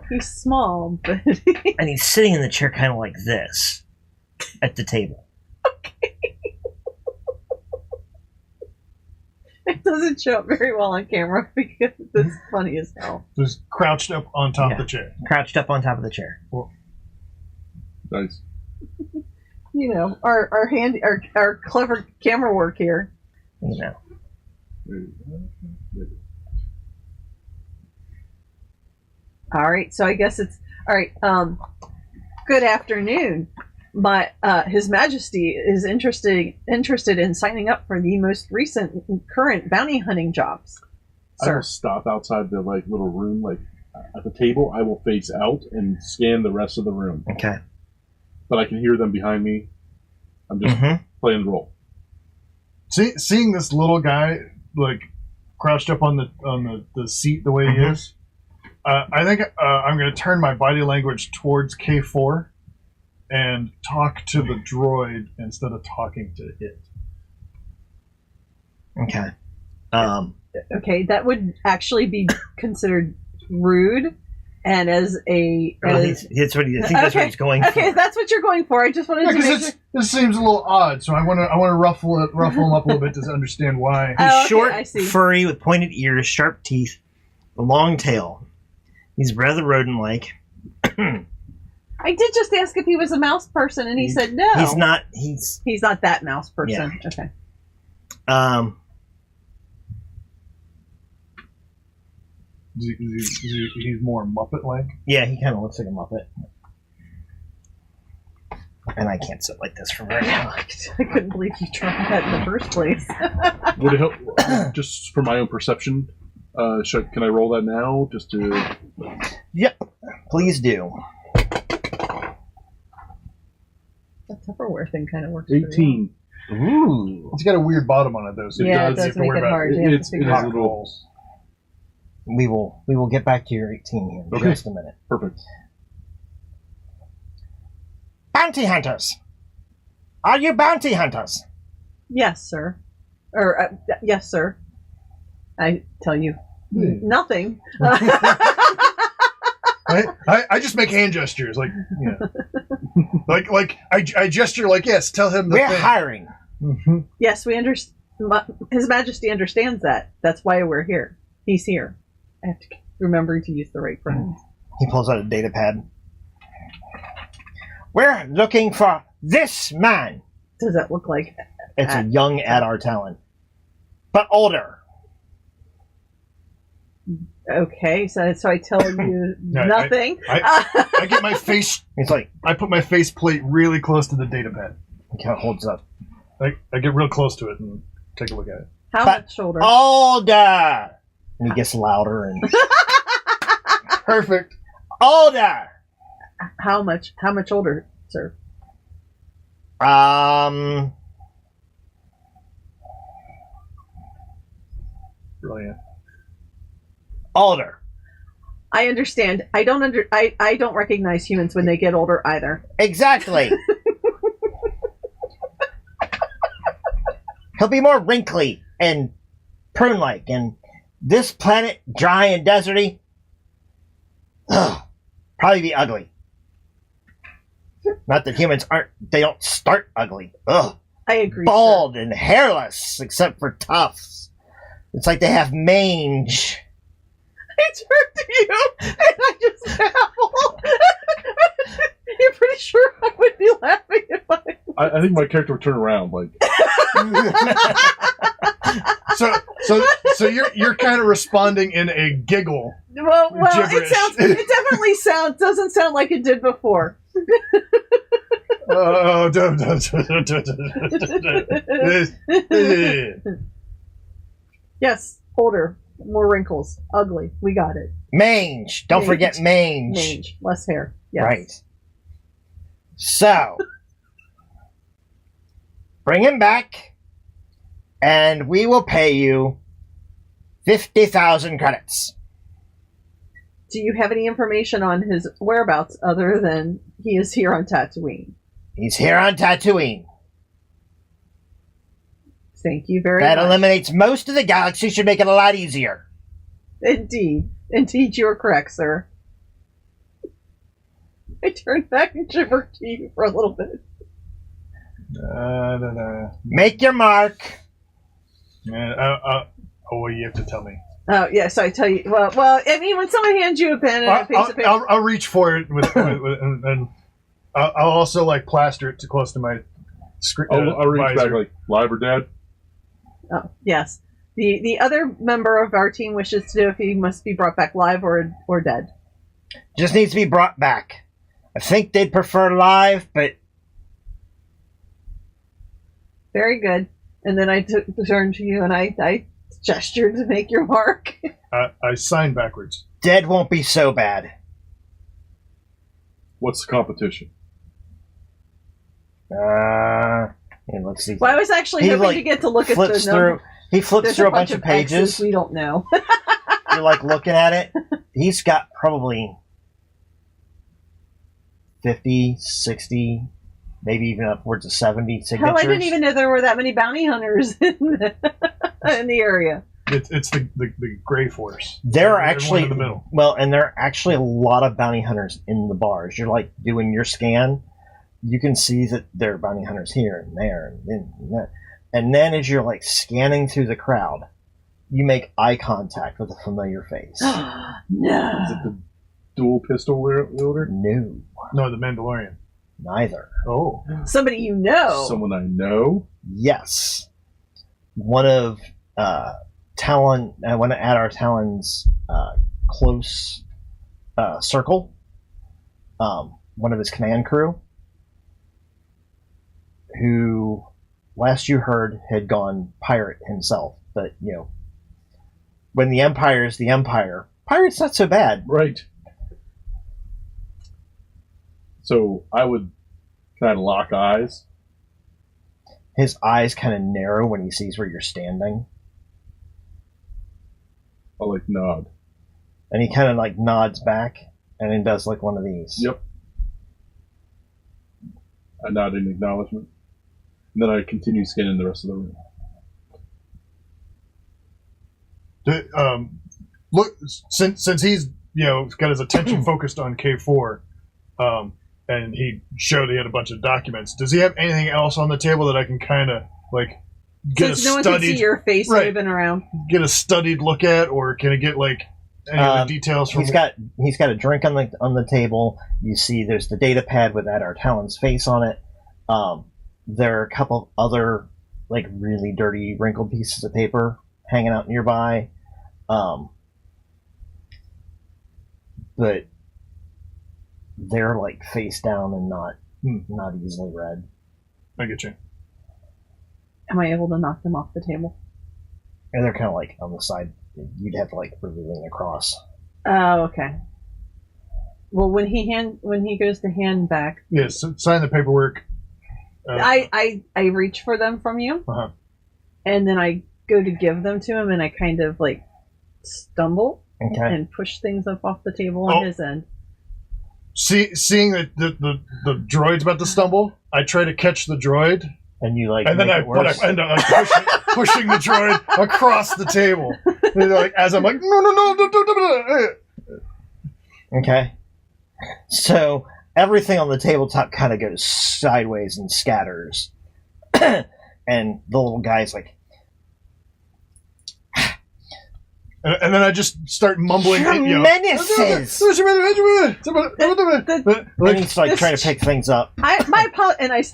He's small, but And he's sitting in the chair kind of like this at the table. it doesn't show up very well on camera because it's funny as hell. Just crouched up on top of the chair. Crouched up on top of the chair. Nice. You know, our clever camera work here. You know. All right, so I guess it's all right. Good afternoon. His Majesty is interested in signing up for the most recent current bounty hunting jobs. I Sir, will stop outside the like little room, like at the table. I will face out and scan the rest of the room. Okay. But I can hear them behind me. I'm just playing the role. Seeing this little guy like crouched up on the seat the way he is, I think I'm going to turn my body language towards K4 and talk to the droid instead of talking to it. Okay. okay, that would actually be considered rude, and as a That's what that's what he's going for. Okay, that's what you're going for. I just wanted to make sure. This seems a little odd, so I want to ruffle him up a little bit to understand why. He's Oh, okay, short, I see. furry, with pointed ears, sharp teeth, a long tail. He's rather rodent-like. I did just ask if he was a mouse person, and he said no. He's not. He's not that mouse person. Yeah. Okay. He's more Muppet-like. Yeah, he kind of looks like a Muppet. And I can't sit like this for very long. I couldn't believe you tried that in the first place. Would it help, just for my own perception, can I roll that now, just to... Yep, please do. The Tupperware thing kind of works. 18. Ooh. It's got a weird bottom on it, though. So Yeah, it you have does to make worry it about hard. it. You have to It's figure it it is out. a little We will get back to your 18 here in Okay. just a minute. perfect. Bounty hunters. Are you bounty hunters? Yes, sir. Or yes, sir. I tell you nothing. I just make hand gestures, like like I gesture like yes. Tell him the We're thing. hiring. Yes, we understand. His Majesty understands that. That's why we're here. He's here. I have to remember to use the right pronouns. He pulls out a data pad. We're looking for this man. Does that look like? It's a young Adar Talon, but older. Okay, so I tell you No, nothing. I get my face. He's like, I put my face plate really close to the data pad. he kind of holds up. I get real close to it and take a look at it. How but- much older? Older. And he gets louder and Perfect. older. How much older, sir? Brilliant. Older. I understand. I don't recognize humans when they get older either. Exactly. He'll be more wrinkly and prune-like, and this planet, dry and deserty, probably be ugly. Not that humans they don't start ugly. Ugh. I agree. Bald and hairless, except for tufts. It's like they have mange. I turn to you and I just babble. You're pretty sure I would be laughing if I think my character would turn around like. So you're kind of responding in a giggle. Well, Gibberish. it definitely doesn't sound like it did before. Oh, Yes, older, more wrinkles, ugly. We got it. Mange. Don't forget mange. Mange, less hair. Yes. Right. So, bring him back, and we will pay you 50,000 credits. Do you have any information on his whereabouts other than he is here on Tatooine? He's here on Tatooine. Thank you very That much. eliminates most of the galaxy, should make it a lot easier. Indeed, you are correct, sir. I turned back and shivered to you for a little bit. Make your mark. Oh, you have to tell me. Oh, yes, I tell you. Well, I mean, when someone hands you a pen and a piece of paper. I'll reach for it and I'll also like plaster it too close to my screen. I'll reach back like live or dead. Oh, yes. The other member of our team wishes to know if he must be brought back live or dead. Just needs to be brought back. I think they'd prefer live, but Very good. And then I turned to you and I gestured to make your mark. I sign backwards. dead won't be so bad. What's the competition? Let's see. Well, I was actually He, hoping like, to get to look at Flips the through. number. He flips There's through a bunch of X's pages. we don't know. You're like looking at it. He's got probably 50, 60, maybe even upwards of 70 signatures. Hell, I didn't even know there were that many bounty hunters in the area. It's the Gray Force. There are Everyone actually in the middle. well, and there are actually a lot of bounty hunters in the bars. You're like doing your scan, you can see that there are bounty hunters here and there and that. And then as you're like scanning through the crowd, you make eye contact with a familiar face. Is No. it the dual pistol wielder? No, No, the Mandalorian. neither. Oh. Somebody you know. Someone I know? Yes, one of one of Adar Talon's close circle, one of his command crew, who last you heard had gone pirate himself. But when the Empire is the Empire, pirate's not so bad. Right. So I would kind of lock eyes. His eyes kind of narrow when he sees where you're standing. I'll like nod. And he kind of like nods back and then does like one of these. Yep. I nod in acknowledgement. And then I continue scanning the rest of the room. Look, since he's got his attention focused on K4, and he showed he had a bunch of documents. Does he have anything else on the table that I can kind of like get Since no one can see your face moving around, get a studied look at, or can I get like any of the details from? He's got a drink on the table. You see, there's the data pad with Adar Talon's face on it. There are a couple of other like really dirty, wrinkled pieces of paper hanging out nearby. But they're like face down and not easily read. I get you. Am I able to knock them off the table? And they're kind of like on the side. You'd have to like really lean across. Oh, okay. Well, when he goes to hand back, yes, sign the paperwork. I reach for them from you, and then I go to give them to him, and I kind of like stumble and push things up off the table on his end. Seeing that the droid's about to stumble, I try to catch the droid, and you like, and then I end up pushing the droid across the table. And like as I'm like, no. Okay. So everything on the tabletop kind of goes sideways and scatters, and the little guy's like. And then I just start mumbling. Menaces! And he's like trying to pick things up. My apologies,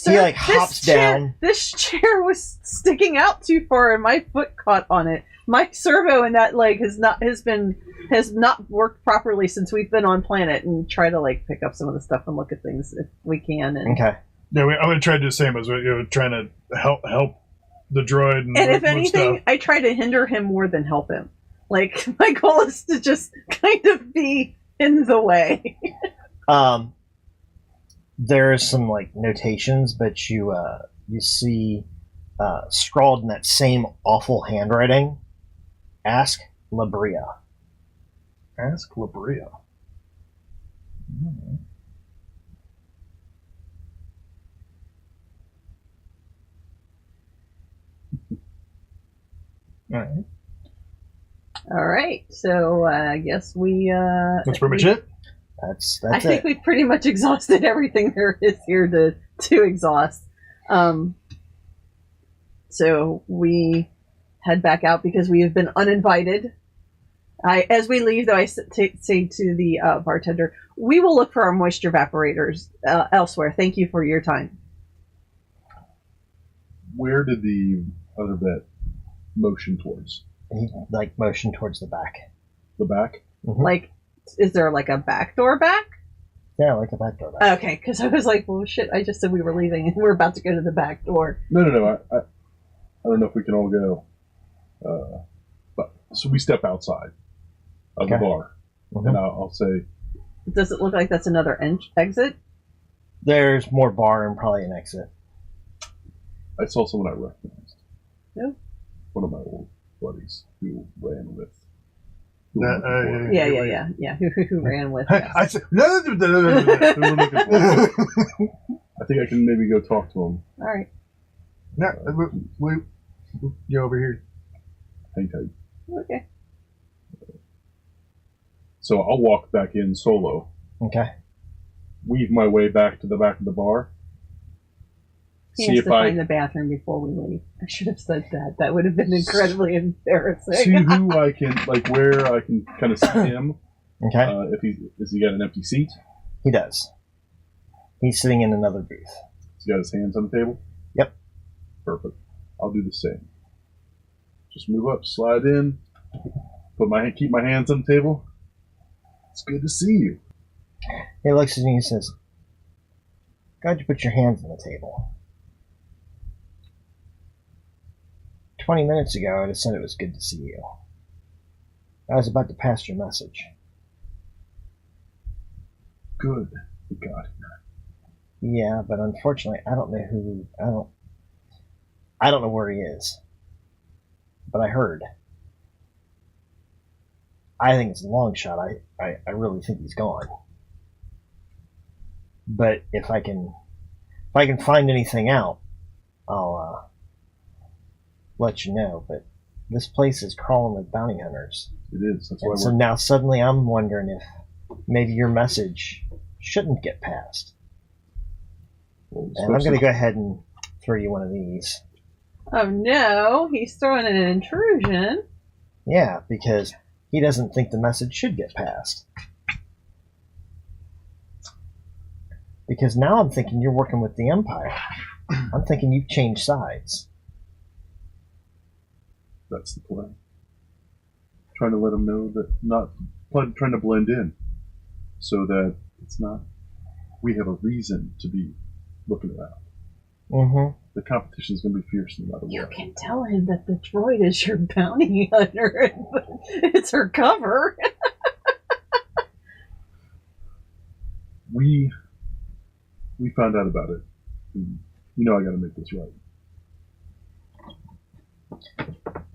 sir. He like hops down. This chair was sticking out too far, and my foot caught on it. My servo in that leg has not worked properly since we've been on planet. And try to like pick up some of the stuff and look at things if we can. And, okay. Yeah, I'm going to try to do the same as trying to help the droid. And if anything, stuff. I try to hinder him more than help him. Like, my goal is to just kind of be in the way. There are some, like, notations, but you see scrawled in that same awful handwriting, Ask Labria. Ask Labria. Mm-hmm. All right. So I guess we. That's pretty much it. That's I think we've pretty much exhausted everything there is here to exhaust. So we head back out because we have been uninvited. As we leave, though, I say to the bartender, we will look for our moisture evaporators elsewhere. Thank you for your time. Where did the other vet motion towards? He like motion towards the back. The back? Mm-hmm. Like, is there like a back door back? Yeah, like a back door back. Okay, because I was like, well, shit, I just said we were leaving and we're about to go to the back door. No. I don't know if we can all go. But so we step outside of the bar, and I'll say, does it look like that's another exit? There's more bar and probably an exit. I saw someone I recognized. Who? One of my old buddies who ran with. Yeah. Who ran with? Yes. I said, no. I think I can maybe go talk to him. All right. No, we you over here. Hang tight. Okay. So I'll walk back in solo. Okay. Weave my way back to the back of the bar. He has to find the bathroom before we leave. I should have said that. That would have been incredibly embarrassing. See who I can, like, where I can kind of see him. Okay. Has he got an empty seat? He does. He's sitting in another booth. He's got his hands on the table? Yep. Perfect. I'll do the same. Just move up, slide in, keep my hands on the table. It's good to see you. He looks at me and he says, "Glad you put your hands on the table. 20 minutes ago, I'd have said it was good to see you. I was about to pass your message." Good. We got here. Yeah, but unfortunately, I don't know I don't know where he is, but I heard. I think it's a long shot. I really think he's gone. But if I can find anything out, I'll let you know. But this place is crawling with bounty hunters. It is. That's why. So now suddenly I'm wondering if maybe your message shouldn't get passed. And I'm going to go ahead and throw you one of these. Oh no, he's throwing an intrusion. Yeah, because he doesn't think the message should get passed. Because now I'm thinking you're working with the Empire. I'm thinking you've changed sides. That's the plan. Trying to let them know that trying to blend in, so that it's not. We have a reason to be looking around. Mm-hmm. The competition is going to be fierce no matter what. You can tell him that the droid is your bounty hunter. It's her cover. We found out about it. And I got to make this right.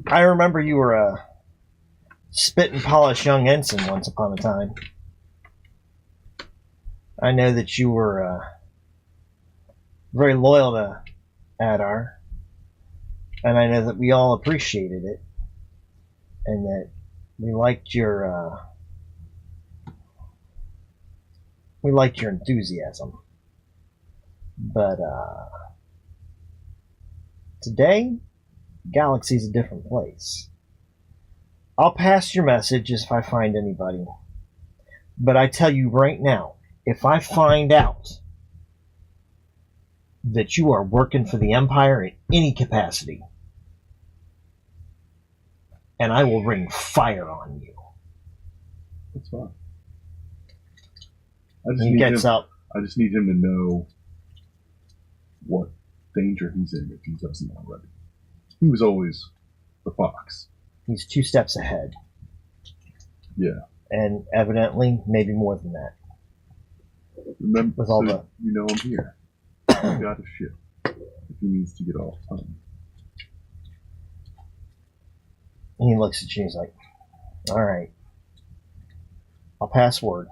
I remember you were a spit and polish young ensign once upon a time. I know that you were very loyal to Adar, and I know that we all appreciated it, and that we liked your enthusiasm. But today, Galaxy's a different place. I'll pass your message if I find anybody. But I tell you right now, if I find out that you are working for the Empire in any capacity, and I will ring fire on you. That's fine. He gets up. I just need him to know what danger he's in if he doesn't already. He was always the fox. He's 2 steps ahead. Yeah. And evidently, maybe more than that. Remember, with all I'm here. I've got a ship if he needs to get off time. And he looks at you and he's like, all right. I'll pass word.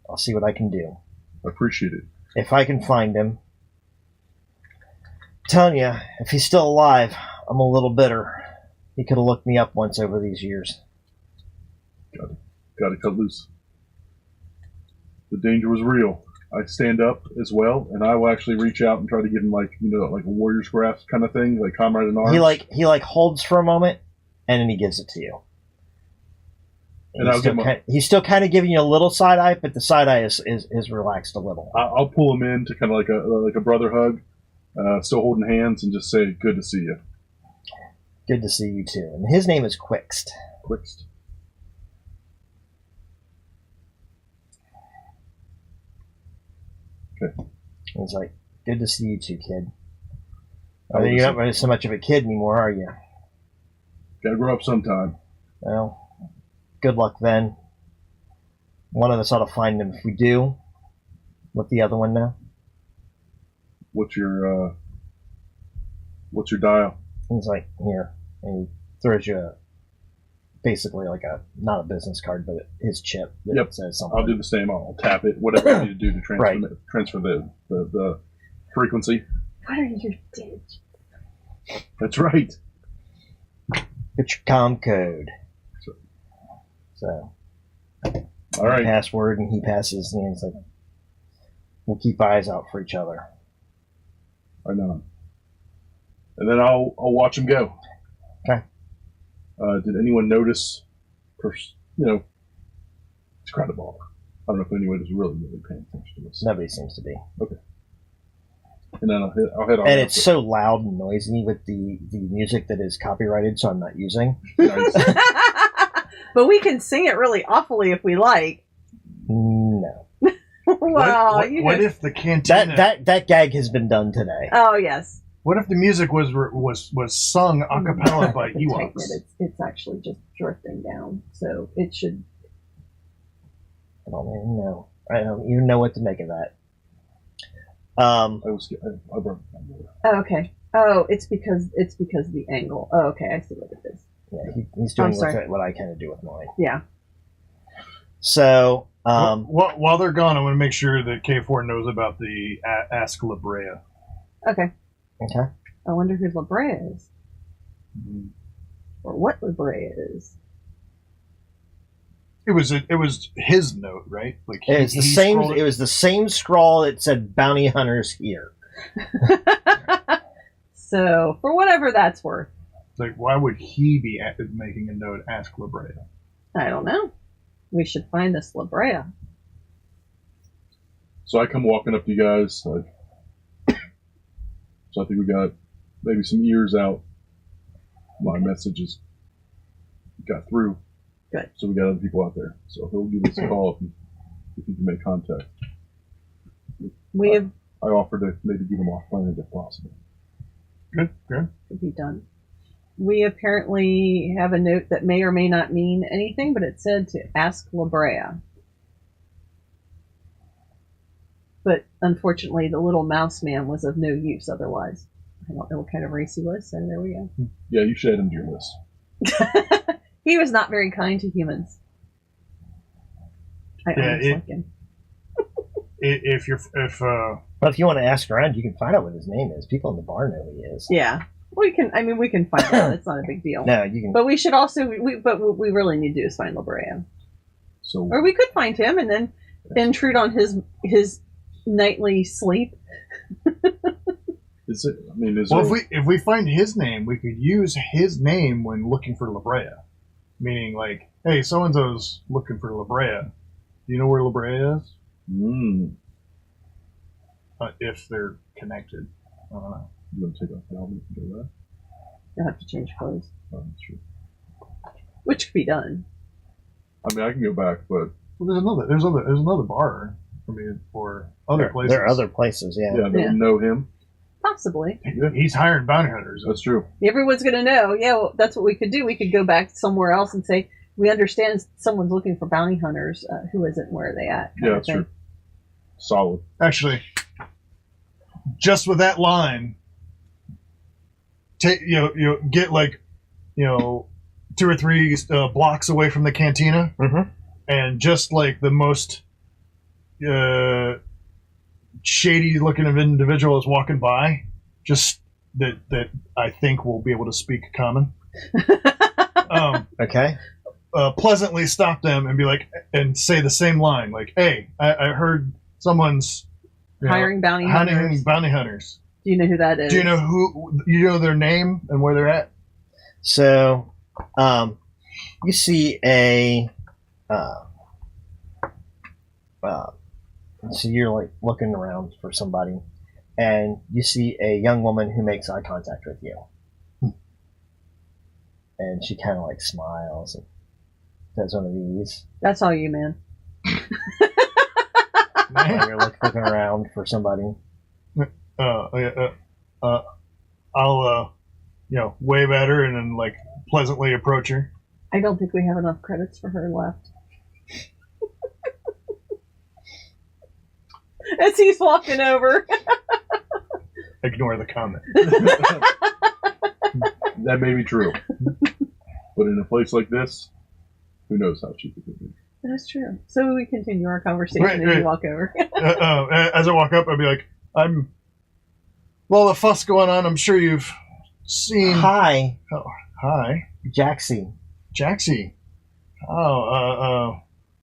I'll see what I can do. I appreciate it. If I can find him. I'm telling you, if he's still alive, I'm a little bitter. He could have looked me up once over these years. Got to cut loose. The danger was real. I stand up as well, and I will actually reach out and try to give him like a warrior's grasp kind of thing, like comrade in arms. He holds for a moment, and then he gives it to you. And he's still kind of giving you a little side eye, but the side eye is relaxed a little. I'll pull him in to kind of like a brother hug, still holding hands, and just say, "Good to see you." Good to see you too. And his name is Quixt. Quixt. Okay. He's like, good to see you too, kid. You're not really so much of a kid anymore, are you? Gotta grow up sometime. Well, good luck then. One of us ought to find him. If we do, let the other one know. What's your dial? He's like, here. And he throws you basically like not a business card, but his chip that says something. I'll do the same. I'll tap it, whatever I need to do to transfer the frequency. What are your digits? That's right. It's your comm code. So, all right. Password, and he passes, and he's like, we'll keep eyes out for each other. I know. And then I'll watch him go. Okay. Did anyone notice? It's crowded bar. I don't know if anyone is really paying attention to this. Nobody seems to be. Okay. And then I'll head on. And it's so loud and noisy with the music that is copyrighted, so I'm not using. Nice. But we can sing it really awfully if we like. No. Wow. What if the cantina? That gag has been done today. Oh yes. What if the music was sung a cappella by Ewoks? It's actually just drifting down, so it should. I don't even know. I don't even know what to make of that. I broke my water. Oh, okay. Oh, it's because of the angle. Oh, okay, I see what it is. Yeah, he's doing what I kind of do with mine. Yeah. So, while they're gone, I want to make sure that K4 knows about the Ask La Brea. Okay. Okay. I wonder who La Brea is. Or what La Brea is. It was his note, right? Like it was the same. It was the same scrawl that said "Bounty Hunters here." So, for whatever that's worth. Like, why would he be making a note? Ask La Brea. I don't know. We should find this La Brea. So I come walking up to you guys. So I think we got maybe some ears out. My messages got through. Good. So we got other people out there. So he'll give us a call if he can make contact. I offer to maybe get him off planet if possible. Good. Could be done. We apparently have a note that may or may not mean anything, but it said to ask La Brea. But unfortunately, the little mouse man was of no use otherwise. I don't know what kind of race he was, so there we go. Yeah, you should add him to your list. He was not very kind to humans. I almost like him. If Well, if you want to ask around, you can find out what his name is. People in the bar know who he is. Yeah, we can. I mean, we can find out. It's not a big deal. No, you can. But we should also. But what we really need to do is find La Brea. So, or we could find him and then intrude on his nightly sleep. Is it? I mean, if we find his name, we could use his name when looking for La Brea. Meaning, like, hey, so and so's looking for La Brea. Do you know where La Brea is? If they're connected, I don't know. You want to take off the helmet and do that? You'll have to change clothes. Oh, that's true. Which could be done. I mean, I can go back, but there's another bar. I mean, or other places. There are other places, yeah. Yeah, they know him. Possibly. He's hiring bounty hunters. That's true. Everyone's going to know. Yeah, well, that's what we could do. We could go back somewhere else and say, we understand someone's looking for bounty hunters. Who is it and where are they at? Yeah, that's true. Solid. Actually, just with that line, take get like 2 or 3 blocks away from the cantina, and just like the most shady looking individual is walking by, just that I think will be able to speak common. Okay. Pleasantly stop them and be like, and say the same line, like, "Hey, I heard someone's hiring bounty hunters. Do you know who that is? Do you know their name and where they're at?" So, you see so you're like looking around for somebody, and you see a young woman who makes eye contact with you, and she kind of like smiles and does one of these. That's all you, man. And you're looking around for somebody. I'll wave at her and then like pleasantly approach her. I don't think we have enough credits for her left. As he's walking over. Ignore the comment. That may be true. But in a place like this, who knows how cheap it could be. That's true. So we continue our conversation as you walk over. As I walk up, I'll be like, the fuss going on, I'm sure you've seen... Hi. Oh, hi. Jaxie. Jaxie. Oh,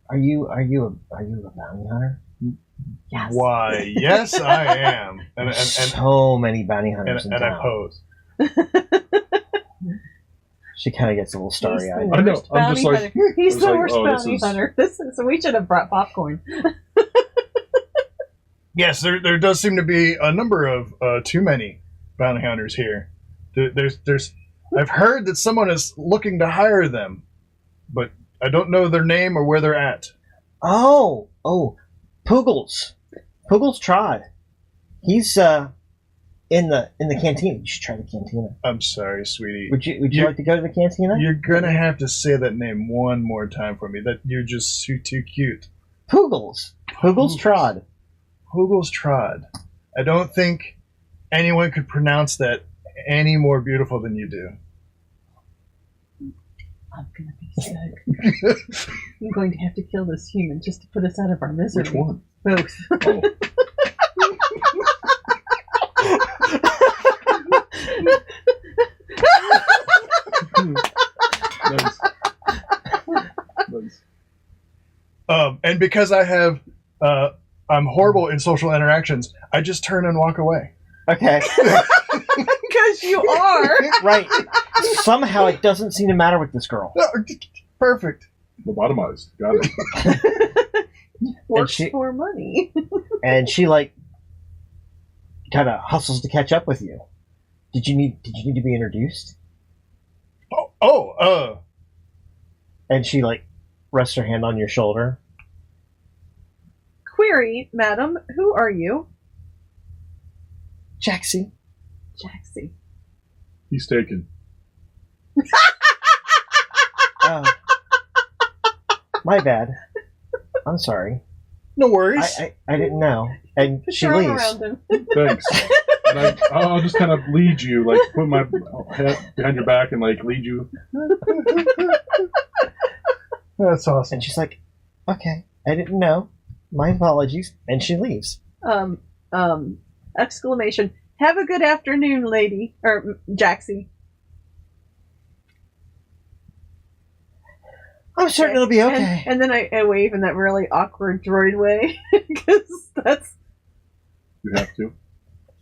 Are you a bounty hunter? Yes. Why, yes, I am. And so many bounty hunters in town. I pose. She kind of gets a little starry-eyed. I know. I'm just like... He's the worst bounty hunter. So we should have brought popcorn. Yes, there does seem to be a number of too many bounty hunters here. There's I've heard that someone is looking to hire them, but I don't know their name or where they're at. Oh, Poogles Trod. He's in the cantina. You should try the cantina. I'm sorry, sweetie. Would you like to go to the cantina? You're gonna have to say that name one more time for me. That you're just too cute. Poogles Trod. Poogles Trod. I don't think anyone could pronounce that any more beautiful than you do. I'm gonna be sick. I'm going to have to kill this human just to put us out of our misery. Which one? Both. Oh. Nice. Nice. And because I'm horrible in social interactions, I just turn and walk away. Okay. Because you are. Right. Somehow it doesn't seem to matter with this girl. Perfect. Lobotomized. Got it. Works for money. And she kind of hustles to catch up with you. Did you need to be introduced? And she rests her hand on your shoulder. Query, madam, who are you? Jaxie. Jaxie. He's taken. Oh. My bad. I'm sorry. No worries. I didn't know. And Put she your arm leaves. around him. Thanks. And I'll just kind of lead you, put my head behind your back and lead you. That's awesome. And she's like, okay, I didn't know. My apologies. And she leaves. Exclamation. Have a good afternoon, lady. Or, Jaxie. I'm certain it'll be okay. And then I wave in that really awkward droid way. Because that's... You have to.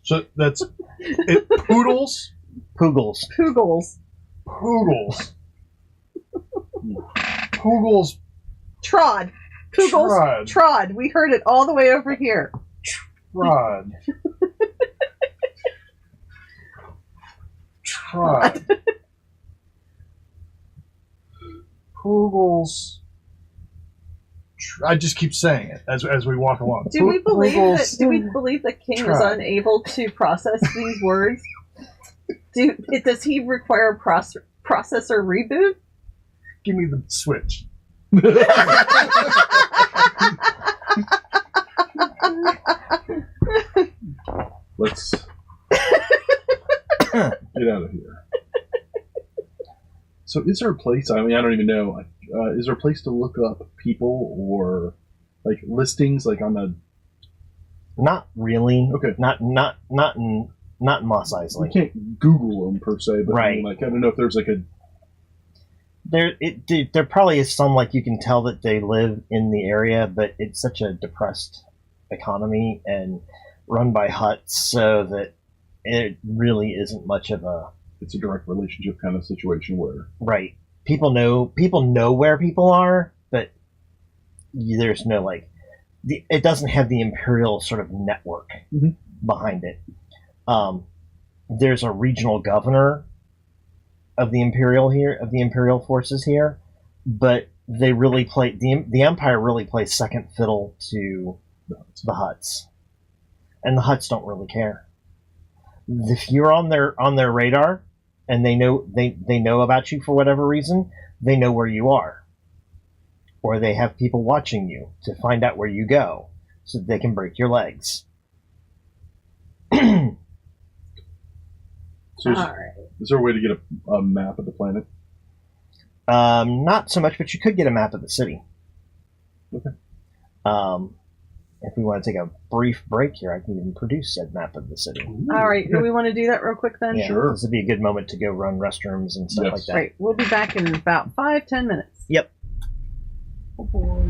So that's it. Poodles? Poogles. Poogles. Poogles. Poogles. Trod. Poogles. Trod. We heard it all the way over here. Trod. Trod. Poogles. I just keep saying it as we walk along. Do we believe Poogles. that King is Trod. unable to process these words? Does he require a processor reboot? Give me the switch. Let's get out of here. So is there a place, I don't even know, is there a place to look up people or listings on the... Not really. Okay. Not in Mos Eisley. You can't Google them per se, but right. I don't know if there's a... There probably is some you can tell that they live in the area, but it's such a depressed economy and run by huts, so that it really isn't much of a... It's a direct relationship kind of situation where... Right. People know where people are, but there's no it doesn't have the Imperial sort of network behind it. There's a regional governor of the Imperial forces here, but they really play the Empire really plays second fiddle to the Hutts, and the Hutts don't really care. If you're on their radar and they know about you for whatever reason, they know where you are, or they have people watching you to find out where you go so that they can break your legs. So is there a way to get a map of the planet? Not so much, but you could get a map of the city. Okay. If we want to take a brief break here, I can even produce said map of the city. All right. Do we want to do that real quick then? Yeah, Sure. This would be a good moment to go run restrooms and stuff like that. Right. We'll be back in about 5-10 minutes. Yep. Oh boy.